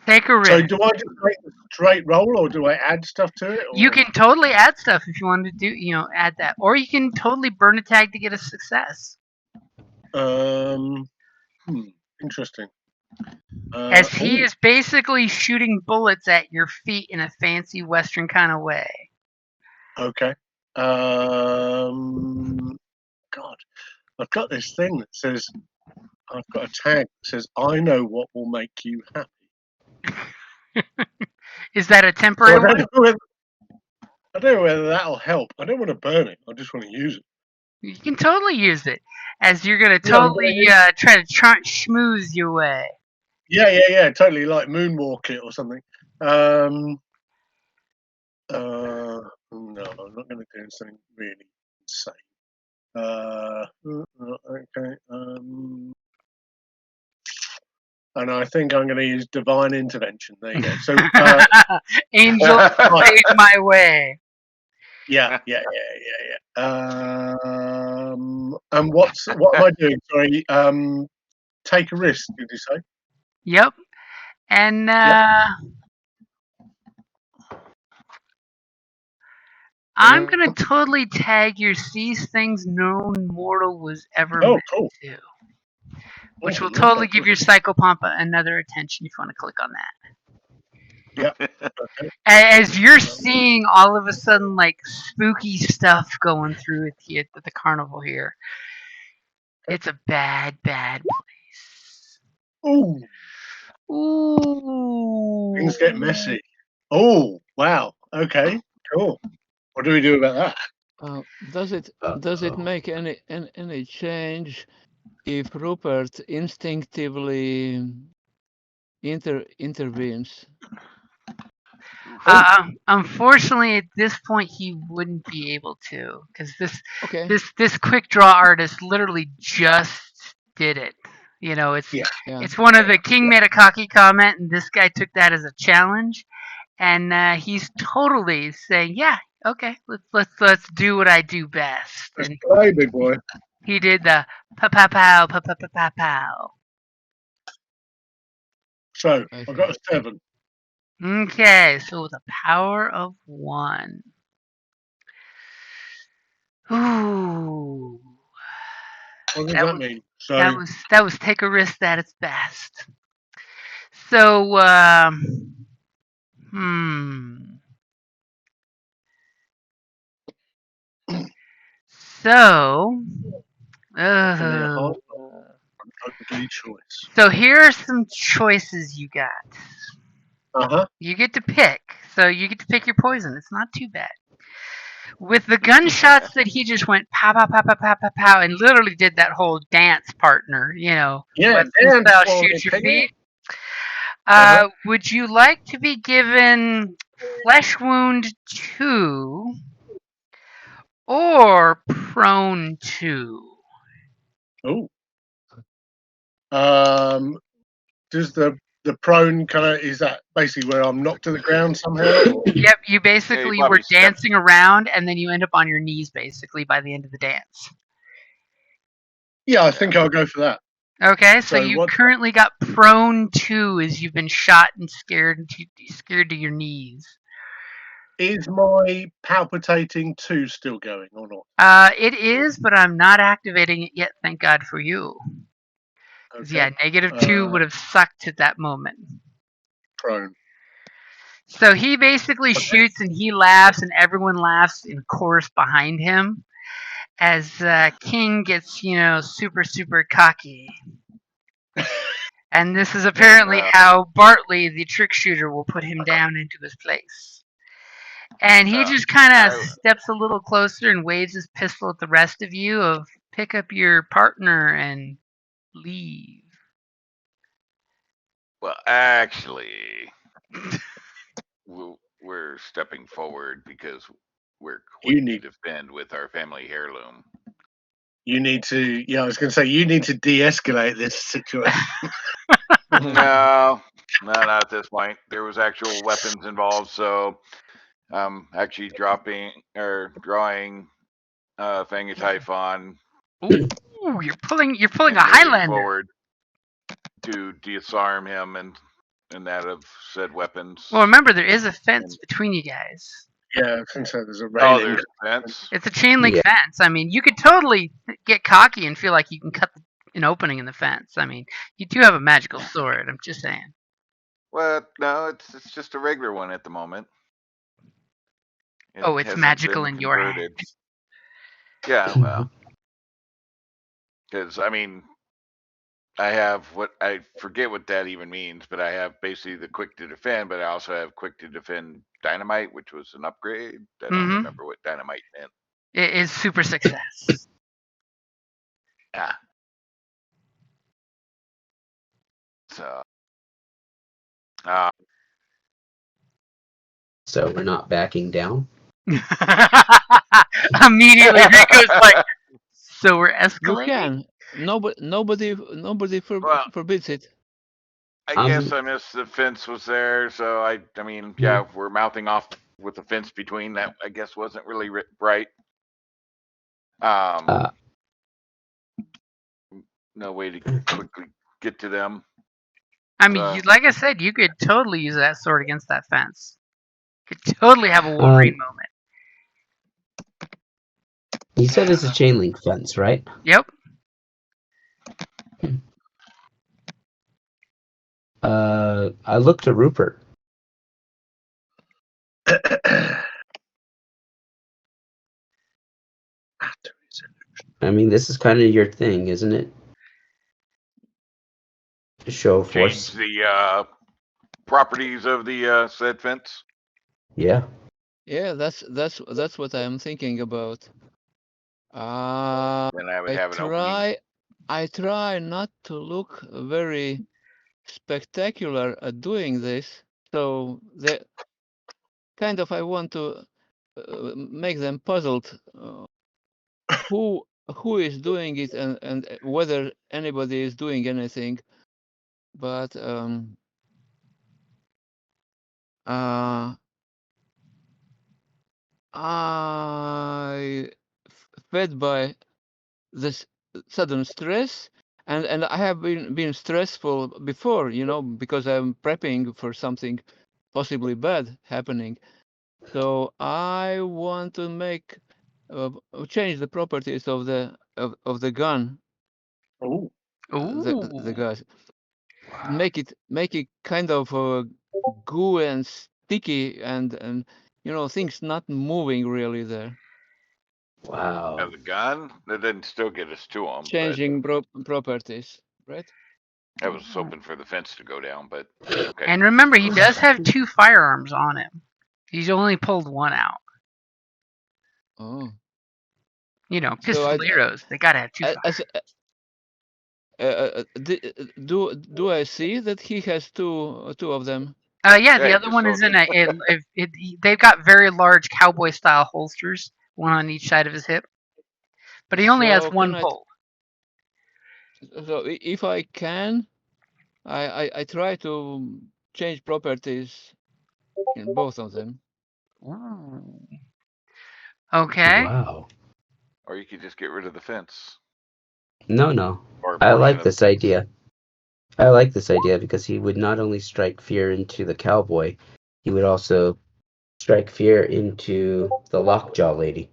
Take a risk. So do I just make a straight roll, or do I add stuff to it? You Or? can totally add stuff if you wanted to add that, or you can totally burn a tag to get a success. Interesting. As he is basically shooting bullets at your feet in a fancy Western kind of way. Okay. God, I've got this thing that says, I've got a tag that says, "I know what will make you happy." Is that a So temporary one? I don't know whether that'll help. I don't want to burn it. I just want to use it. You can totally use it, as you're gonna Yeah, I'm totally gonna try to schmooze your way. yeah, totally like moonwalk it or something. No, I'm not going to do something really insane. Okay. And I think I'm going to use divine intervention. There you go. So, Angel, save my way. yeah. And what am I doing? Sorry. Take a risk. Did you say? Yep. And Yep. I'm gonna totally tag your sees things no mortal was ever Oh, meant cool. to. Which Oh, will love totally that. give your psychopomp another attention if you want to click on that. Yeah. Okay. As you're seeing all of a sudden like spooky stuff going through at the carnival here. It's a bad place. Ooh, Ooh. things get messy. Oh, wow. Okay. Cool. What do we do about that? Does it make any change if Rupert instinctively intervenes? Unfortunately, at this point, he wouldn't be able to because Okay. this quick draw artist literally just did it. It's Yeah. it's one of the King made a cocky comment, and this guy took that as a challenge, and he's totally saying, "Yeah, okay, let's do what I do best." Let's And play, big boy. he did the pa pa pow pa pa pa pa pow. So I I've got a see. 7. Okay, so the power of 1. Ooh. What does That that was mean? that So, was that was take a risk at its best. So, hmm. So, offer me a uh, hard, ugly choice. so here are some choices you got. Uh-huh. You get to pick. So you get to pick your poison. It's not too bad. With the gunshots that he just went pow pow pow pow pow pow pow and literally did that whole dance partner, Yeah, Western dance style for shoot me, your piggy. feet. Uh-huh. Would you like to be given flesh wound 2 or prone 2? Oh. Does the prone kind of, is that basically where I'm knocked to the ground somehow? Or? Yep, you Yeah, you basically were probably step. dancing around and then you end up on your knees basically by the end of the dance. Yeah, I Yeah. think I'll go for that. Okay, so So you what currently got prone 2 as you've been shot and scared to your knees. is my palpitating 2 still going or not? It is, but I'm not activating it yet. Thank God for you. 'Cause, Okay. yeah, -2 would have sucked at that moment. Prone. So he basically Okay. shoots and he laughs, and everyone laughs in chorus behind him as King gets, super, super cocky. And this is apparently And how Bartley, the trick shooter, will put him down into his place. And he uh, just kind of I steps a little closer and waves his pistol at the rest of you of pick up your partner and leave. well, actually, we're stepping forward because we're You quick to need defend with our family heirloom. you need to, yeah, I was going to say, you need to de-escalate this situation. No, not at this point. There was actual weapons involved, so I'm actually drawing Fang Typhon Ooh, you're pulling a and moving Highlander. forward to disarm him and that of said weapons. Well, remember there is a fence And between you guys. Yeah, I was going to say there's a oh, railing. there's a fence. It's a chain link Yeah. fence. I mean, you could totally get cocky and feel like you can cut an opening in the fence. I mean, you do have a magical sword. I'm just saying. Well, no, it's just a regular one at the moment. It Oh, it's hasn't magical been in your converted. hands. Yeah, well, because I mean, I have what I forget what that even means, but I have basically the quick to defend, but I also have quick to defend dynamite, which was an upgrade. I don't Mm-hmm. remember what dynamite meant. It is super success. Yeah. So, uh, So we're not backing down. Immediately, Rico's like, so we're You escalating? can. Nobody well, forbids it. I guess Um, I missed the fence was there, so I mean, yeah. yeah, we're mouthing off with the fence between that. I guess wasn't really bright. Um, Uh, no way to quickly get to them. I mean, So, like I said, you could totally use that sword against that fence. You could totally have a Wolverine um, moment. you said it's a chain link fence, right? Yep. I looked to Rupert. I mean, this is kind of your thing, isn't it? To show change force. the properties of the said fence. Yeah. Yeah, that's what I am thinking about. Uh, Then I would I have an opening. try not to look very spectacular at doing this. So the kind of I want to make them puzzled who is doing it and whether anybody is doing anything. But uh, I fed by this sudden stress and I have been stressful before, because I'm prepping for something possibly bad happening. So I want to make change the properties of the gun Oh, The Ooh. guys Wow. make it kind of goo and sticky, and things not moving really there. Have Wow. the gun. That didn't still get us to him, but Changing properties, right? I was hoping for the fence to go down. But okay. And remember, he does have 2 firearms on him. He's only pulled one out. Oh, so Pistoleros. They gotta have 2 as firearms. do I see that he has two of them? Yeah, Yeah, the he other just one is in loaded. they've got very large cowboy style holsters, one on each side of his hip, but he only has So one pulled. if I can, I try to change properties in both of them. Ooh. Okay. Wow. Or you could just get rid of the fence No. or a I portion like of the this fence. idea. I like this idea because he would not only strike fear into the cowboy, he would also strike fear into the lockjaw lady.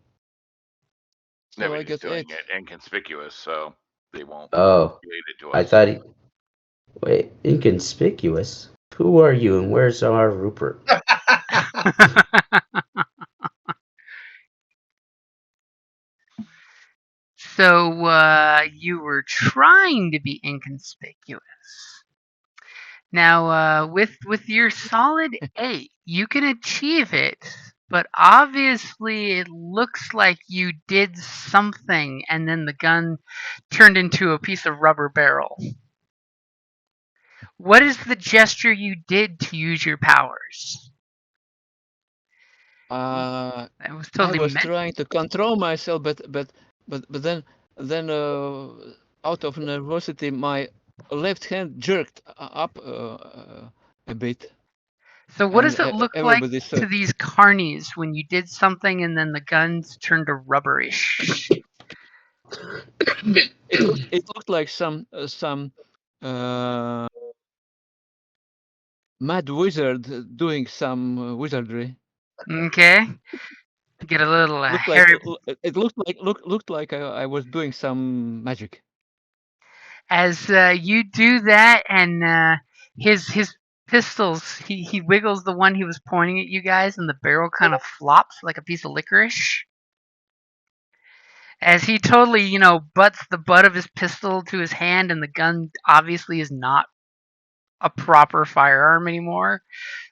Yeah, So but I he's get doing 8. it inconspicuous, so they won't Oh, relate it to I us. thought he. Wait, inconspicuous? Who are you and where's our Rupert? So you were trying to be inconspicuous. Now, with your solid 8, you can achieve it, but obviously it looks like you did something, and then the gun turned into a piece of rubber barrel. What is the gesture you did to use your powers? That was I totally was meant. trying to control myself, but then out of nervosity, my left hand jerked up a bit, So, what and does it look like everybody saw to it. these carnies when you did something and then the guns turned to rubberish? It looked like some uh, mad wizard doing some wizardry. Okay, get a little Looked like hairy. it looked like I was doing some magic. As you do that, and his pistols, he wiggles the one he was pointing at you guys, and the barrel kind of flops like a piece of licorice. As he totally, butts the butt of his pistol to his hand, and the gun obviously is not a proper firearm anymore.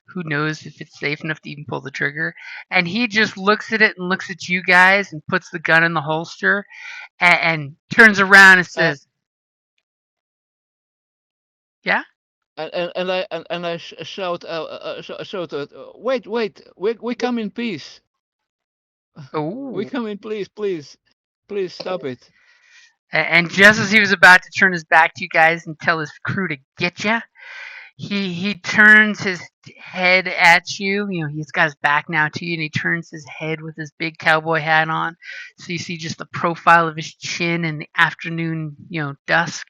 Who knows if it's safe enough to even pull the trigger? And he just looks at it and looks at you guys and puts the gun in the holster and turns around and Uh, says, "Yeah." and I shout, wait, we come in peace. We Oh. come in, please stop it. And just as he was about to turn his back to you guys and tell his crew to get you, he turns his head at you. He's got his back now to you, and he turns his head with his big cowboy hat on. So you see just the profile of his chin in the afternoon, dusk,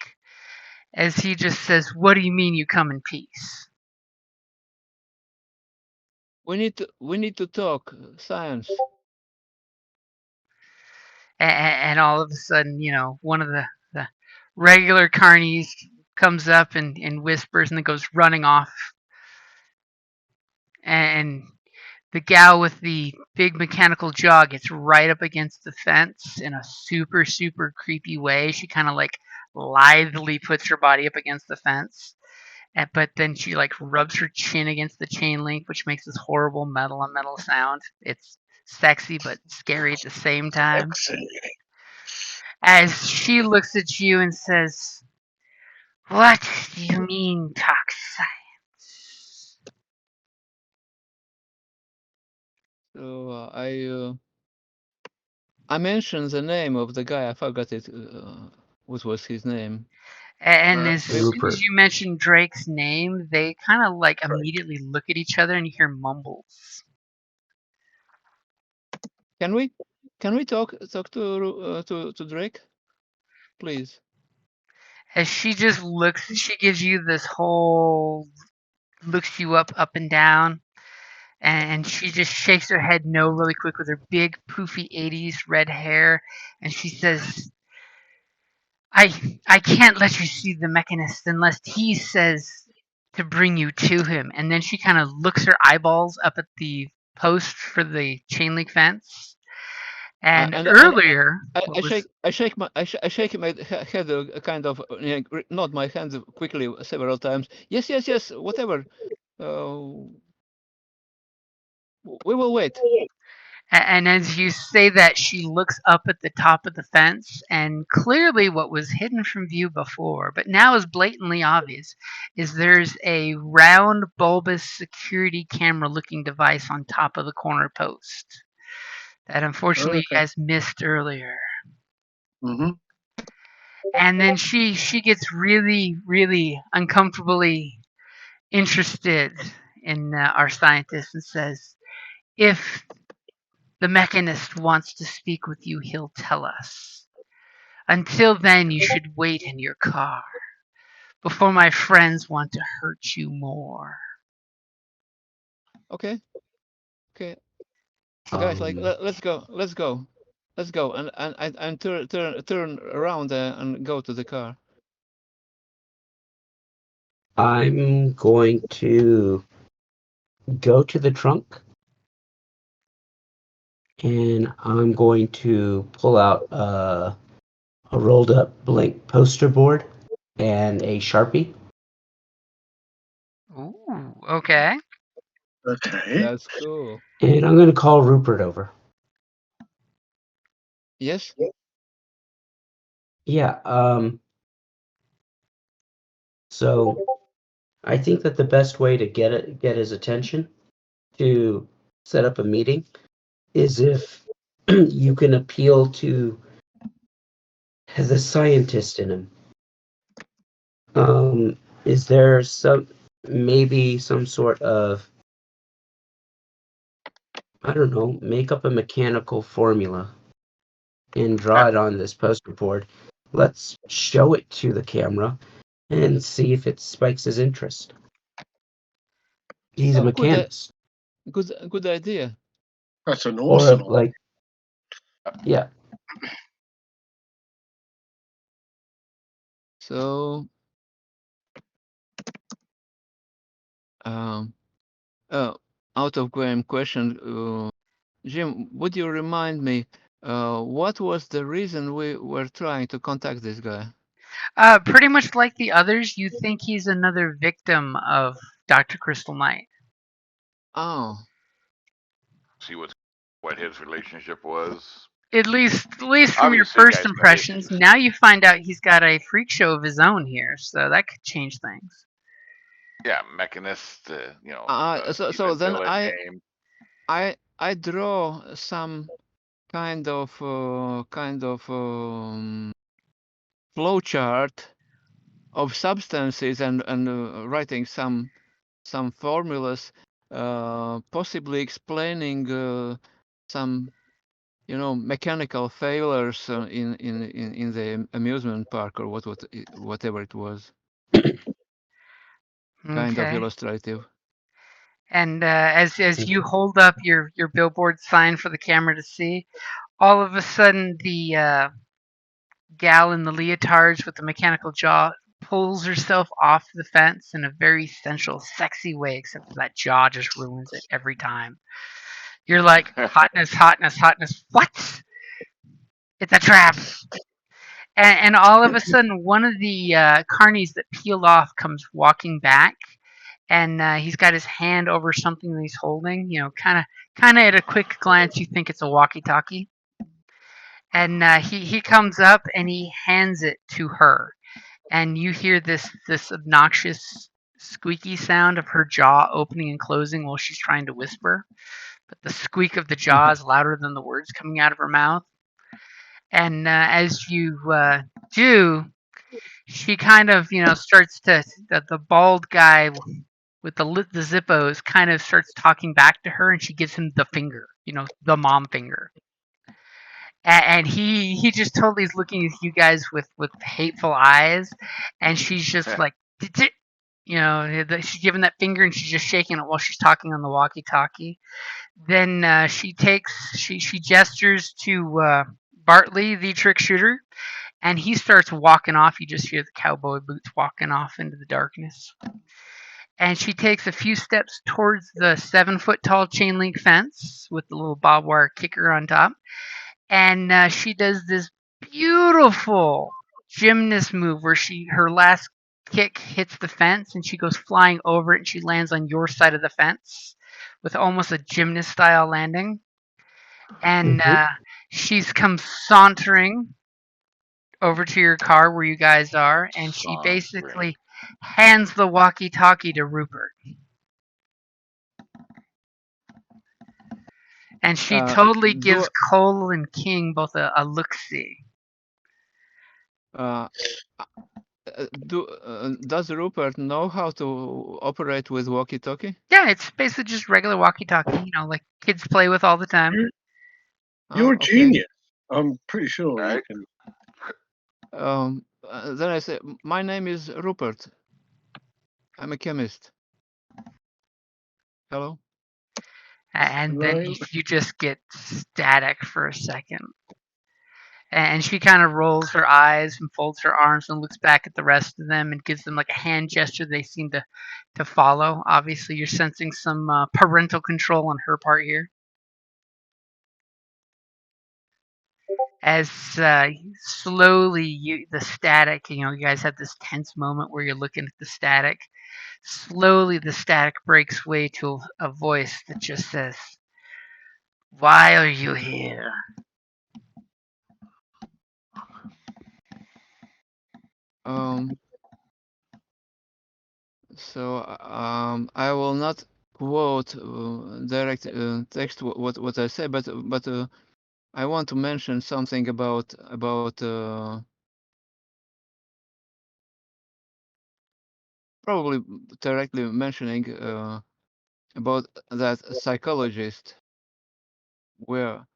as he just says, "What do you mean you come in peace?" We need to talk science. And all of a sudden, one of the regular carnies comes up and whispers and then goes running off. And the gal with the big mechanical jaw gets right up against the fence in a super, super creepy way. She kind of like lithely puts her body up against the fence. But then she like rubs her chin against the chain link, which makes this horrible metal on metal sound. It's sexy but scary at the same time. excellent. As she looks at you and says, "What do you mean, talk science?" So I mentioned the name of the guy. I forgot it. What was his name? And as We, soon as Rupert. you mention Drake's name, they kind of like Right. immediately look at each other and you hear mumbles. can we can we talk to Drake, please? As she just looks, she gives you this whole looks you up and down, and she just shakes her head no really quick with her big poofy 80s red hair, and she says, I can't let you see the mechanist unless he says to bring you to him. And then she kind of looks her eyeballs up at the post for the chain link fence. And And earlier, I what was shake my head, kind of, nod my hands quickly several times. Yes, whatever. Uh, we will wait. and as you say that, she looks up at the top of the fence, and clearly what was hidden from view before, but now is blatantly obvious, is there's a round, bulbous security camera looking device on top of the corner post that unfortunately you Okay. guys missed earlier. Hmm. And then she gets really, really uncomfortably interested in our scientist and says, if the mechanist wants to speak with you, he'll tell us. Until then, you should wait in your car before my friends want to hurt you more. Okay. Guys, like, Um, let's go, and turn around and go to the car. I'm going to go to the trunk and I'm going to pull out a rolled up blank poster board and a Sharpie. Ooh, okay. Okay. That's cool. And I'm going to call Rupert over. Yes. Yeah, so I think that the best way to get his attention to set up a meeting is if you can appeal to the scientist in him. Is there maybe some sort of, I don't know, make up a mechanical formula and draw it on this poster board? Let's show it to the camera and see if it spikes his interest. He's a Oh, mechanist. good idea. That's an Or awesome. like, yeah. So, um, uh, out of game question, Jim, would you remind me, what was the reason we were trying to contact this guy? Pretty much like the others, you think he's another victim of Dr. Crystal Knight. Oh, See what his relationship was. At least from your Obviously, first guy's got impressions. issues. Now you find out he's got a freak show of his own here, so that could change things. Yeah, mechanist. so Even then villain name. I draw some kind of flow chart of substances and writing some formulas, possibly explaining some mechanical failures in the amusement park, or whatever it was, kind of Okay. illustrative. And as you hold up your billboard sign for the camera to see, all of a sudden the gal in the leotards with the mechanical jaw pulls herself off the fence in a very sensual, sexy way, except for that jaw just ruins it every time. You're like, hotness, hotness, hotness. What? It's a trap. And all of a sudden, one of the carnies that peeled off comes walking back, and he's got his hand over something that he's holding. Kind of at a quick glance, you think it's a walkie-talkie. And he comes up and he hands it to her, and you hear this obnoxious squeaky sound of her jaw opening and closing while she's trying to whisper. But the squeak of the jaw is louder than the words coming out of her mouth. And as you do, she kind of starts to the bald guy with the zippos kind of starts talking back to her, and she gives him the finger, the mom finger. And he just totally is looking at you guys with hateful eyes, and she's just like, she's giving that finger and she's just shaking it while she's talking on the walkie-talkie. Then she gestures to Bartley, the trick shooter, and he starts walking off. You just hear the cowboy boots walking off into the darkness. And she takes a few steps towards the 7-foot tall chain link fence with the little barbed wire kicker on top. And she does this beautiful gymnast move where her last kick hits the fence and she goes flying over it and she lands on your side of the fence with almost a gymnast style landing. And she's come sauntering over to your car where you guys are, and she basically hands the walkie-talkie to Rupert. And she totally gives Cole and King both a look-see. Does Rupert know how to operate with walkie-talkie? Yeah, it's basically just regular walkie-talkie, like kids play with all the time. You're a genius. I'm pretty sure you can. Then I say, my name is Rupert. I'm a chemist. Hello? And then you just get static for a second. And she kind of rolls her eyes and folds her arms and looks back at the rest of them and gives them like a hand gesture they seem to follow. Obviously, you're sensing some parental control on her part here. As slowly the static, you guys have this tense moment where you're looking at the static. Slowly the static breaks way to a voice that just says, "Why are you here?" So I will not quote direct text what I say, but I want to mention something about probably directly mentioning about that psychologist where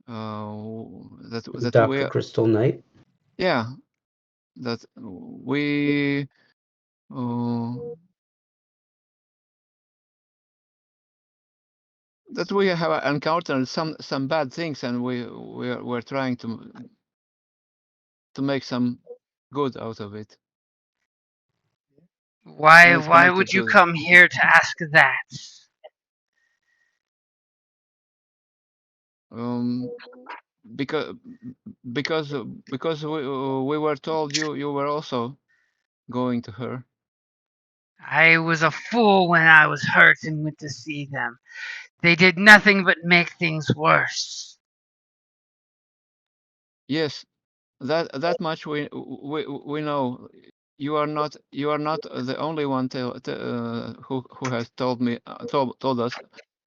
that Dr. Crystal Knight. Yeah, that we have encountered some bad things, and we're trying to make some good out of it. Why would you come here to ask that? Because we were told you were also going to her. I was a fool when I was hurt and went to see them. They did nothing but make things worse. Yes, that much we know. You are not the only one who has told us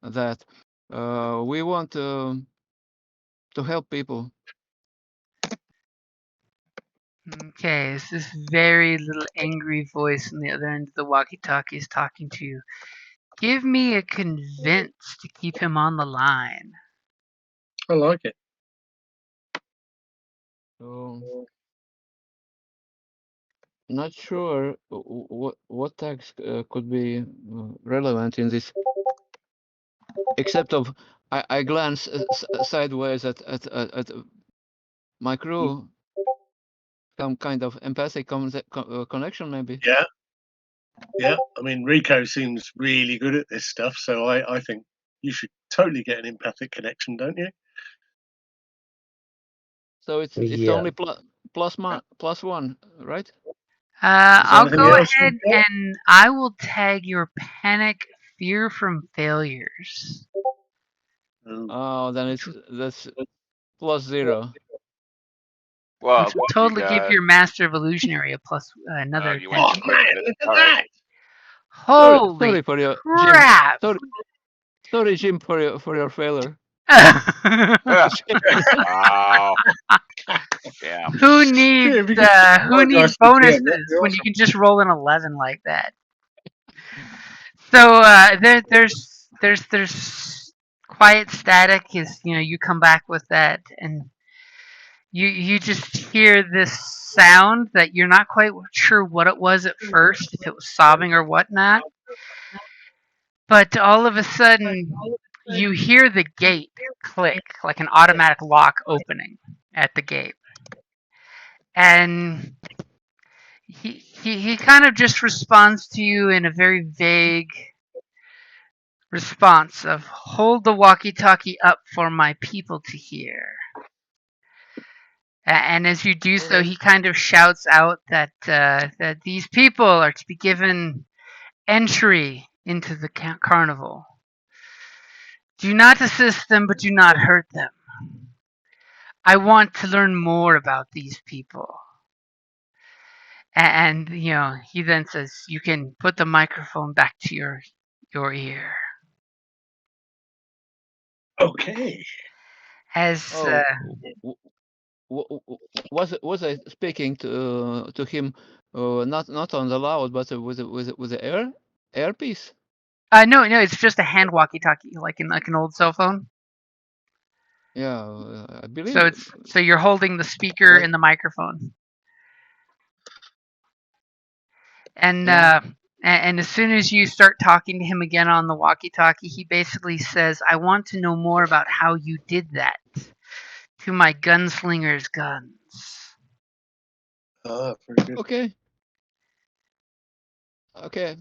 that. We want to help people. Okay, it's this very little angry voice on the other end of the walkie-talkie is talking to you. Give me a convince to keep him on the line. I like it. Not sure what tags could be relevant in this, except of I glance sideways at my crew. Some kind of empathic connection, maybe. Yeah. I mean, Rico seems really good at this stuff, so I think you should totally get an empathic connection, don't you? So it's only plus one, right? I'll go ahead and I will tag your panic fear from failures. Oh, then that's +0. Well, which will totally give your master of illusionary a plus another. You want oh man, look at that! Holy sorry for your crap! Jim. Sorry, Jim, for your failure. Wow. Yeah. Who needs bonuses when you can just roll an 11 like that? So there's quiet static as you come back with that, and you just hear this sound that you're not quite sure what it was at first, if it was sobbing or whatnot. But all of a sudden, you hear the gate click, like an automatic lock opening at the gate. and he kind of just responds to you in a very vague response of hold the walkie-talkie up for my people to hear. And as you do so, Okay. he kind of shouts out that that these people are to be given entry into the carnival. Do not assist them, but do not hurt them. I want to learn more about these people. And he then says, "You can put the microphone back to your ear." Okay. As Oh, was I speaking to him, not on the loud, but with the earpiece? no, it's just a hand walkie-talkie, like an old cell phone. Yeah, I So believe you're holding the speaker that. and the microphone. And Yeah. and as soon as you start talking to him again on the walkie-talkie, he basically says, "I want to know more about how you did that to my gunslinger's guns." Very good. Okay. Okay.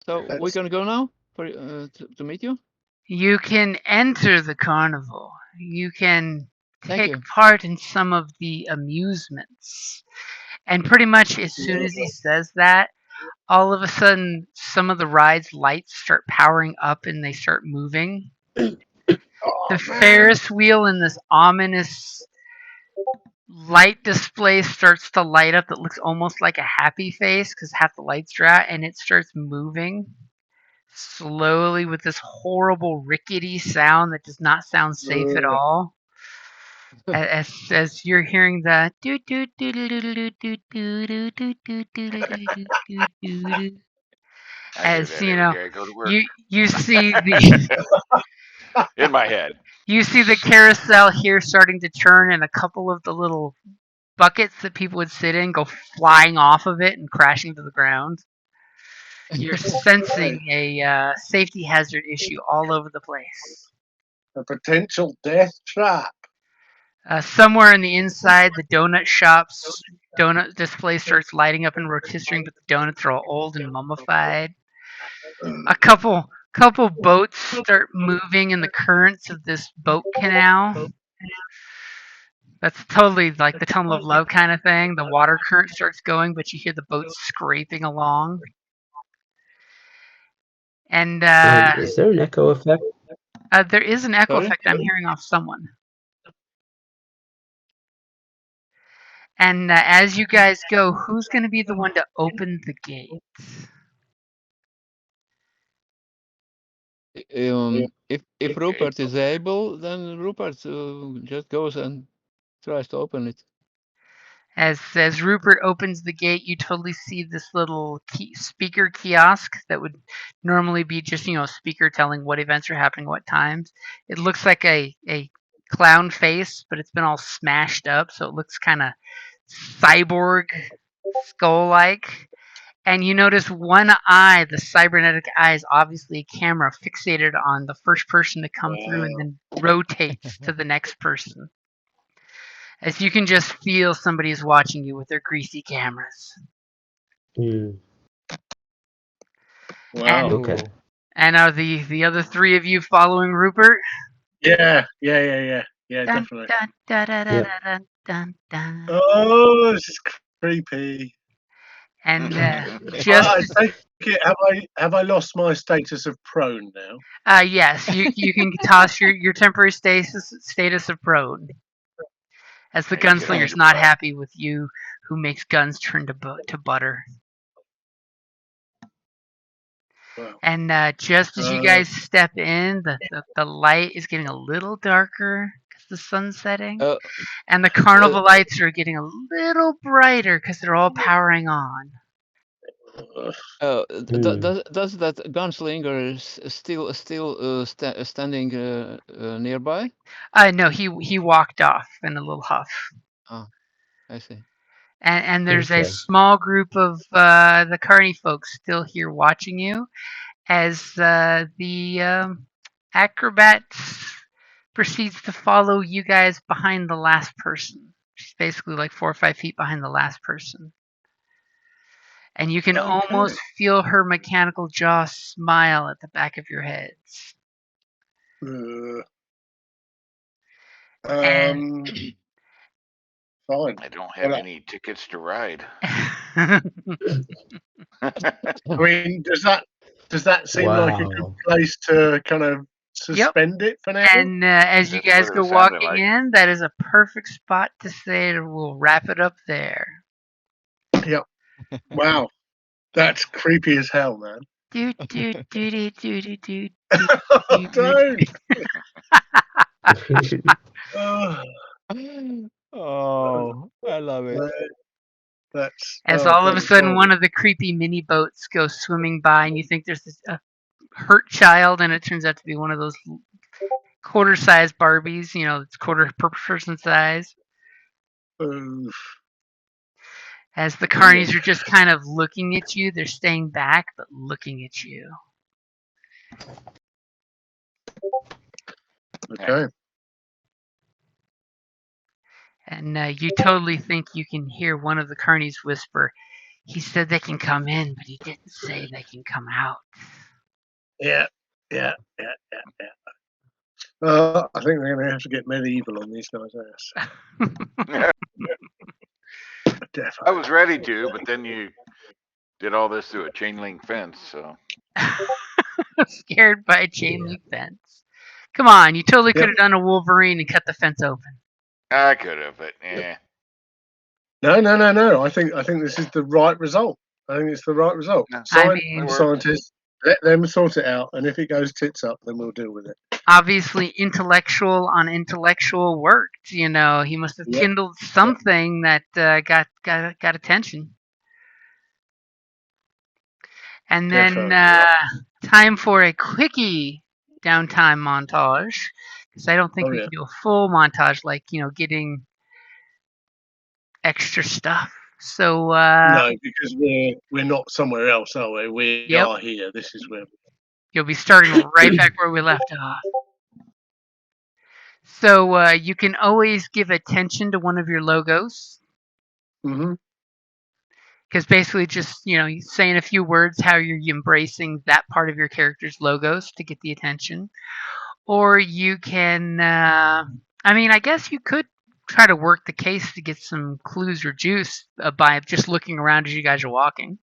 So we That's can go now for to meet you. You can enter the carnival. You can Thank take you. part in some of the amusements. And pretty much as soon as he says that, all of a sudden, some of the ride's lights start powering up and they start moving. The oh man. Ferris wheel in this ominous light display starts to light up that looks almost like a happy face because half the lights are out, and it starts moving slowly with this horrible rickety sound that does not sound safe at all. As you're hearing the do do do do do do do do do do do do do, I hear as that every day I go to work you see the in my head. you see the carousel here starting to turn, and a couple of the little buckets that people would sit in go flying off of it and crashing to the ground. You're sensing a safety hazard issue all over the place. A potential death trap. Somewhere in the inside, the donut shop's donut display starts lighting up and rotisserie, but the donuts are all old and mummified. A couple boats start moving in the currents of this boat canal. That's totally like the tunnel of love kind of thing. The water current starts going, but you hear the boats scraping along. And Is there an echo effect? there is an echo Sorry. effect I'm hearing off someone. And as you guys go, who's going to be the one to open the gate? If Okay. Rupert is able, then Rupert just goes and tries to open it. As Rupert opens the gate, you totally see this little speaker kiosk that would normally be just a speaker telling what events are happening, what times. It looks like a clown face, but it's been all smashed up, so it looks kind of cyborg skull like. And you notice one eye, the cybernetic eye, is obviously a camera fixated on the first person to come through and then rotates to the next person. As you can just feel somebody is watching you with their greasy cameras. Hmm. Wow. Okay. And are the other three of you following Rupert? Yeah, Dun, definitely. dun, dun, dun, Yep. dun, dun, dun. Oh, this is creepy. And I just take it. Have I lost my status of prone now? yes, you can toss your temporary status of prone, as the Now you get on gunslinger's your not butt. happy with you, who makes guns turn to butter. Wow. And just as you guys step in, the light is getting a little darker because the sun's setting, Uh, and the uh, carnival lights are getting a little brighter because they're all powering on. does that gunslinger still standing nearby? No, he walked off in a little huff. Oh, I see. And there's a Okay. small group of the Carney folks still here watching you as the acrobat proceeds to follow you guys behind the last person. It's basically like 4 or 5 feet behind the last person. And you can Okay. almost feel her mechanical jaw smile at the back of your heads. And Fine. I don't have Well, any tickets to ride. I mean, does that seem like a good Wow. place to kind of Yep. suspend it for now? And as you That's guys what it go was sounding walking like. in, that is a perfect spot to say we'll wrap it up there. Yep. Wow, that's creepy as hell, man. Do do do do do do do Don't. Oh, Oh, I love it. that's As all of a that's sudden horrible. one of the creepy mini boats goes swimming by, and you think there's a hurt child, and it turns out to be one of those quarter-sized Barbies. It's quarter per person size. Oof. As the carnies are just kind of looking at you, they're staying back but looking at you. Okay. And you totally think you can hear one of the carnies whisper, "He said they can come in, but he didn't say they can come out." Yeah. I think we're going to have to get medieval on these guys' ass. I Definitely. was ready to, but then you did all this through a chain link fence, so Scared by a chain link fence. Come on, you totally could Yep. have done a Wolverine and cut the fence open. I could have, but eh. No. I think this is the right result. I think it's the right result. No, I Science, mean, scientists, let them sort it out, and if it goes tits up, then we'll deal with it. obviously intellectual on intellectual worked. He must have Yep. kindled something that got attention. And then Definitely. time for a quickie downtime montage, because I don't think we Yeah. can do a full montage like getting extra stuff. So No, because we're not somewhere else, are we? We yep, are here. This is where. you'll be starting right back where we left off. So you can always give attention to one of your logos, Mm-hmm. because basically just saying a few words how you're embracing that part of your character's logos to get the attention. Or you can I guess you could try to work the case to get some clues or juice by just looking around as you guys are walking.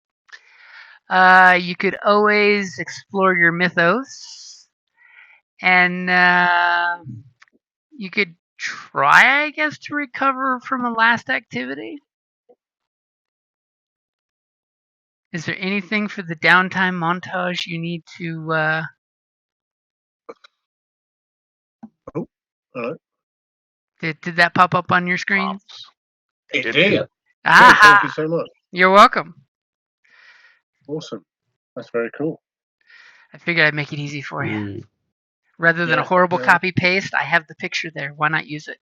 You could always explore your mythos, and you could try, I guess, to recover from a last activity. Is there anything for the downtime montage you need to? Oh, hello. Did that pop up on your screen? prompts. It It did. Yep. Thank Aha! you so much. You're welcome. Awesome. That's very cool. I figured I'd make it easy for you. Mm. Rather than a Yeah, horrible yeah. copy paste, I have the picture there. Why not use it?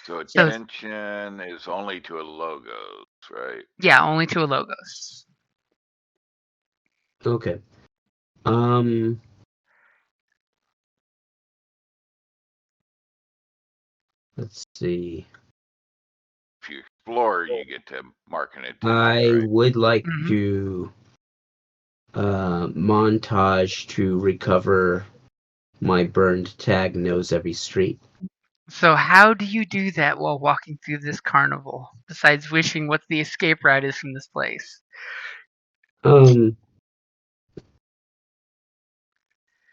So So attention is only to a logos, right? yeah, only to a logos. Okay. Let's see. If you explore, you get to mark an attention, I right? would like Mhm. to montage to recover my burned tag knows every street. So how do you do that while walking through this carnival? Besides wishing what the escape route is from this place. I'm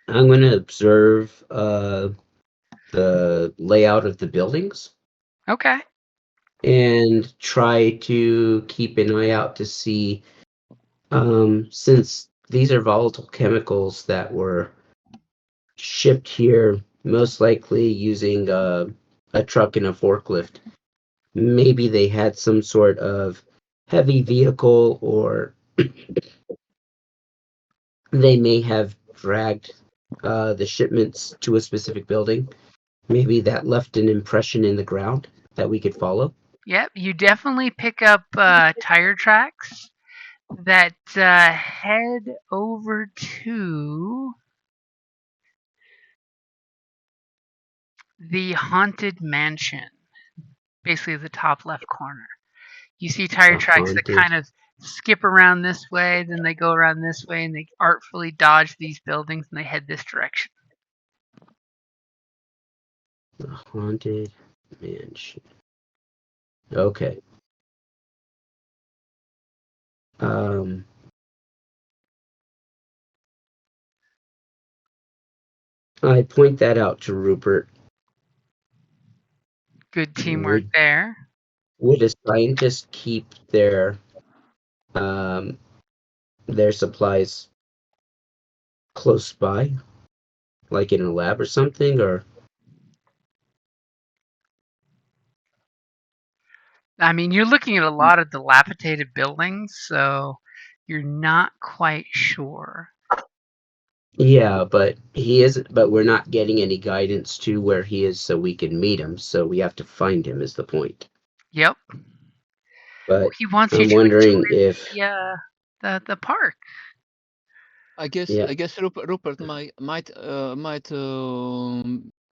going to observe the layout of the buildings Okay. and try to keep an eye out to see, since these are volatile chemicals that were shipped here, most likely using a truck and a forklift. Maybe they had some sort of heavy vehicle, or they may have dragged the shipments to a specific building. Maybe that left an impression in the ground that we could follow. Yep. You definitely pick up tire tracks that head over to the haunted mansion. basically the top left corner. You see tire A tracks that haunted. kind of skip around this way, then they go around this way, and they artfully dodge these buildings and they head this direction. A haunted mansion. Okay. I point that out to Rupert. Good teamwork there. Would a scientist keep their supplies close by, like in a lab or something, or? I mean, you're looking at a lot of dilapidated buildings, so you're not quite sure. Yeah, but we're not getting any guidance to where he is so we can meet him, so we have to find him is the point. Yep. But He wants you I'm to wondering enjoy if the park. I guess Rupert might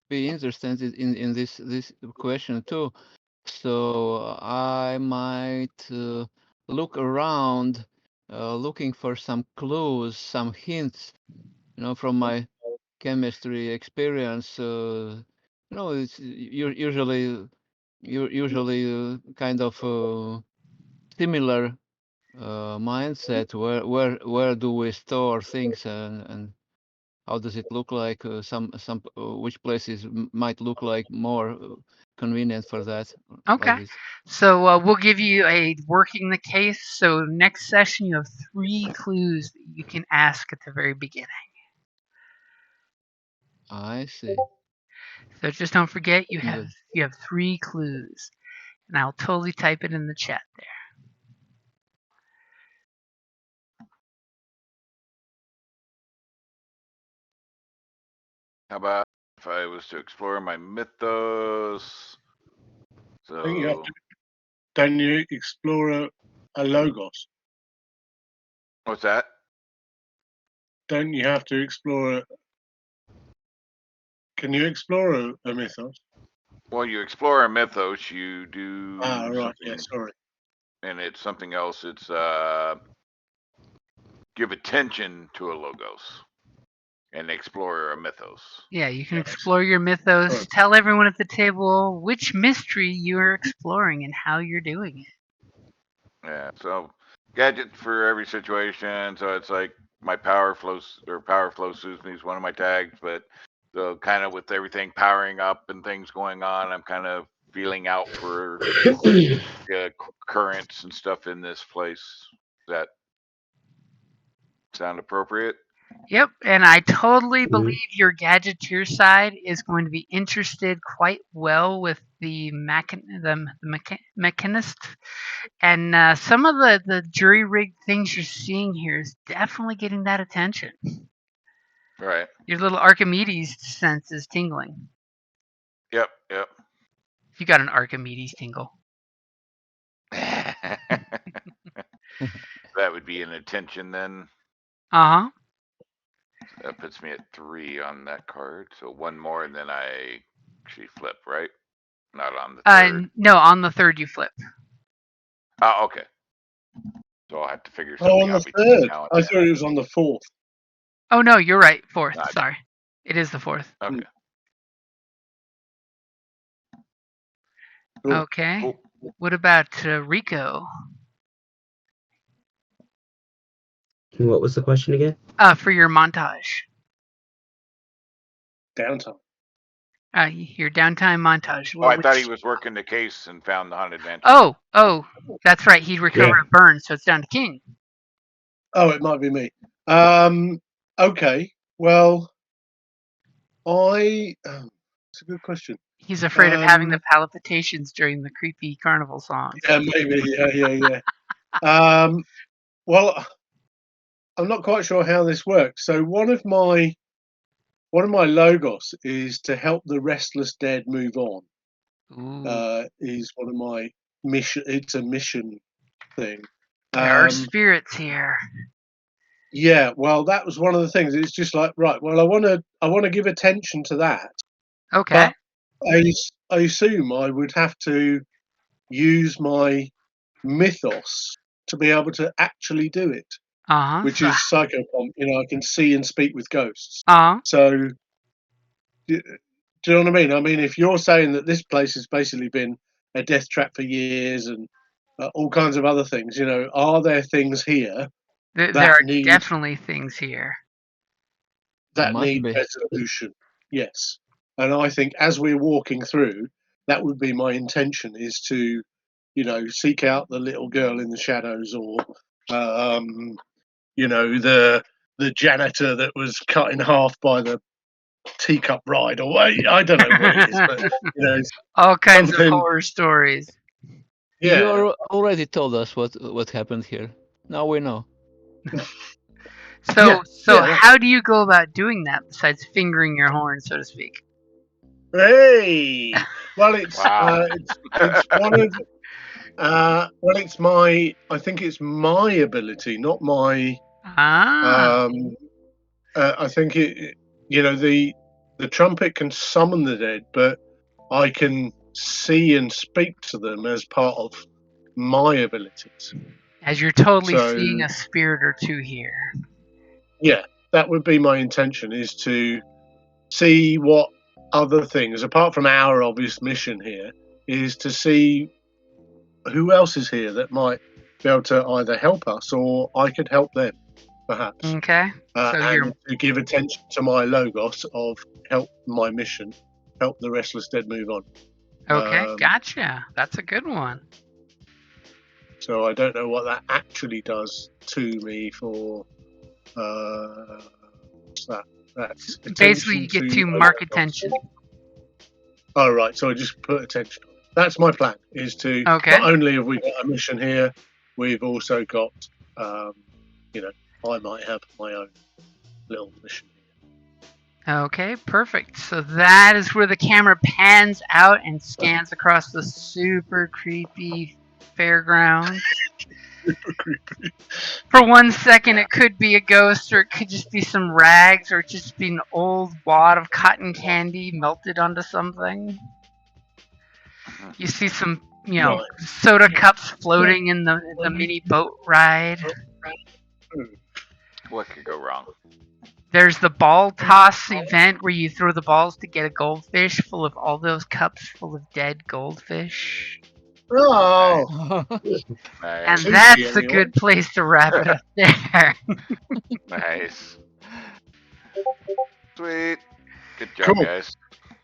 be interested in this question too. So I might look around, looking for some clues, some hints, from my chemistry experience. It's usually kind of similar mindset. Where do we store things, and how does it look like? Which places might look like more convenient for that, Okay. like this. So we'll give you a working the case. So next session, you have 3 clues that you can ask at the very beginning. I see. So just don't forget you Good. have 3 clues, and I'll totally type it in the chat there. How about if I was to explore my mythos? I think you have So, to, don't you explore a logos? what's that? Don't you have to explore? Can you explore a mythos? Well, you explore a mythos, you do Right. something, Yeah. Sorry. and it's something else. It's give attention to a logos and explore a mythos. Yeah, you can Yeah, explore your mythos. Sorry. Tell everyone at the table which mystery you're exploring and how you're doing it. Yeah. So gadget for every situation. So it's like my power flow suits me is one of my tags, but so kind of with everything powering up and things going on, I'm kind of feeling out for currents and stuff in this place. Does that sound appropriate? Yep, and I totally believe your gadgeteer side is going to be interested quite well with the mechanist. And some of the jury rigged things you're seeing here is definitely getting that attention. Right. Your little Archimedes sense is tingling. Yep. You got an Archimedes tingle. That would be an attention then. Uh huh. That puts me at 3 on that card. So one more, and then I actually flip, right? Not on the third. No, on the third you flip. Oh, okay. So I'll have to figure Oh, something on the out between third. now and I then. thought it was on the fourth. Oh no, you're right. Fourth. Gotcha. Sorry, it is the fourth. Okay. Cool. Okay. Cool. What about Rico? What was the question again? For your montage. Downtime. Your downtime montage. Oh, I thought he was working the case and found the haunted mansion. Oh, that's right. He'd recover a burn, so it's down to King. Oh, it might be me. Okay. Well, it's a good question. He's afraid of having the palpitations during the creepy carnival songs. Yeah, maybe. Yeah. Well, I'm not quite sure how this works. So one of my logos is to help the restless dead move on. Ooh. Is one of my mission. It's a mission thing. There are spirits here. Yeah, well, that was one of the things. It's just like, right. Well, I want to give attention to that. Okay. But I assume I would have to use my mythos to be able to actually do it, which is psychopomp. I can see and speak with ghosts. So, do you know what I mean? I mean, if you're saying that this place has basically been a death trap for years and all kinds of other things, are there things here there are definitely things here that Must need be. resolution? Yes. And I think as we're walking through, that would be my intention, is to, seek out the little girl in the shadows, or, the janitor that was cut in half by the teacup ride, or I don't know what it is, but all kinds of something. horror stories. Yeah. You already told us what happened here. Now we know. So yeah. how do you go about doing that besides fingering your horn, so to speak? Hey, well, it's Wow. it's one of well, it's my, I think it's my ability, not my. I think the trumpet can summon the dead, but I can see and speak to them as part of my abilities. As you're totally So, seeing a spirit or two here. yeah, that would be my intention, is to see what other things, apart from our obvious mission here, is to see who else is here that might be able to either help us or I could help them, perhaps. Okay. So And to give attention to my logos of help my mission, help the restless dead move on. Okay, gotcha. That's a good one. So I don't know what that actually does to me for what's that? That's basically you get to mark attention. Oh, right. So I just put attention on it. That's my plan, is to not only have we got a mission here, we've also got, I might have my own little mission here. Okay, perfect. So that is where the camera pans out and scans across the super creepy fairground. Super creepy. For 1 second, it could be a ghost, or it could just be some rags, or just be an old wad of cotton candy melted onto something. You see some, soda cups floating in the mini boat ride. What could go wrong? There's the ball toss event where you throw the balls to get a goldfish full of all those cups full of dead goldfish. Oh, and that's a good place to wrap it up there. Nice. Sweet. Good job, guys.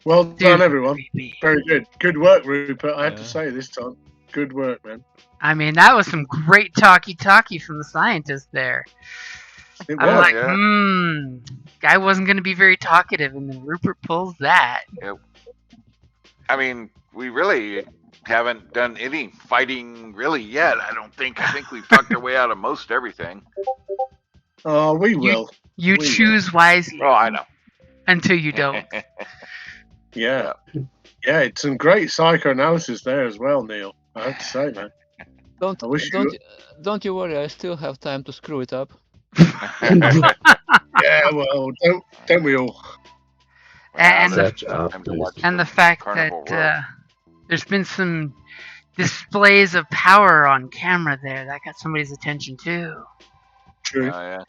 Well done, everyone. Very good. Good work, Rupert. I have to say this time. Good work, man. I mean, that was some great talkie from the scientist there. I'm like, guy wasn't going to be very talkative, and then Rupert pulls that. Yep. I mean, we really haven't done any fighting really yet, I don't think. I think we've talked our way out of most everything. Oh, we will. You choose wisely. Oh, I know. Until you don't. Yeah, it's some great psychoanalysis there as well, Neil. I have to say, man. Don't you worry, I still have time to screw it up. Yeah, well, don't we all? And the fact that there's been some displays of power on camera there, that got somebody's attention too. True. Yeah.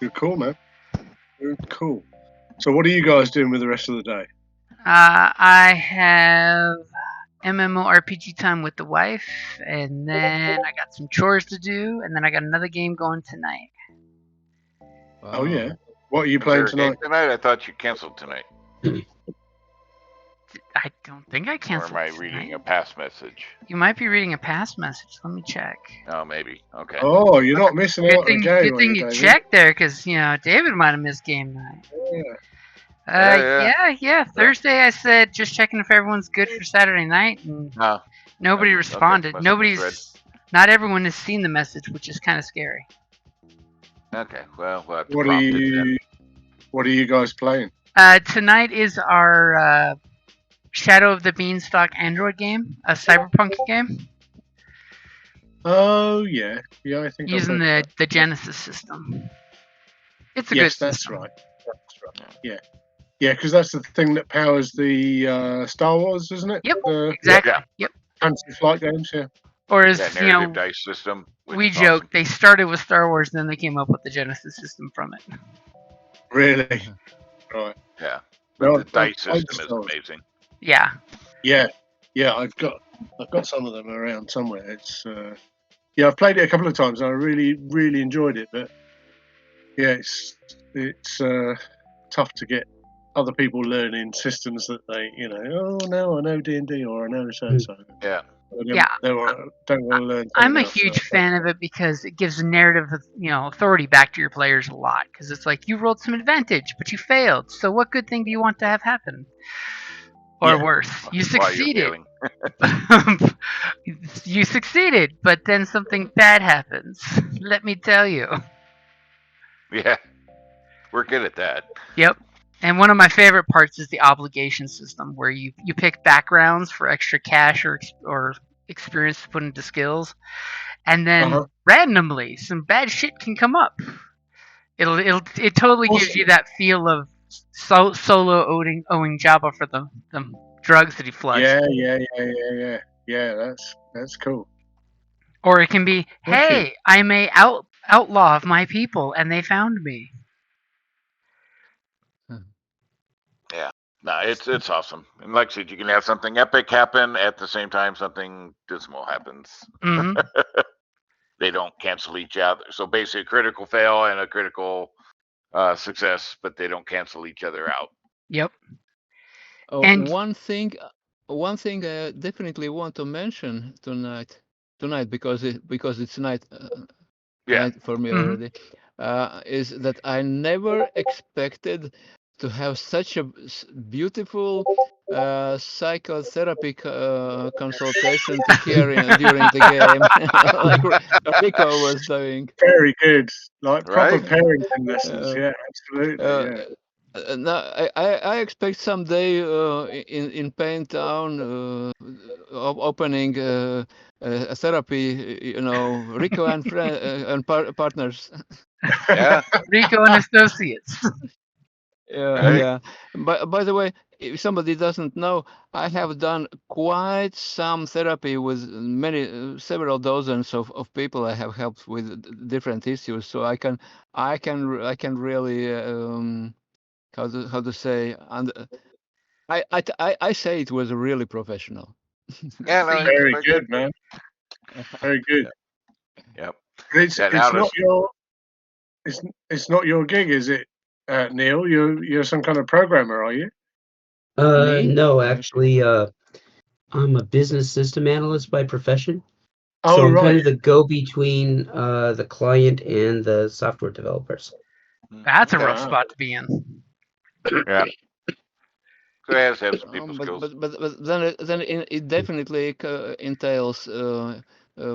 You're cool, man. You're cool. So what are you guys doing with the rest of the day? I have MMORPG time with the wife, and then I got some chores to do, and then I got another game going tonight. Oh yeah. What are you playing tonight? I thought you canceled tonight. I don't think I canceled. Or am I reading a past message? You might be reading a past message. Let me check. Oh, maybe. Okay. Oh, you're not missing out on the game. Good thing you checked there, because David might have missed game night. Yeah. Thursday I said just checking if everyone's good for Saturday night, and nobody responded. Not everyone has seen the message, which is kind of scary. Okay, well, we'll have to what are you guys playing? Tonight is our Shadow of the Beanstalk Android game, a cyberpunk game. Oh yeah, I think using the Genesis system. It's a good system. That's right. Yeah, because that's the thing that powers the Star Wars, isn't it? Yep, exactly. Yep. Fantasy Flight games, yeah. Or as That you know, narrative dice system. Which we is joke awesome. they started with Star Wars, then they came up with the Genesis system from it. Really? Right. Yeah, but No, the dice I system is just- amazing. Yeah. Yeah, I've got some of them around somewhere. It's yeah, I've played it a couple of times and I really enjoyed it. But yeah, it's tough to get other people learning systems that they, oh no, I know D&D or I know so and so. Yeah. Yeah. They don't want to learn. I'm a something else, huge so- fan of it because it gives narrative, authority back to your players a lot. Because it's like you rolled some advantage, but you failed. So what good thing do you want to have happen? Or Yeah. worse, you While you're succeeded. failing. You succeeded, but then something bad happens. Let me tell you. Yeah, we're good at that. Yep. And one of my favorite parts is the obligation system, where you pick backgrounds for extra cash or experience to put into skills, and then randomly some bad shit can come up. It totally gives Awesome. you that feel of Solo owing Jabba for the drugs that he flushed. Yeah. That's cool. Or it can be, hey, Wicked. I'm a outlaw of my people, and they found me. Yeah. No, it's awesome. And like I said, you can have something epic happen at the same time something dismal happens. Mm-hmm. They don't cancel each other. So basically, a critical fail and a critical success, but they don't cancel each other out. Yep. Oh, And one thing I definitely want to mention tonight because it's night Yeah. night for me Mhm. already, is that I never expected to have such a beautiful psychotherapy consultation to hear during the game, like Rico was doing. Very good. Like proper Right? parenting lessons. Uh, Yeah, absolutely. uh, Yeah. no, I expect someday in Payne Town opening a therapy, Rico and and partners. Yeah. Rico and Associates. Yeah, Right. yeah. By the way, if somebody doesn't know, I have done quite some therapy with several dozens of people I have helped with different issues. So I can really how to say, and I say it was really professional. Yeah, no, See, it's Very very good, good. man. Very good. Yep. It's Yeah, it's now not this your it's not your gig, is it, Neil? You're some kind of programmer, are you? Me? No, actually, I'm a business system analyst by profession. Oh So I'm kind right. of the go-between the client and the software developers. that's a Okay. rough spot to be in. Yeah. So it has to have some people skills. But then it definitely entails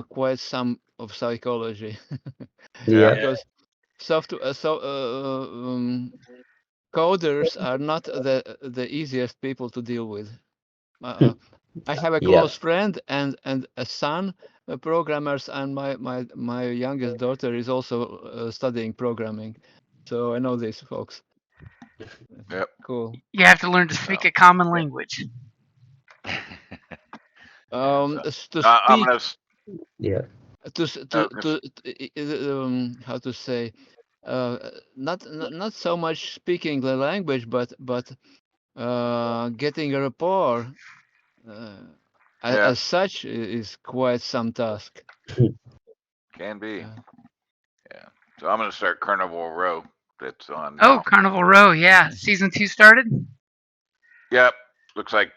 quite some of psychology. Yeah. Yeah. Because coders are not the easiest people to deal with. I have a Yeah. close friend and a son, programmers, and my youngest daughter is also studying programming, so I know these folks. Yep. Cool. You have to learn to speak a common language. To I'm speak gonna. Yeah. how to say, not so much speaking the language, but getting a rapport Yeah. as such is quite some task. Can be. Yeah. Yeah. So I'm gonna start Carnival Row. That's on Oh, now. Carnival Row, yeah. Season 2 started? Yep. Looks like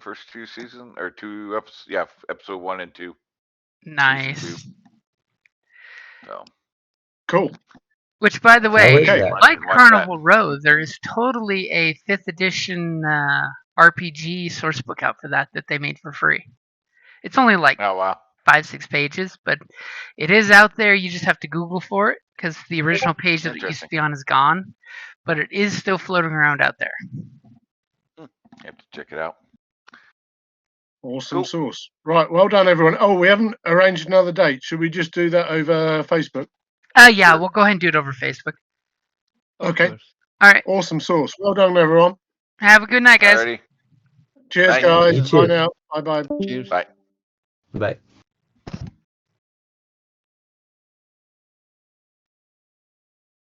first two season or two episodes. Yeah, episode 1 and 2. Nice. Season 2. So Cool. Which, by the How way, is that? like watch Carnival Row, there is totally a 5th edition RPG sourcebook out for that they made for free. It's only like that. Oh wow. 5-6 pages, but it is out there. You just have to Google for it because the original page that it used to Interesting. be on is gone, but it is still floating around out there. You have to check it out. Awesome Cool. sauce. Right, well done, everyone. Oh, we haven't arranged another date. Should we just do that over Facebook? Yeah, Sure. we'll go ahead and do it over Facebook. Of Okay. course. All right. Awesome sauce. Well done, everyone. Have a good night, guys. Alrighty. Cheers, Bye. guys. You Bye too. now. Bye bye. Cheers. Bye. Bye.